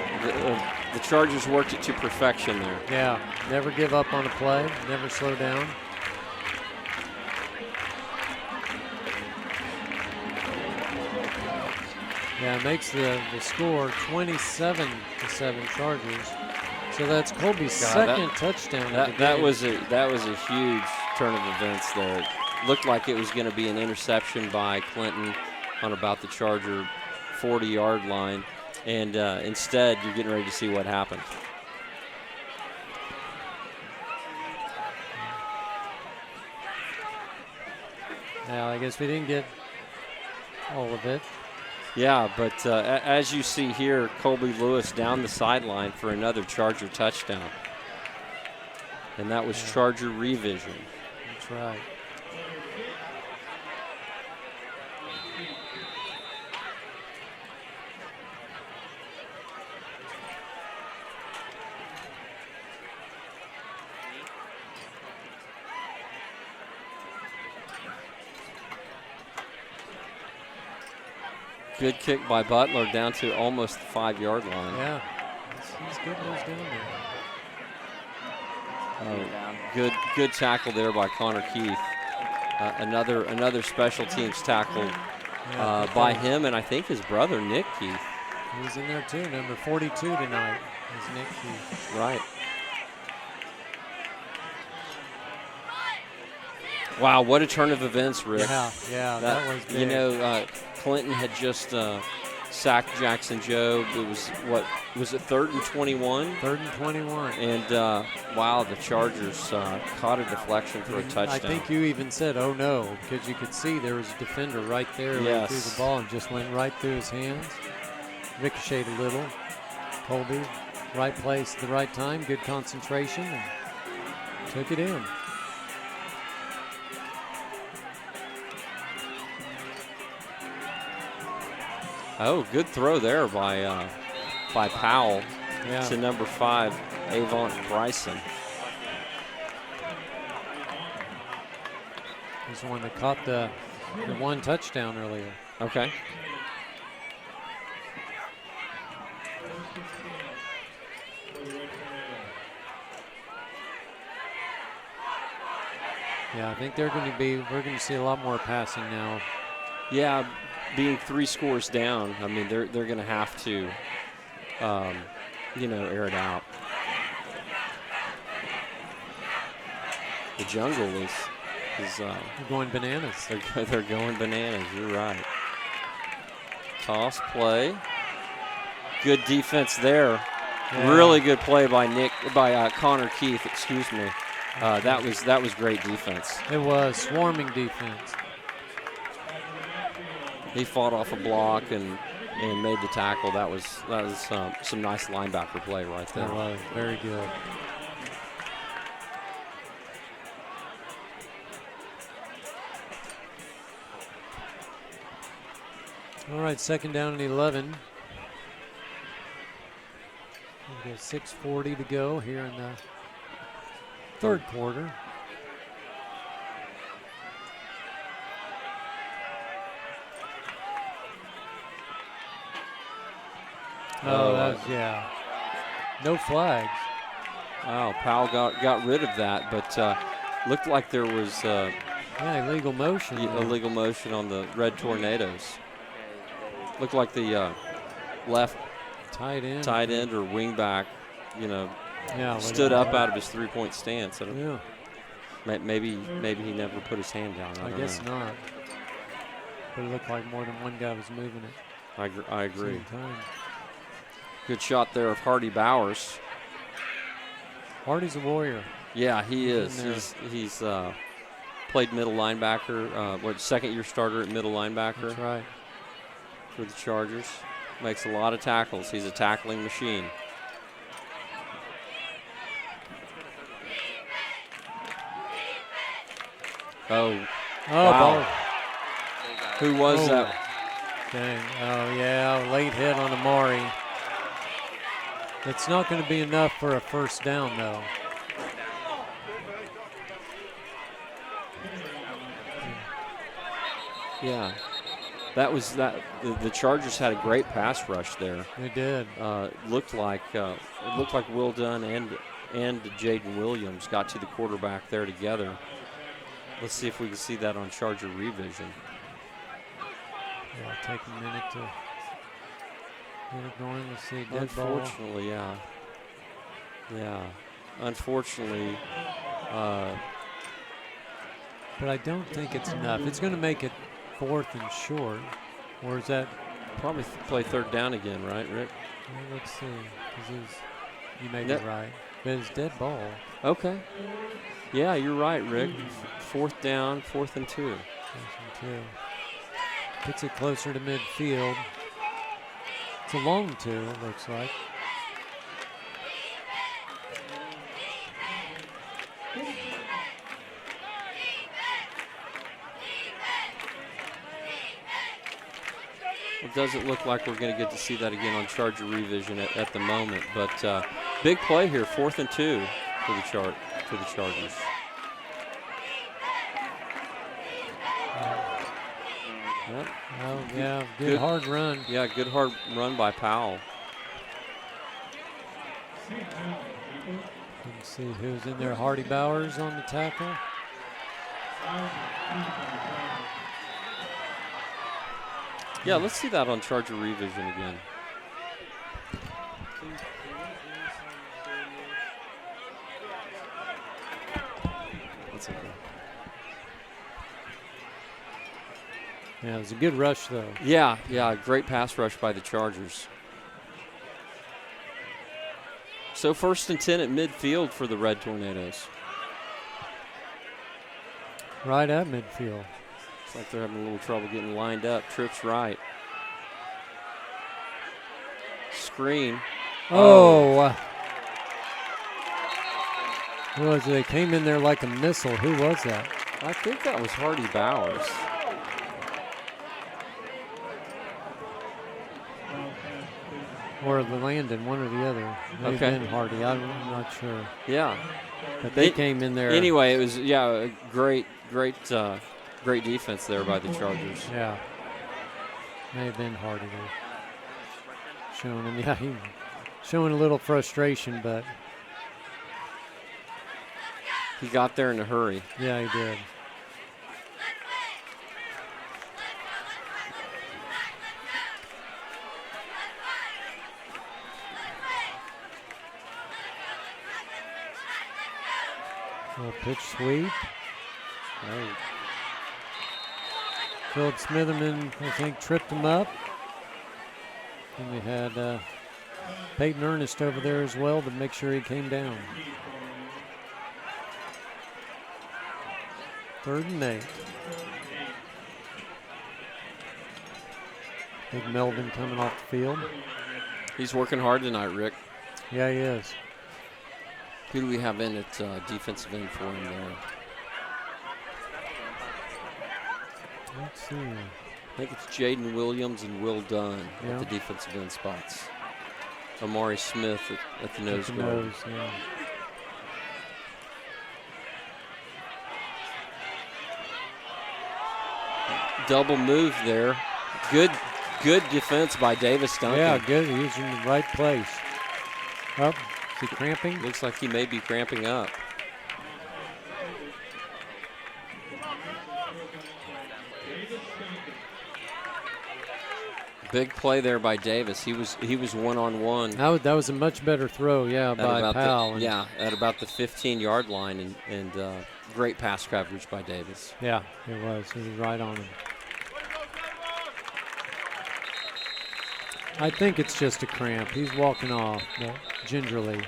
The Chargers worked it to perfection there. Yeah, never give up on a play, never slow down. Yeah, it makes the score 27-7 Chargers. So that's Colby's second touchdown. That was a huge turn of events there. It looked like it was going to be an interception by Clinton on about the Charger 40-yard line, and instead you're getting ready to see what happened. Now, I guess we didn't get all of it. Yeah, but as you see here, Colby Lewis down the sideline for another Charger touchdown. And that was Charger revision. That's right. Good kick by Butler down to almost the 5-yard line. Yeah, he's getting those down there. Good tackle there by Connor Keith. Another special teams tackle by him, and I think his brother Nick Keith. He was in there too, number 42 tonight is Nick Keith. Right. Wow, what a turn of events, Rick. Yeah, that was big. You know, Clinton had just sacked Jackson Joe. It was, what, was it 3rd and 21? 3rd and 21. And, wow, the Chargers caught a deflection for a touchdown. I think you even said, oh, no, because you could see there was a defender right there right through the ball and just went right through his hands. Ricocheted a little. Colby, right place at the right time, good concentration, and took it in. Oh, good throw there by Powell to number 5, Avant Bryson. He's the one that caught the one touchdown earlier. Okay. Yeah, I think we're going to see a lot more passing now. Yeah, being 3 scores down, I mean, they're going to have to, air it out. The jungle is going bananas. They're going bananas. You're right. Toss play. Good defense there. Yeah. Really good play by Connor Keith. Excuse me. That was great defense. It was swarming defense. He fought off a block and made the tackle. That was some nice linebacker play right there. That was very good. All right, 2nd down and 11. We've got 6:40 to go here in the 3rd quarter. Yeah. No flags. Wow, Powell got rid of that, but looked like there was illegal motion. Illegal motion on the Red Tornadoes. Looked like the left tight end or wing back, stood up out of his 3-point stance. Maybe he never put his hand down. I guess not. But it looked like more than one guy was moving it. I agree. Good shot there of Hardy Bowers. Hardy's a warrior. Yeah, he is. He's played middle linebacker. 2nd-year starter at middle linebacker. That's right. For the Chargers. Makes a lot of tackles. He's a tackling machine. Oh, wow. Who was that? Dang. Oh, yeah, late hit on Amari. It's not going to be enough for a 1st down, though. Yeah. The Chargers had a great pass rush there. They did. Looked like Will Dunn and Jaden Williams got to the quarterback there together. Let's see if we can see that on Charger revision. Yeah, take a minute to get it going. Let's see. Unfortunately, yeah. Unfortunately. But I don't think it's enough. It's going to make it 4th and short. Or is that? Probably play 3rd down again, right, Rick? Well, let's see. You may be right. But it's dead ball. Okay. Yeah, you're right, Rick. 4th down, 4th and 2. 4th and 2. Puts it closer to midfield. It's a long 2, it looks like. It doesn't look like we're going to get to see that again on Charger revision at the moment, but big play here, 4th and 2 for the Chargers. Well, Yeah, good hard run. Yeah, good hard run by Powell. Let's see who's in there. Hardy Bowers on the tackle. Yeah, let's see that on Charger revision again. That's okay. Yeah, it was a good rush, though. Yeah, great pass rush by the Chargers. So 1st and 10 at midfield for the Red Tornadoes. Right at midfield. Looks like they're having a little trouble getting lined up. Trips right. Screen. Oh. Who was it? They came in there like a missile. Who was that? I think that was Hardy Bowers. Or Landon, one or the other. They've Okay. been Hardy. I'm not sure. Yeah. But they came in there. Anyway, it was, a great defense there by the Chargers. Yeah. May have been Hardy there. Showing him, he showing a little frustration, but he got there in a hurry. Yeah, he did. Pitch sweep. Right. Philip Smitherman, I think, tripped him up. And we had Peyton Ernest over there as well to make sure he came down. 3rd and 8. Big Melvin coming off the field. He's working hard tonight, Rick. Yeah, he is. Who do we have in at defensive end for him there? Let's see. I think it's Jaden Williams and Will Dunn at the defensive end spots. Amari Smith at the nose guard. Yeah. Double move there. Good defense by Davis Duncan. Yeah, good. He's in the right place. Up. Is he cramping? Looks like he may be cramping up. Big play there by Davis. He was one-on-one. That was a much better throw, by Powell. At about the 15-yard line, and great pass coverage by Davis. Yeah, it was. He was right on him. I think it's just a cramp. He's walking off gingerly.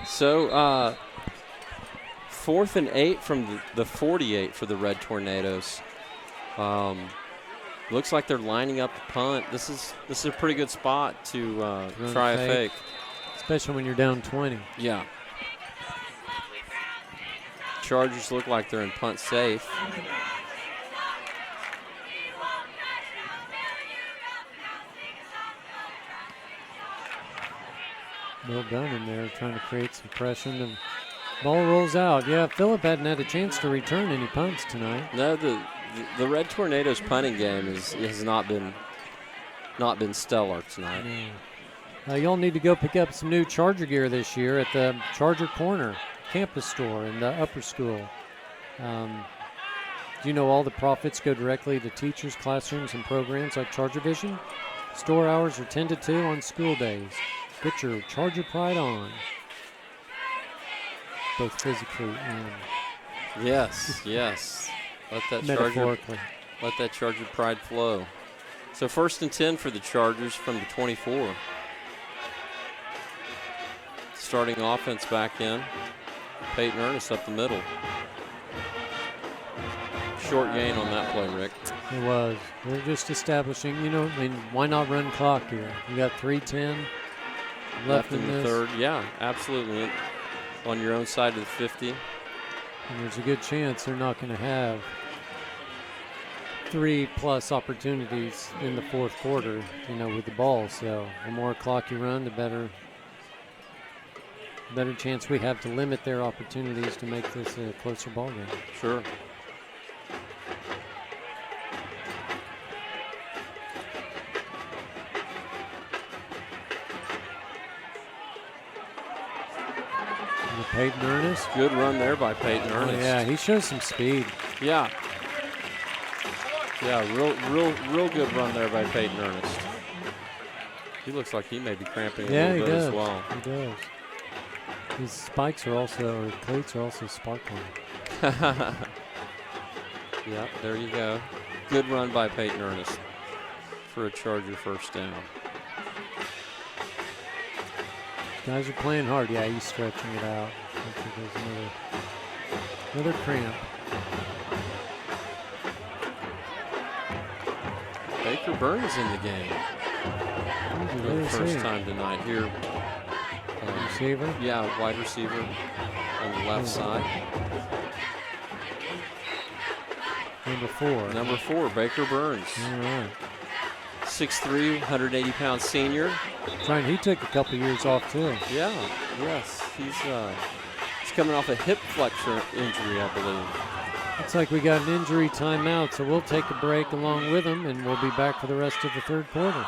So 4th and 8 from the 48 for the Red Tornadoes. Looks like they're lining up to punt. This is a pretty good spot to try a fake. Especially when you're down 20. Yeah. Chargers look like they're in punt safe. Well done in there, trying to create some pressure. And ball rolls out. Yeah, Phillip hadn't had a chance to return any punts tonight. No, the Red Tornadoes punting game has not been stellar tonight. Y'all need to go pick up some new Charger gear this year at the Charger Corner campus store in the upper school. Do you know all the profits go directly to teachers, classrooms, and programs like Charger Vision? Store hours are 10 to 2 on school days. Get your Charger pride on, both physically and yes. Let that Charger pride flow. So 1st and 10 for the Chargers from the 24. Starting offense back in. Peyton Ernest up the middle. Short gain on that play, Rick. It was. They're just establishing, why not run clock here? You got 3:10 left in the this. 3rd. Yeah, absolutely. On your own side of the 50. And there's a good chance they're not going to have 3+ opportunities in the 4th quarter, with the ball. So the more clock you run, the better better chance we have to limit their opportunities to make this a closer ball game. Sure. Peyton Ernest. Good run there by Peyton Ernest. Oh, yeah, he shows some speed. Yeah. Yeah, real good run there by Peyton Ernest. He looks like he may be cramping a little bit as well. He does. His spikes are also, or cleats are also sparkling. Yeah, there you go. Good run by Peyton Ernest for a Charger first down. Guys are playing hard. Yeah, he's stretching it out. There's another cramp. Baker Burns in the game for the first time tonight here. Receiver? Yeah, wide receiver on the left side. Number 4, Baker Burns. All right. 6'3", 180-pound senior. He took a couple years off too. Yeah, yes. He's coming off a hip flexor injury, I believe. Looks like we got an injury timeout, so we'll take a break along with him, and we'll be back for the rest of the third quarter.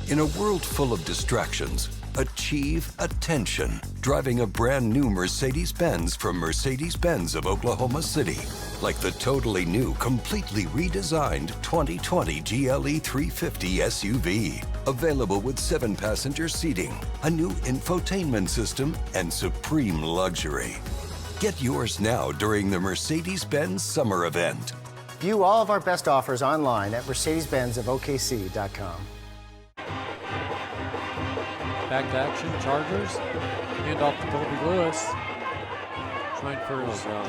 In a world full of distractions, achieve attention driving a brand new Mercedes-Benz from Mercedes-Benz of Oklahoma City. Like the totally new, completely redesigned 2020 GLE 350 SUV. Available with 7-passenger seating, a new infotainment system, and supreme luxury. Get yours now during the Mercedes-Benz Summer Event. View all of our best offers online at mercedes-benzofokc.com. Back to action, Chargers. Hand off to Colby Lewis. Trying for his, flag.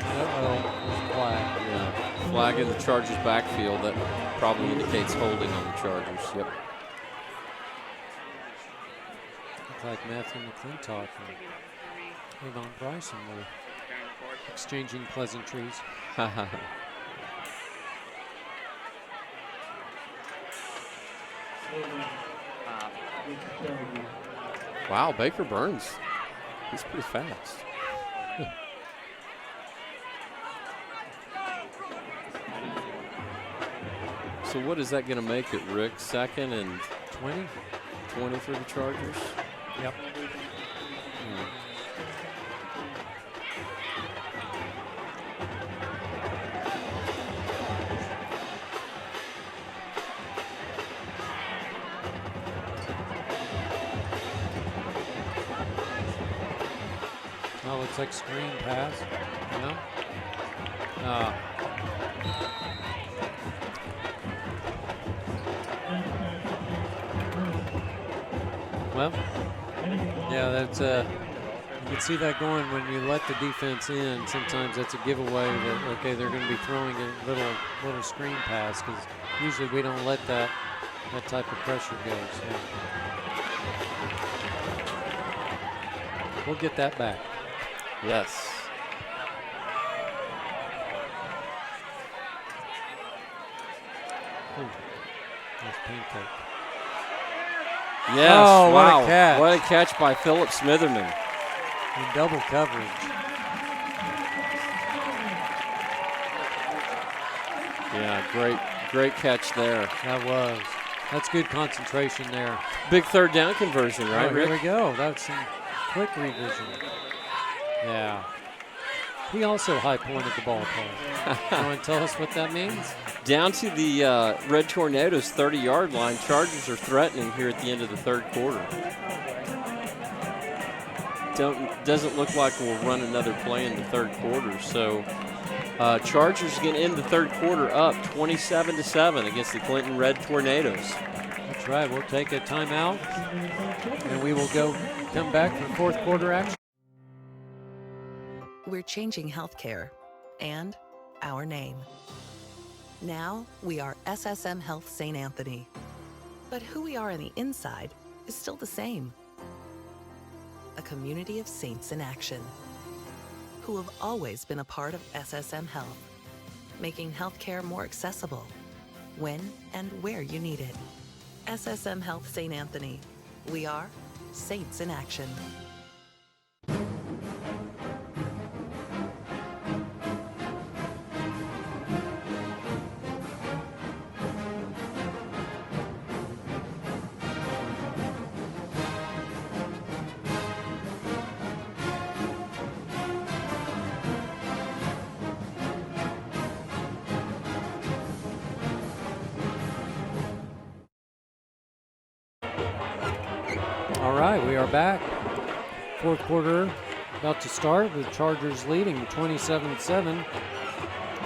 Yeah, flag in the Chargers backfield. That probably indicates holding on the Chargers. Yep. Looks like Matthew McClintock and Avon Bryson were exchanging pleasantries. Wow, Baker Burns. He's pretty fast. So what is that going to make it, Rick? 2nd and 20? 20 for the Chargers? Yep. Oh, looks like screen pass. No? Well, yeah, that's you can see that going when you let the defense in. Sometimes that's a giveaway that, okay, they're going to be throwing a little screen pass, because usually we don't let that type of pressure go. So we'll get that back. Yes. Nice pancake. Yes, oh, wow. What a catch. What a catch by Philip Smitherman. In double coverage. Yeah, great catch there. That was. That's good concentration there. Big third down conversion, right, Oh, Rick? here we go. That's some quick revision. Yeah. He also high pointed the ball, Paul. You want to tell us what that means? Down to the Red Tornadoes 30-yard line. Chargers are threatening here at the end of the third quarter. Doesn't look like we'll run another play in the third quarter. So Chargers going to end the third quarter up 27-7 against the Clinton Red Tornadoes. That's right. We'll take a timeout, and we will come back for fourth quarter action. We're changing healthcare and our name. Now we are SSM Health St. Anthony. But who we are on the inside is still the same. A community of saints in action who have always been a part of SSM Health, making healthcare more accessible when and where you need it. SSM Health St. Anthony. We are saints in action. All right, we are back. Fourth quarter about to start with Chargers leading 27-7.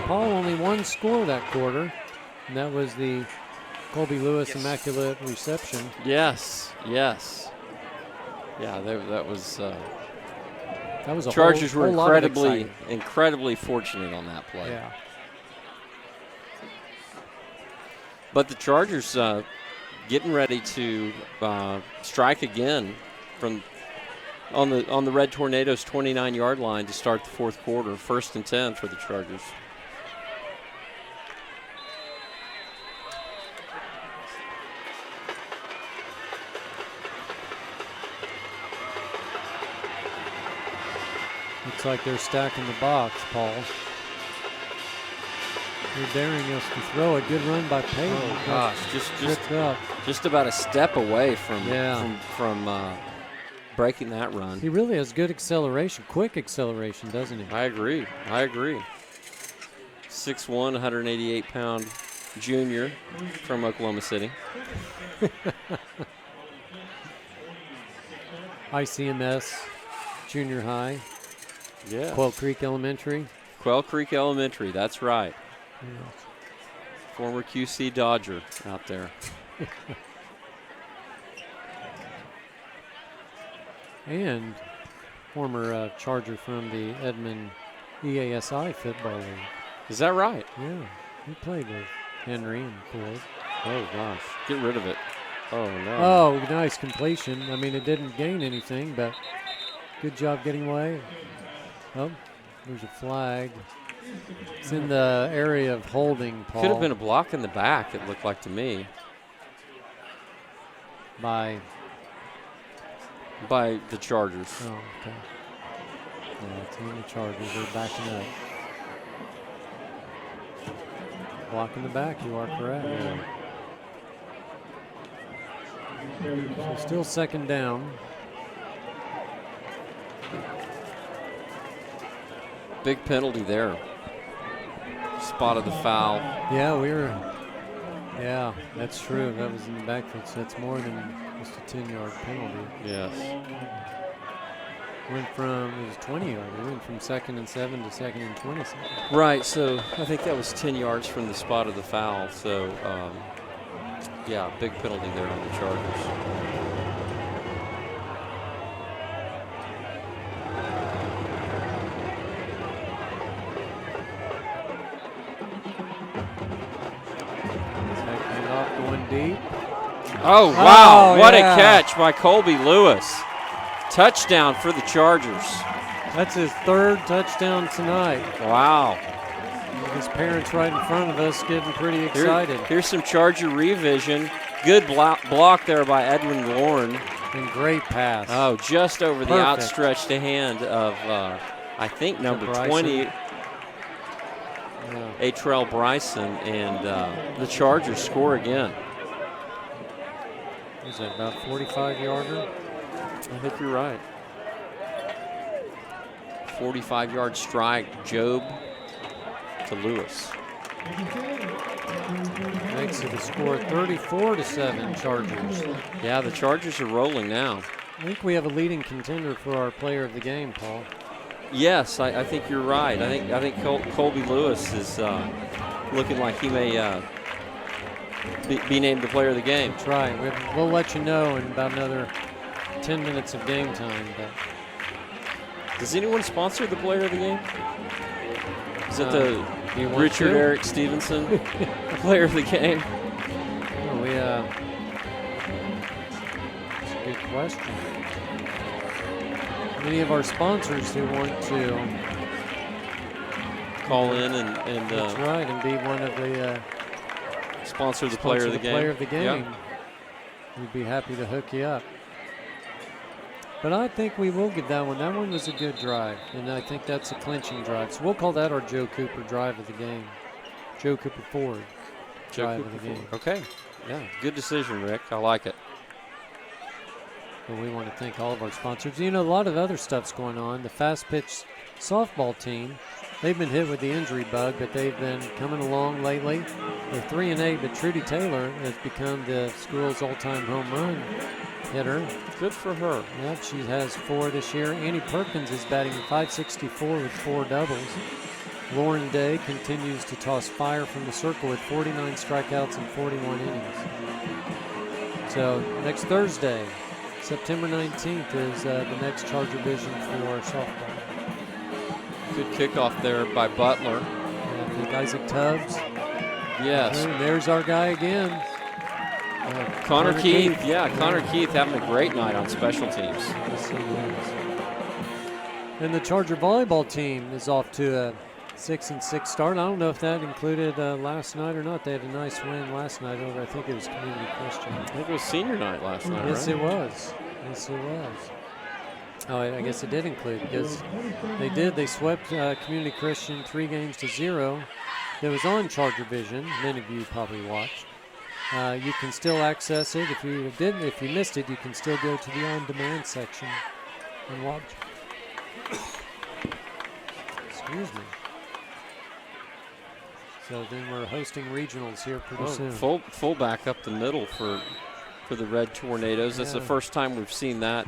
Paul, only one score that quarter, and that was the Colby Lewis Immaculate Reception. Yes. Yeah, that was a Chargers were whole incredibly fortunate on that play. Yeah. But the Chargers getting ready to strike again from on the Red Tornadoes 29-yard line to start the fourth quarter. 1st and 10 for the Chargers. Looks like they're stacking the box, Paul. They're daring us to throw a good run by Payton. Oh gosh, just about a step away from breaking that run. He really has good acceleration, quick acceleration, doesn't he? I agree. 6'1", 188-pound junior from Oklahoma City. ICMS junior high. Yeah. Quail Creek Elementary. Quail Creek Elementary, that's right. Yeah. Former QC Dodger out there. And former Charger from the Edmond EASI Football League. Is that right? Yeah, he played with Henry and Ford. Oh, gosh. Get rid of it. Oh, no. Oh, nice completion. I mean, it didn't gain anything, but good job getting away. Oh, there's a flag. It's in the area of holding, Paul. Could have been a block in the back, it looked like to me. By the Chargers. Oh, okay. Yeah, it's on the Chargers. They're backing up. Block in the back, you are correct. Yeah. So still second down. Big penalty there. Spotted the foul. Yeah, that's true. That was in the backfield, so it's more than just a 10-yard penalty. Yes. It was 20-yard. We went from 2nd and 7 to 2nd and 27. Right, so I think that was 10 yards from the spot of the foul. So, yeah, big penalty there on the Chargers. Deep. Oh, wow. What a catch by Colby Lewis. Touchdown for the Chargers. That's his 3rd touchdown tonight. Wow. His parents right in front of us getting pretty excited. Here's some Charger revision. Good block there by Edwin Lorne. And great pass. Oh, just over the outstretched hand of, I think, number 20. Atrell Bryson, and the Chargers score again. Is that about 45-yarder? I think you're right. 45-yard strike, Job to Lewis. makes it a score 34-7 Chargers. Yeah, the Chargers are rolling now. I think we have a leading contender for our player of the game, Paul. Yes, I think you're right. I think Colby Lewis is looking like he may be named the player of the game. That's right. We'll let you know in about another 10 minutes of game time. But does anyone sponsor the player of the game? Is it the Richard Eric Stevenson player of the game? Oh, that's a good question. Many of our sponsors who want to call in and that's right, and be one of the sponsor the player of the game. Player of the game. Yep. We'd be happy to hook you up. But I think we will give that one. That one was a good drive, and I think that's a clinching drive. So we'll call that our Joe Cooper drive of the game. Joe Cooper Ford drive of the game. Okay. Yeah, good decision, Rick. I like it. Well, we want to thank all of our sponsors. You know, a lot of other stuff's going on. The fast pitch softball team, they've been hit with the injury bug, but they've been coming along lately. They're 3-8, but Trudy Taylor has become the school's all-time home run hitter. Good for her. Yep, she has 4 this year. Annie Perkins is batting .564 with 4 doubles. Lauren Day continues to toss fire from the circle with 49 strikeouts and 41 innings. So next Thursday, September 19th, is the next Charger Vision for softball. Good kickoff there by Butler. And I think Isaac Tubbs. Yes. And there's our guy again. Connor Keith. Yeah, Connor Keith having a great night on special teams. Yes, he is. And the Charger volleyball team is off to a 6-6 start. I don't know if that included last night or not. They had a nice win last night over, I think it was Community Christian. I think it was senior night last night, Yes, right? it was. Yes, it was. Oh, I guess it did include, because they did. They swept Community Christian 3-0. That was on Charger Vision. Many of you probably watched. You can still access it. If you missed it, you can still go to the on-demand section and watch. Excuse me. So then we're hosting regionals here pretty soon. Full back up the middle for the Red Tornadoes. That's the first time we've seen that.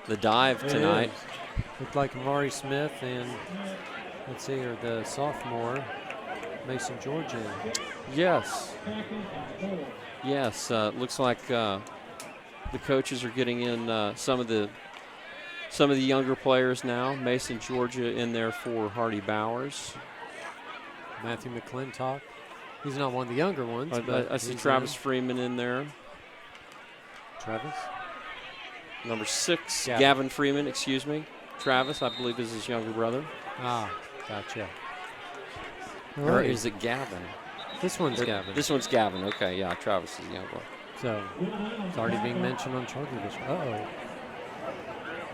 The dive tonight. Looked like Amari Smith and let's see here, the sophomore Mason Georgia. Yes. Yes. Looks like the coaches are getting in some of the younger players now. Mason Georgia in there for Hardy Bowers. Matthew McClintock. He's not one of the younger ones. I see Travis Freeman in there. Travis? Number 6, Gavin Freeman, excuse me. Travis, I believe, is his younger brother. Ah, gotcha. Or is it Gavin? This one's Gavin. This one's Gavin. Okay, yeah, Travis is the younger one. So, it's already being mentioned on Charger Vision. Uh-oh.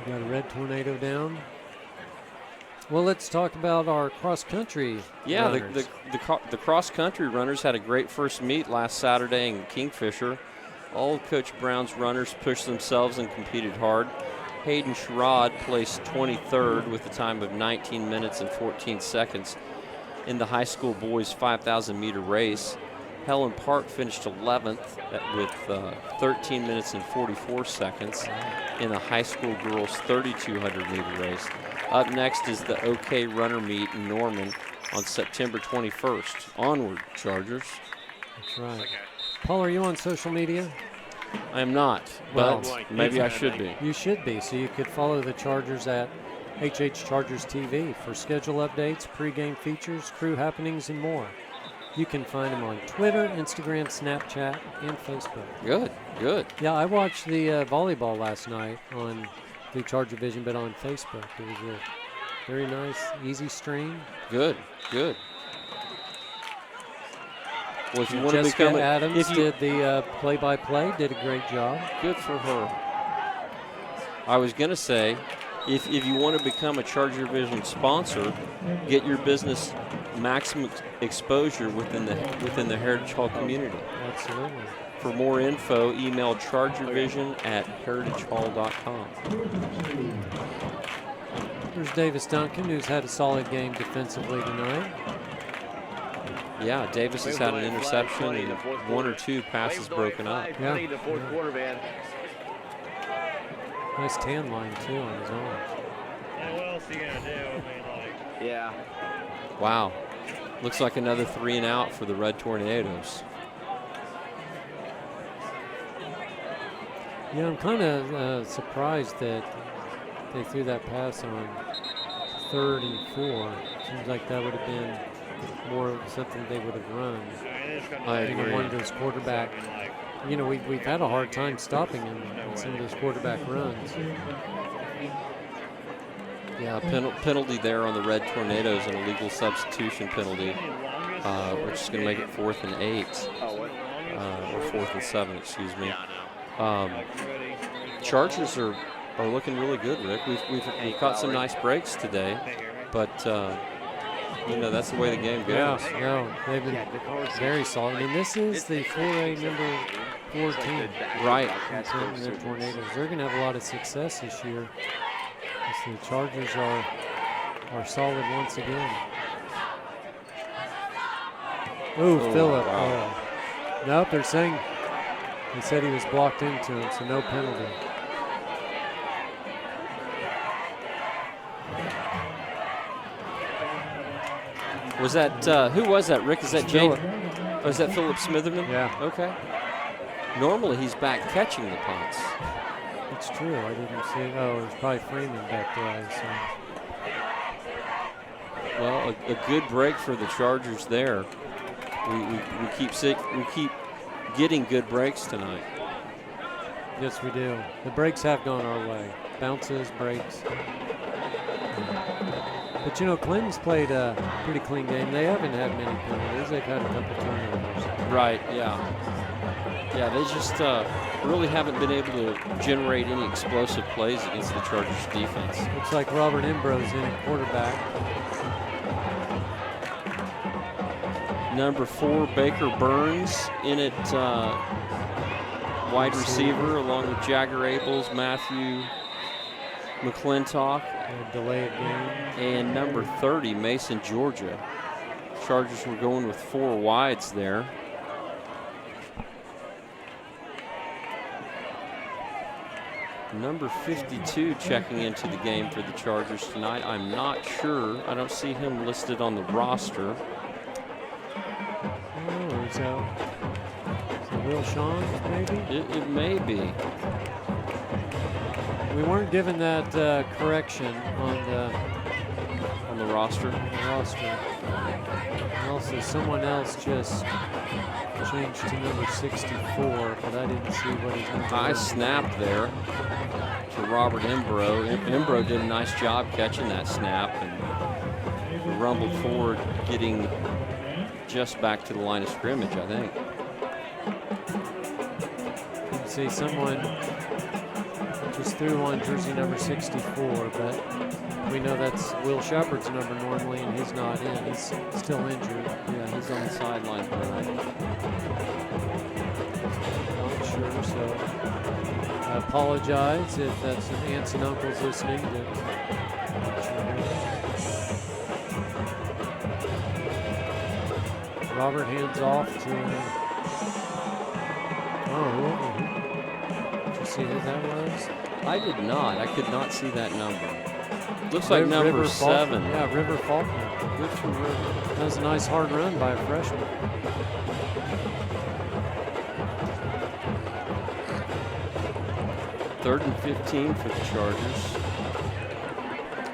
We got a Red Tornado down. Well, let's talk about our cross-country runners. The cross-country runners had a great first meet last Saturday in Kingfisher. All Coach Brown's runners pushed themselves and competed hard. Hayden Sherrod placed 23rd with a time of 19 minutes and 14 seconds in the high school boys 5,000-meter race. Helen Park finished 11th with 13 minutes and 44 seconds in the high school girls 3,200-meter race. Up next is the OK Runner Meet in Norman on September 21st. Onward, Chargers. That's right. Paul, are you on social media? I am not, but maybe I should be. You should be, so you could follow the Chargers at HH Chargers TV for schedule updates, pregame features, crew happenings, and more. You can find them on Twitter, Instagram, Snapchat, and Facebook. Good, good. Yeah, I watched the volleyball last night through Charger Vision, but on Facebook. It was a very nice, easy stream. Good, good. Well, if you want Jessica to become Adams did the play-by-play, did a great job. Good for her. I was going to say, if you want to become a Charger Vision sponsor, get your business maximum exposure within the Heritage Hall community. Absolutely. For more info, email chargervision@heritagehall.com. There's Davis Duncan, who's had a solid game defensively tonight. Yeah, Davis has had an interception and 1 or 2 passes broken up. Yeah. Nice tan line, too, on his arm. What else are you going to do? I mean, like. Yeah. Wow. Looks like another 3 and out for the Red Tornadoes. Yeah, I'm kind of surprised that they threw that pass on 3rd and 4. Seems like that would have been more something they would have run. I agree. Wander's quarterback. You know, we've had a hard time stopping him in some of those quarterback runs. Yeah, penalty there on the Red Tornadoes, an illegal substitution penalty, which is going to make it 4th and 8, or 4th and 7, excuse me. Chargers are looking really good, Rick. We've caught some nice breaks today, but you know, that's the way the game goes. Yeah, no, they've been very solid. I mean, this is the 4A number 14. Right. The Tornadoes. They're going to have a lot of success this year. The Chargers are solid once again. Ooh, Phillip. Wow. Nope, they said he was blocked into him, so no penalty. Was that, who was that, Rick? Is that Jake? Oh, is that Phillip Smitherman? Yeah. Okay. Normally he's back catching the punts. It's true. I didn't see it. Oh, it was probably Freeman back there, I assume. Well, a good break for the Chargers there. We keep getting good breaks tonight. Yes, we do. The breaks have gone our way. Bounces, breaks. But, you know, Clinton's played a pretty clean game. They haven't had many penalties. They've had a couple turnovers. Right, yeah. Yeah, they just really haven't been able to generate any explosive plays against the Chargers defense. Looks like Robert Imbro's in at quarterback. Number 4, Baker Burns in at wide receiver, along with Jagger Abels, Matthew McClintock. Delayed game. And number 30, Mason, Georgia. Chargers were going with 4 wides there. Number 52 checking into the game for the Chargers tonight. I'm not sure. I don't see him listed on the roster. Oh, is that Will Shawn, maybe? It may be. We weren't given that correction on the roster. And also, someone else just changed to number 64, but I didn't see what his number High was. snap there to Robert Imbro. Imbro did a nice job catching that snap and rumbled forward, getting just back to the line of scrimmage, I think. You can see someone just threw on jersey number 64, but we know that's Will Shepard's number normally, and he's not in. He's still injured. Yeah, he's on the sideline tonight. Not sure, so I apologize if that's some aunts and uncles listening. Robert hands off to. Did you see who that was? I did not. I could not see that number. Looks like number River 7. Faulkner. Yeah, River Faulkner. Good for River. That was a nice hard run by a freshman. Third and 15 for the Chargers.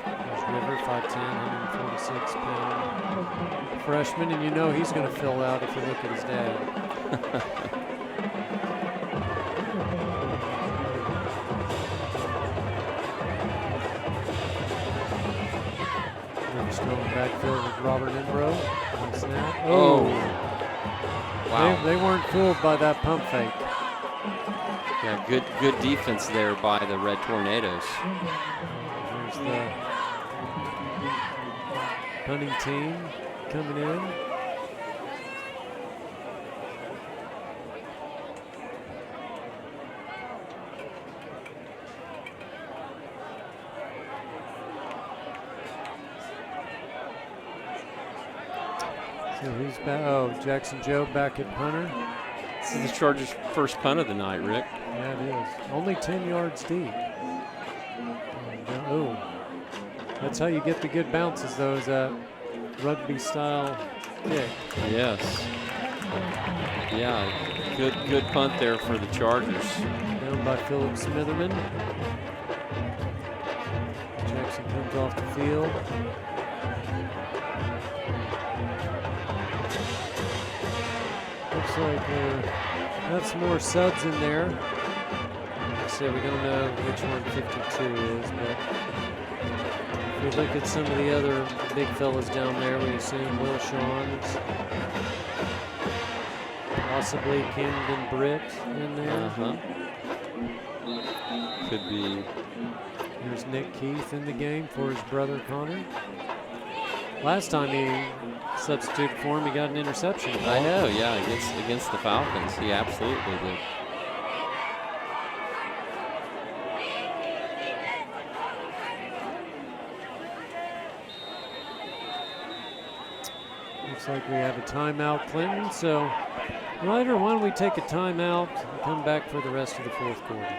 There's River, 5'10", 146-pound freshman, and you know he's going to fill out if you look at his dad. Still in the backfield with Robert Imbro. On snap. Oh. Wow. They weren't fooled by that pump fake. Yeah, good defense there by the Red Tornadoes. There's the punting team coming in. So who's back? Oh, Jackson Joe back at punter. This is the Chargers' first punt of the night, Rick. Yeah, it is. Only 10 yards deep. Oh, that's how you get the good bounces, though, is that rugby-style kick. Yes. Yeah, good punt there for the Chargers. Down by Philip Smitherman. Jackson comes off the field. Looks like got some more subs in there. Like I said, we don't know which one 52 is, but if we look at some of the other big fellas down there, we assume Will Shawns, possibly Camden Britt in there. Could be. There's Nick Keith in the game for his brother Connor. Last time he substituted for him, he got an interception. I know, yeah, against the Falcons, he absolutely did. Looks like we have a timeout, Clinton. So, Ryder, why don't we take a timeout and come back for the rest of the fourth quarter?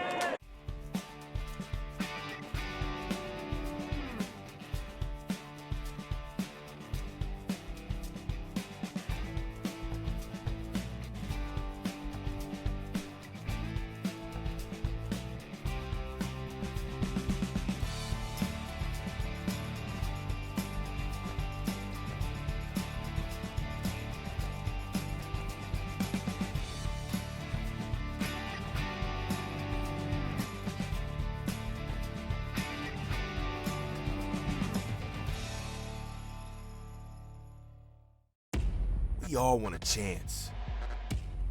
We all want a chance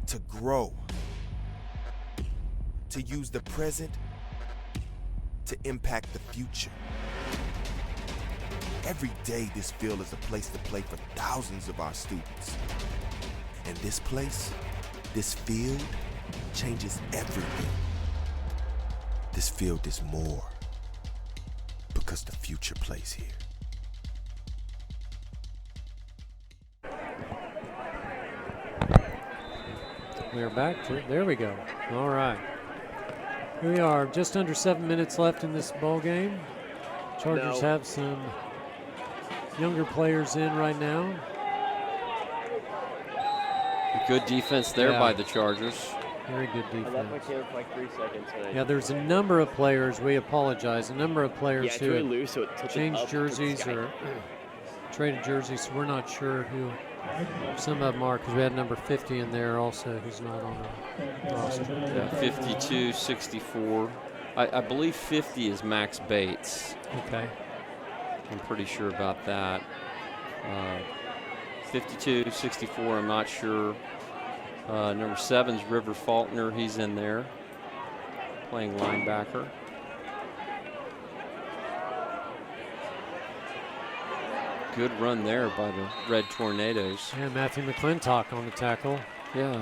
to grow, to use the present to impact the future. Every day, this field is a place to play for thousands of our students. And this place, this field, changes everything. This field is more because the future plays here. We're back. There we go. All right. Here we are. Just under 7 minutes left in this ball game. Chargers have some younger players in right now. Good defense there by the Chargers. Very good defense. I left my camera for like 3 seconds. Yeah, there's a number of players. We apologize. A number of players who really have loose, so it tilted changed up jerseys or traded jerseys. So we're not sure who some of them are, because we had number 50 in there also who's not on the roster. Yeah, 52, 64. I believe 50 is Max Bates. Okay. I'm pretty sure about that. 52, 64, I'm not sure. Number 7's River Faulkner. He's in there playing linebacker. Good run there by the Red Tornadoes. Yeah, Matthew McClintock on the tackle. Yeah.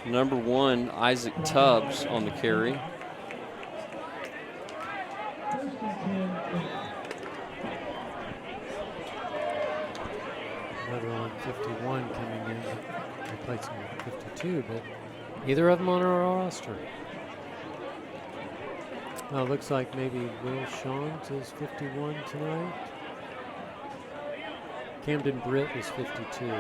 Number 1, Isaac Tubbs on the carry. Another one, 51 coming in, replacing 52, but either of them on our roster. Well, it looks like maybe Will Shawns is 51 tonight. Camden Britt is 52.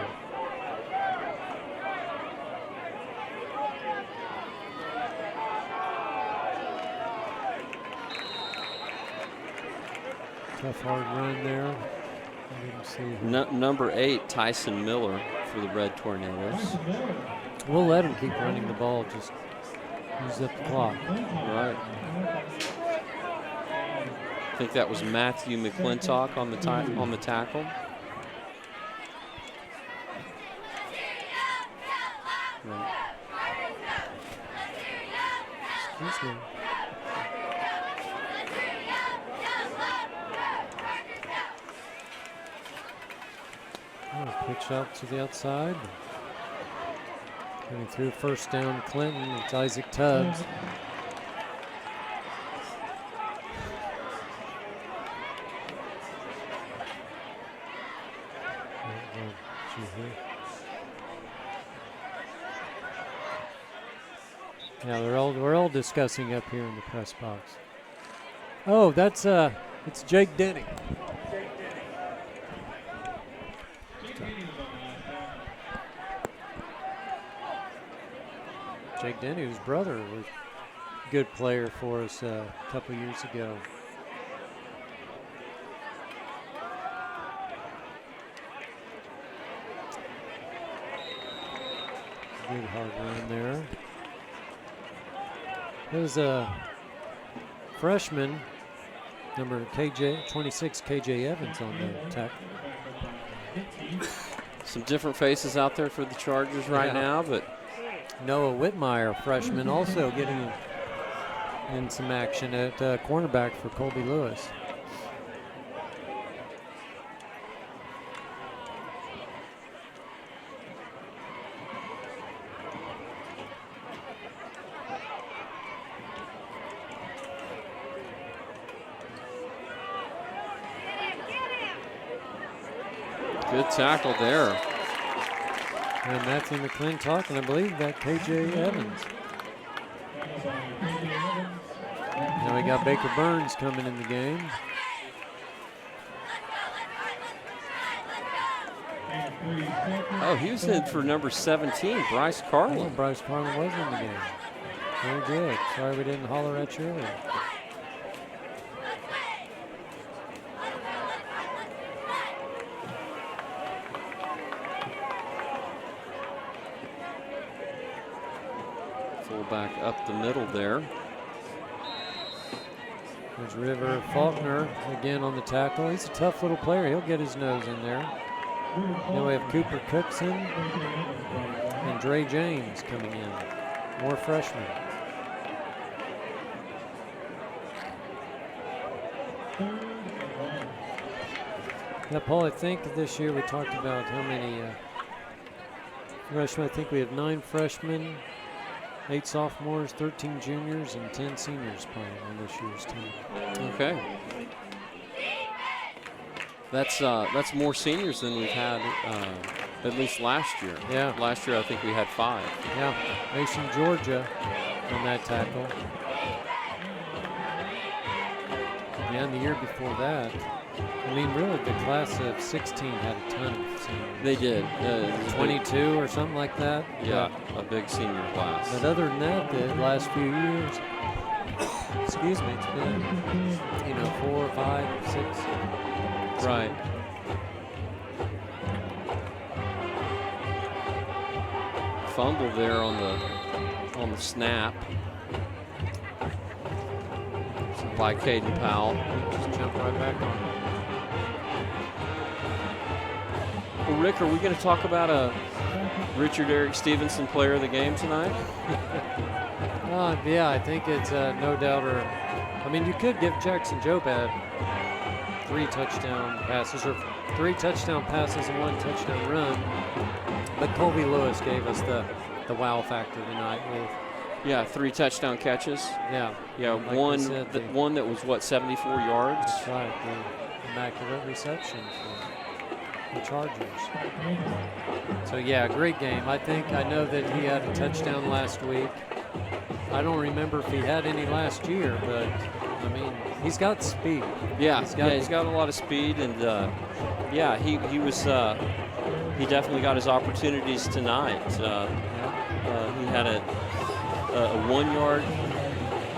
Tough hard run there. I didn't see Number 8, Tyson Miller for the Red Tornadoes. We'll let him keep running the ball, just use up the clock. Right. I think that was Matthew McClintock on the tackle. Excuse me. Pitch out to the outside. Coming through first down, Clinton. It's Isaac Tubbs. Yeah, we're all discussing up here in the press box. Oh, that's it's Jake Denny. Jake Denny, whose brother was a good player for us a couple years ago. Good hard run there. There's a freshman, number 26, KJ Evans on the tackle. Some different faces out there for the Chargers right now, but Noah Whitmire, freshman, also getting in some action at cornerback for Colby Lewis. good tackle there. And Matthew McClintock, and I believe that KJ Evans. Now we got Baker Burns coming in the game. Oh, he was in for number 17, Bryce Carlin. Oh, Bryce Carlin was in the game. Very good. Sorry we didn't holler at you earlier. Fullback up the middle there. There's River Faulkner again on the tackle. He's a tough little player. He'll get his nose in there. Then we have Cooper Cookson and Dre James coming in. More freshmen. Now, Paul, I think this year we talked about how many freshmen. I think we have 9 freshmen, 8 sophomores, 13 juniors, and 10 seniors playing on this year's team. Okay. That's more seniors than we've had at least last year. Yeah. Last year I think we had 5. Yeah. Mason Georgia on that tackle. Yeah, and the year before that, I mean, really, the class of 16 had a ton of seniors. They did. 22 or something like that. Yeah, a big senior class. But other than that, the last few years, excuse me, it's been, 4, 5, 6. Right. Fumble there on the snap. By Caden Powell. Just jump right back on it. Well, Rick, are we going to talk about a Richard Eric Stevenson player of the game tonight? Yeah, I think it's no doubter. I mean, you could give Jackson Jobab 3 touchdown passes, or 3 touchdown passes and 1 touchdown run. But Colby Lewis gave us the wow factor tonight with 3 touchdown catches. Yeah. Yeah, like one that was, what, 74 yards? That's right, the immaculate reception for the Chargers. So, yeah, great game. I know that he had a touchdown last week. I don't remember if he had any last year, but, I mean, he's got speed. Yeah, he's got a lot of speed, and, he definitely got his opportunities tonight. He had a 1-yard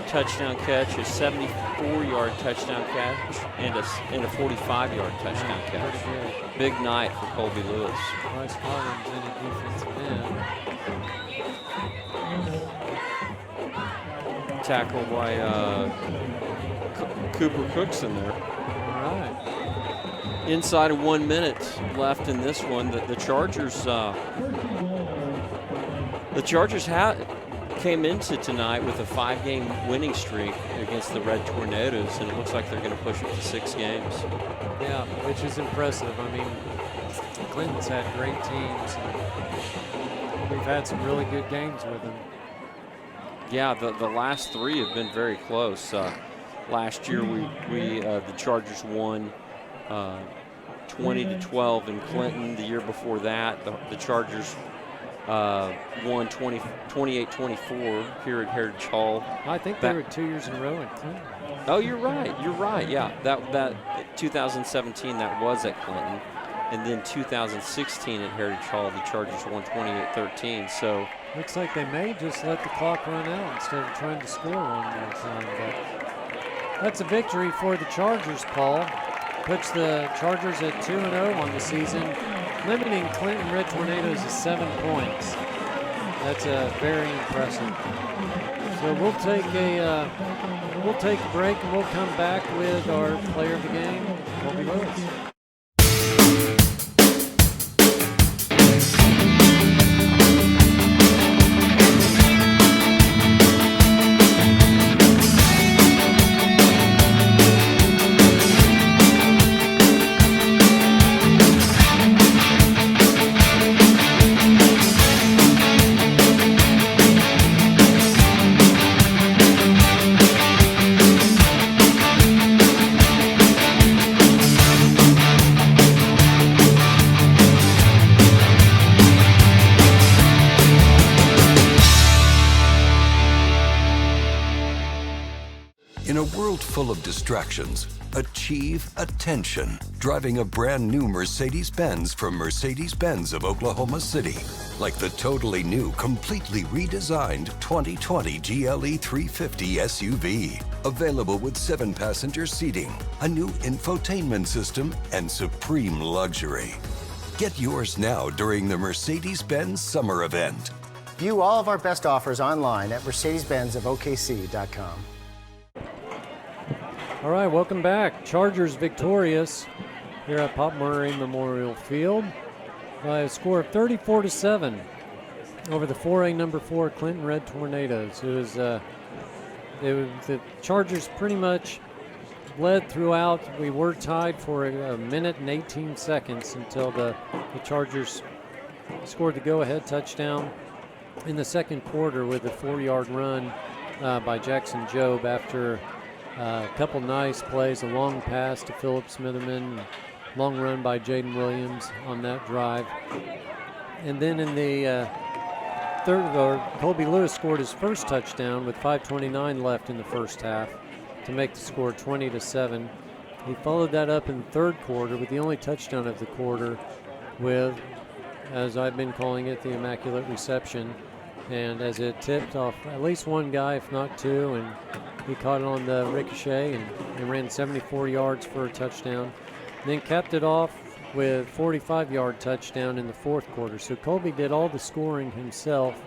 touchdown catch, a 74-yard touchdown catch, and a 45-yard touchdown catch. Big night for Colby Lewis. Bryce Collins in a defensive end. Tackled by Cooper Cookson there. All right. Inside of 1 minute left in this one, the Chargers came into tonight with a 5-game winning streak against the Red Tornadoes, and it looks like they're going to push it to 6 games. Yeah, which is impressive. I mean, Clinton's had great teams. We've had some really good games with them. Yeah, the last 3 have been very close. Last year, the Chargers won 20-12 in Clinton. The year before that, the Chargers won 28-24 here at Heritage Hall. I think they were 2 years in a row in Clinton. Oh, you're right. You're right. Yeah, that 2017 that was at Clinton, and then 2016 at Heritage Hall, the Chargers won 28-13. So looks like they may just let the clock run out instead of trying to score one more time. But that's a victory for the Chargers, Paul. Puts the Chargers at 2-0 on the season, limiting Clinton Red Tornadoes to 7 points. That's very impressive. So we'll take a break and we'll come back with our player of the game, Colby Lewis. In a world full of distractions, achieve attention driving a brand new Mercedes-Benz from Mercedes-Benz of Oklahoma City. Like the totally new, completely redesigned 2020 GLE 350 SUV. Available with 7-passenger seating, a new infotainment system, and supreme luxury. Get yours now during the Mercedes-Benz Summer Event. View all of our best offers online at mercedes-benzofokc.com. All right, welcome back. Chargers victorious here at Pop Murray Memorial Field by a score of 34-7 over the 4A number 4 Clinton Red Tornadoes. The Chargers pretty much led throughout. We were tied for a minute and 18 seconds until the Chargers scored the go-ahead touchdown in the second quarter with a 4-yard run by Jackson Jobe after a couple nice plays, a long pass to Philip Smitherman, long run by Jaden Williams on that drive. And then in the third, Colby Lewis scored his first touchdown with 5:29 left in the first half to make the score 20-7. He followed that up in the third quarter with the only touchdown of the quarter with, as I've been calling it, the immaculate reception. And as it tipped off at least one guy, if not two, and he caught it on the ricochet and ran 74 yards for a touchdown. Then capped it off with 45-yard touchdown in the fourth quarter. So Colby did all the scoring himself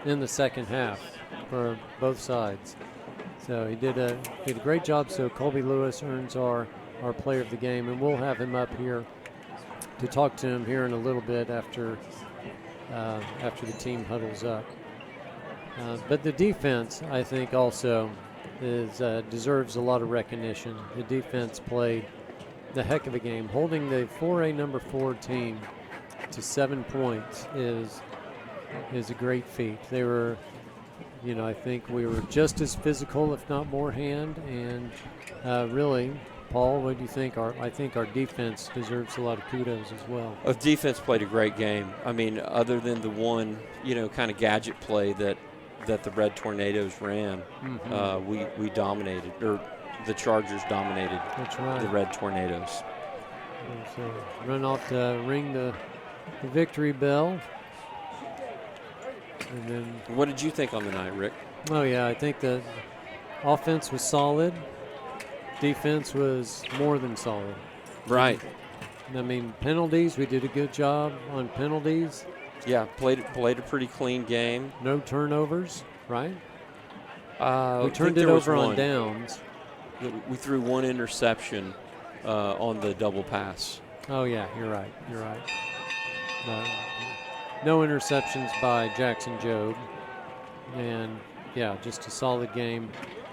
in the second half for both sides. So he did a great job. So Colby Lewis earns our player of the game, and we'll have him up here to talk to him here in a little bit after the team huddles up. But the defense, I think, also deserves a lot of recognition. The defense played the heck of a game. Holding the 4A number 4 team to 7 points is a great feat. They were, I think we were just as physical, if not more hand. And really, Paul, what do you think? I think our defense deserves a lot of kudos as well. Our defense played a great game. I mean, other than the one, kind of gadget play that the Red Tornadoes ran, we dominated, or the Chargers dominated. That's right. The Red Tornadoes. So run off to ring the victory bell. And then, what did you think on the night, Rick? Oh, yeah, I think the offense was solid. Defense was more than solid. Right. I mean, penalties, we did a good job on penalties. Yeah, played a pretty clean game. No turnovers, right? We turned it over on downs. We threw one interception on the double pass. Oh, yeah, you're right. No interceptions by Jackson Jobe. And, yeah, just a solid game.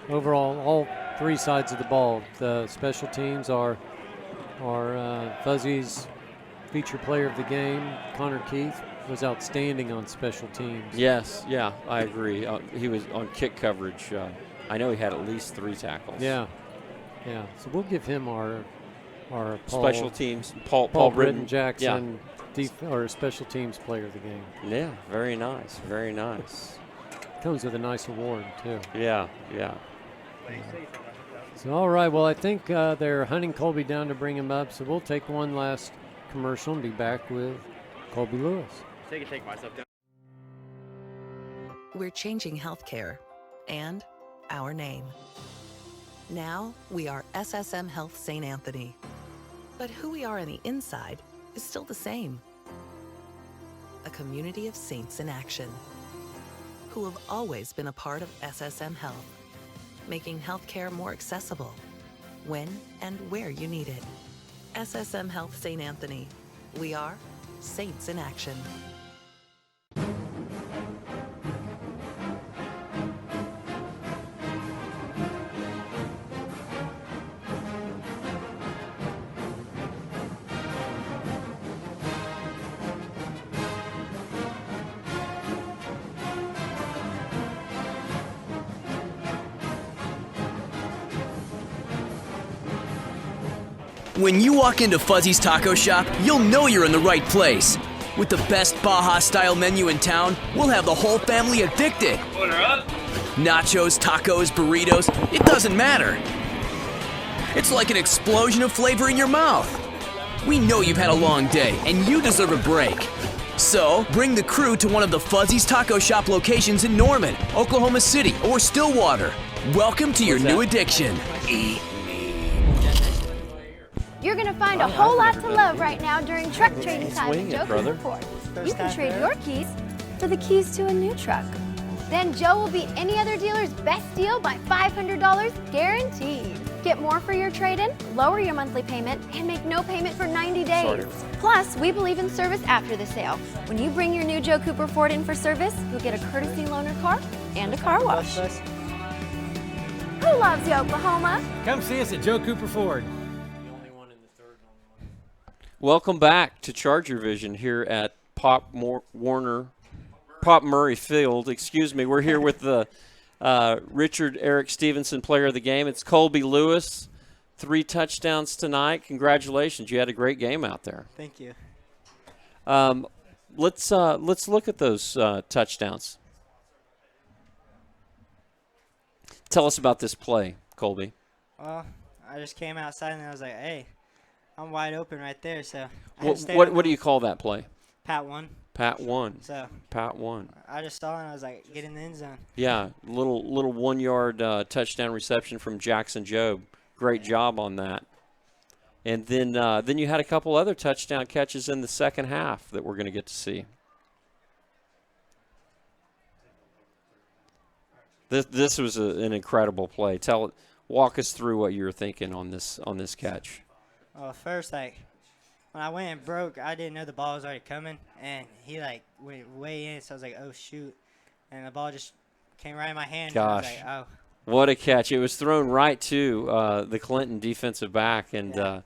Overall, all three sides of the ball. The special teams are Fuzzy's feature player of the game. Connor Keith was outstanding on special teams. Yes, yeah, I agree. He was on kick coverage. I know he had at least 3 tackles. Yeah. So we'll give him our Our special teams. Paul Britton Britton Jackson, or special teams player of the game. Yeah, very nice, very nice. Comes with a nice award too. Yeah. So all right, well I think they're hunting Colby down to bring him up. So we'll take one last commercial and be back with Colby Lewis. Take myself down. We're changing healthcare and our name. Now we are SSM Health St. Anthony. But who we are on the inside is still the same. A community of saints in action who have always been a part of SSM Health, making healthcare more accessible when and where you need it. SSM Health St. Anthony. We are saints in action. When you walk into Fuzzy's Taco Shop, you'll know you're in the right place. With the best Baja-style menu in town, we'll have the whole family addicted. Order up. Nachos, tacos, burritos, it doesn't matter. It's like an explosion of flavor in your mouth. We know you've had a long day, and you deserve a break. So, bring the crew to one of the Fuzzy's Taco Shop locations in Norman, Oklahoma City, or Stillwater. Welcome to your new addiction. You're going to find a whole lot to love right now during truck trading time at Joe Cooper Ford. You can trade your keys for the keys to a new truck. Then Joe will beat any other dealer's best deal by $500 guaranteed. Get more for your trade-in, lower your monthly payment, and make no payment for 90 days. Plus, we believe in service after the sale. When you bring your new Joe Cooper Ford in for service, you'll get a courtesy loaner car and a car wash. Who loves you, Oklahoma? Come see us at Joe Cooper Ford. Welcome back to Charger Vision here at Pop Murray Field. Excuse me. We're here with the Richard Eric Stevenson Player of the Game. It's Colby Lewis, 3 touchdowns tonight. Congratulations. You had a great game out there. Thank you. Let's look at those touchdowns. Tell us about this play, Colby. Well, I just came outside and I was like, hey, I'm wide open right there. So what do you call that play? Pat 1. Pat 1. So Pat 1. I just saw it and I was like, get in the end zone. Yeah, little 1-yard touchdown reception from Jackson Jobe. Great job on that. And then you had a couple other touchdown catches in the second half that we're going to get to see. This was an incredible play. Walk us through what you were thinking on this catch. Well, first, when I went and broke, I didn't know the ball was already coming, and he went way in, so I was like, oh shoot, and the ball just came right in my hand. Gosh, and I was like, oh. What a catch! It was thrown right to the Clinton defensive back, and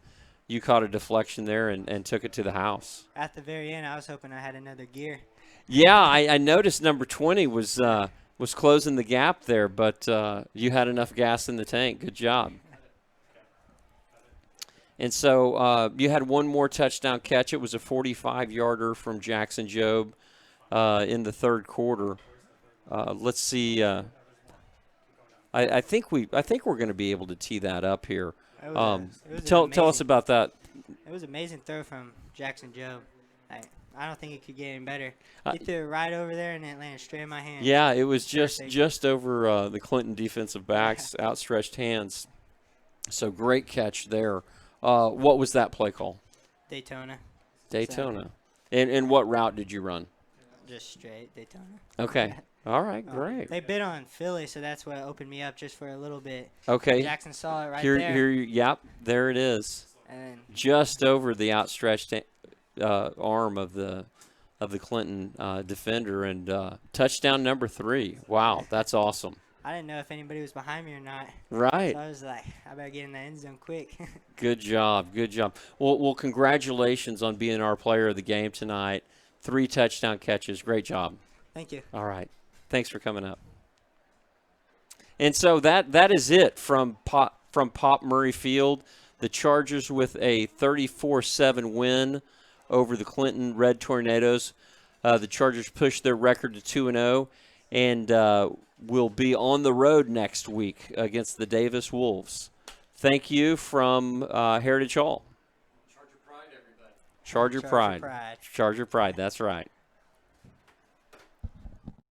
you caught a deflection there and took it to the house. At the very end, I was hoping I had another gear. Yeah, I noticed number 20 was closing the gap there, but you had enough gas in the tank. Good job. And so you had one more touchdown catch. It was a 45-yarder from Jackson Jobe in the third quarter. Let's see. I think we're going to be able to tee that up here. Tell us about that. It was an amazing throw from Jackson Jobe. I don't think it could get any better. He threw it right over there, and it landed straight in my hand. Yeah, it was just over the Clinton defensive back's outstretched hands. So great catch there. What was that play call? Daytona. Daytona. And what route did you run? Just straight Daytona. Okay. All right, great. They bid on Philly, so that's what opened me up just for a little bit. Okay. Jackson saw it right there. Yep, there it is. And just over the outstretched arm of the Clinton defender, and touchdown number 3. Wow, that's awesome. I didn't know if anybody was behind me or not. Right. So I was like, I better get in the end zone quick. Good job. Well, congratulations on being our player of the game tonight. 3 touchdown catches. Great job. Thank you. All right. Thanks for coming up. And so that is it from Pop Murray Field. The Chargers with a 34-7 win over the Clinton Red Tornadoes. The Chargers pushed their record to 2-0 and will be on the road next week against the Davis Wolves. Thank you from Heritage Hall. Charger Pride, everybody. Charger Pride. Charger Pride, that's right.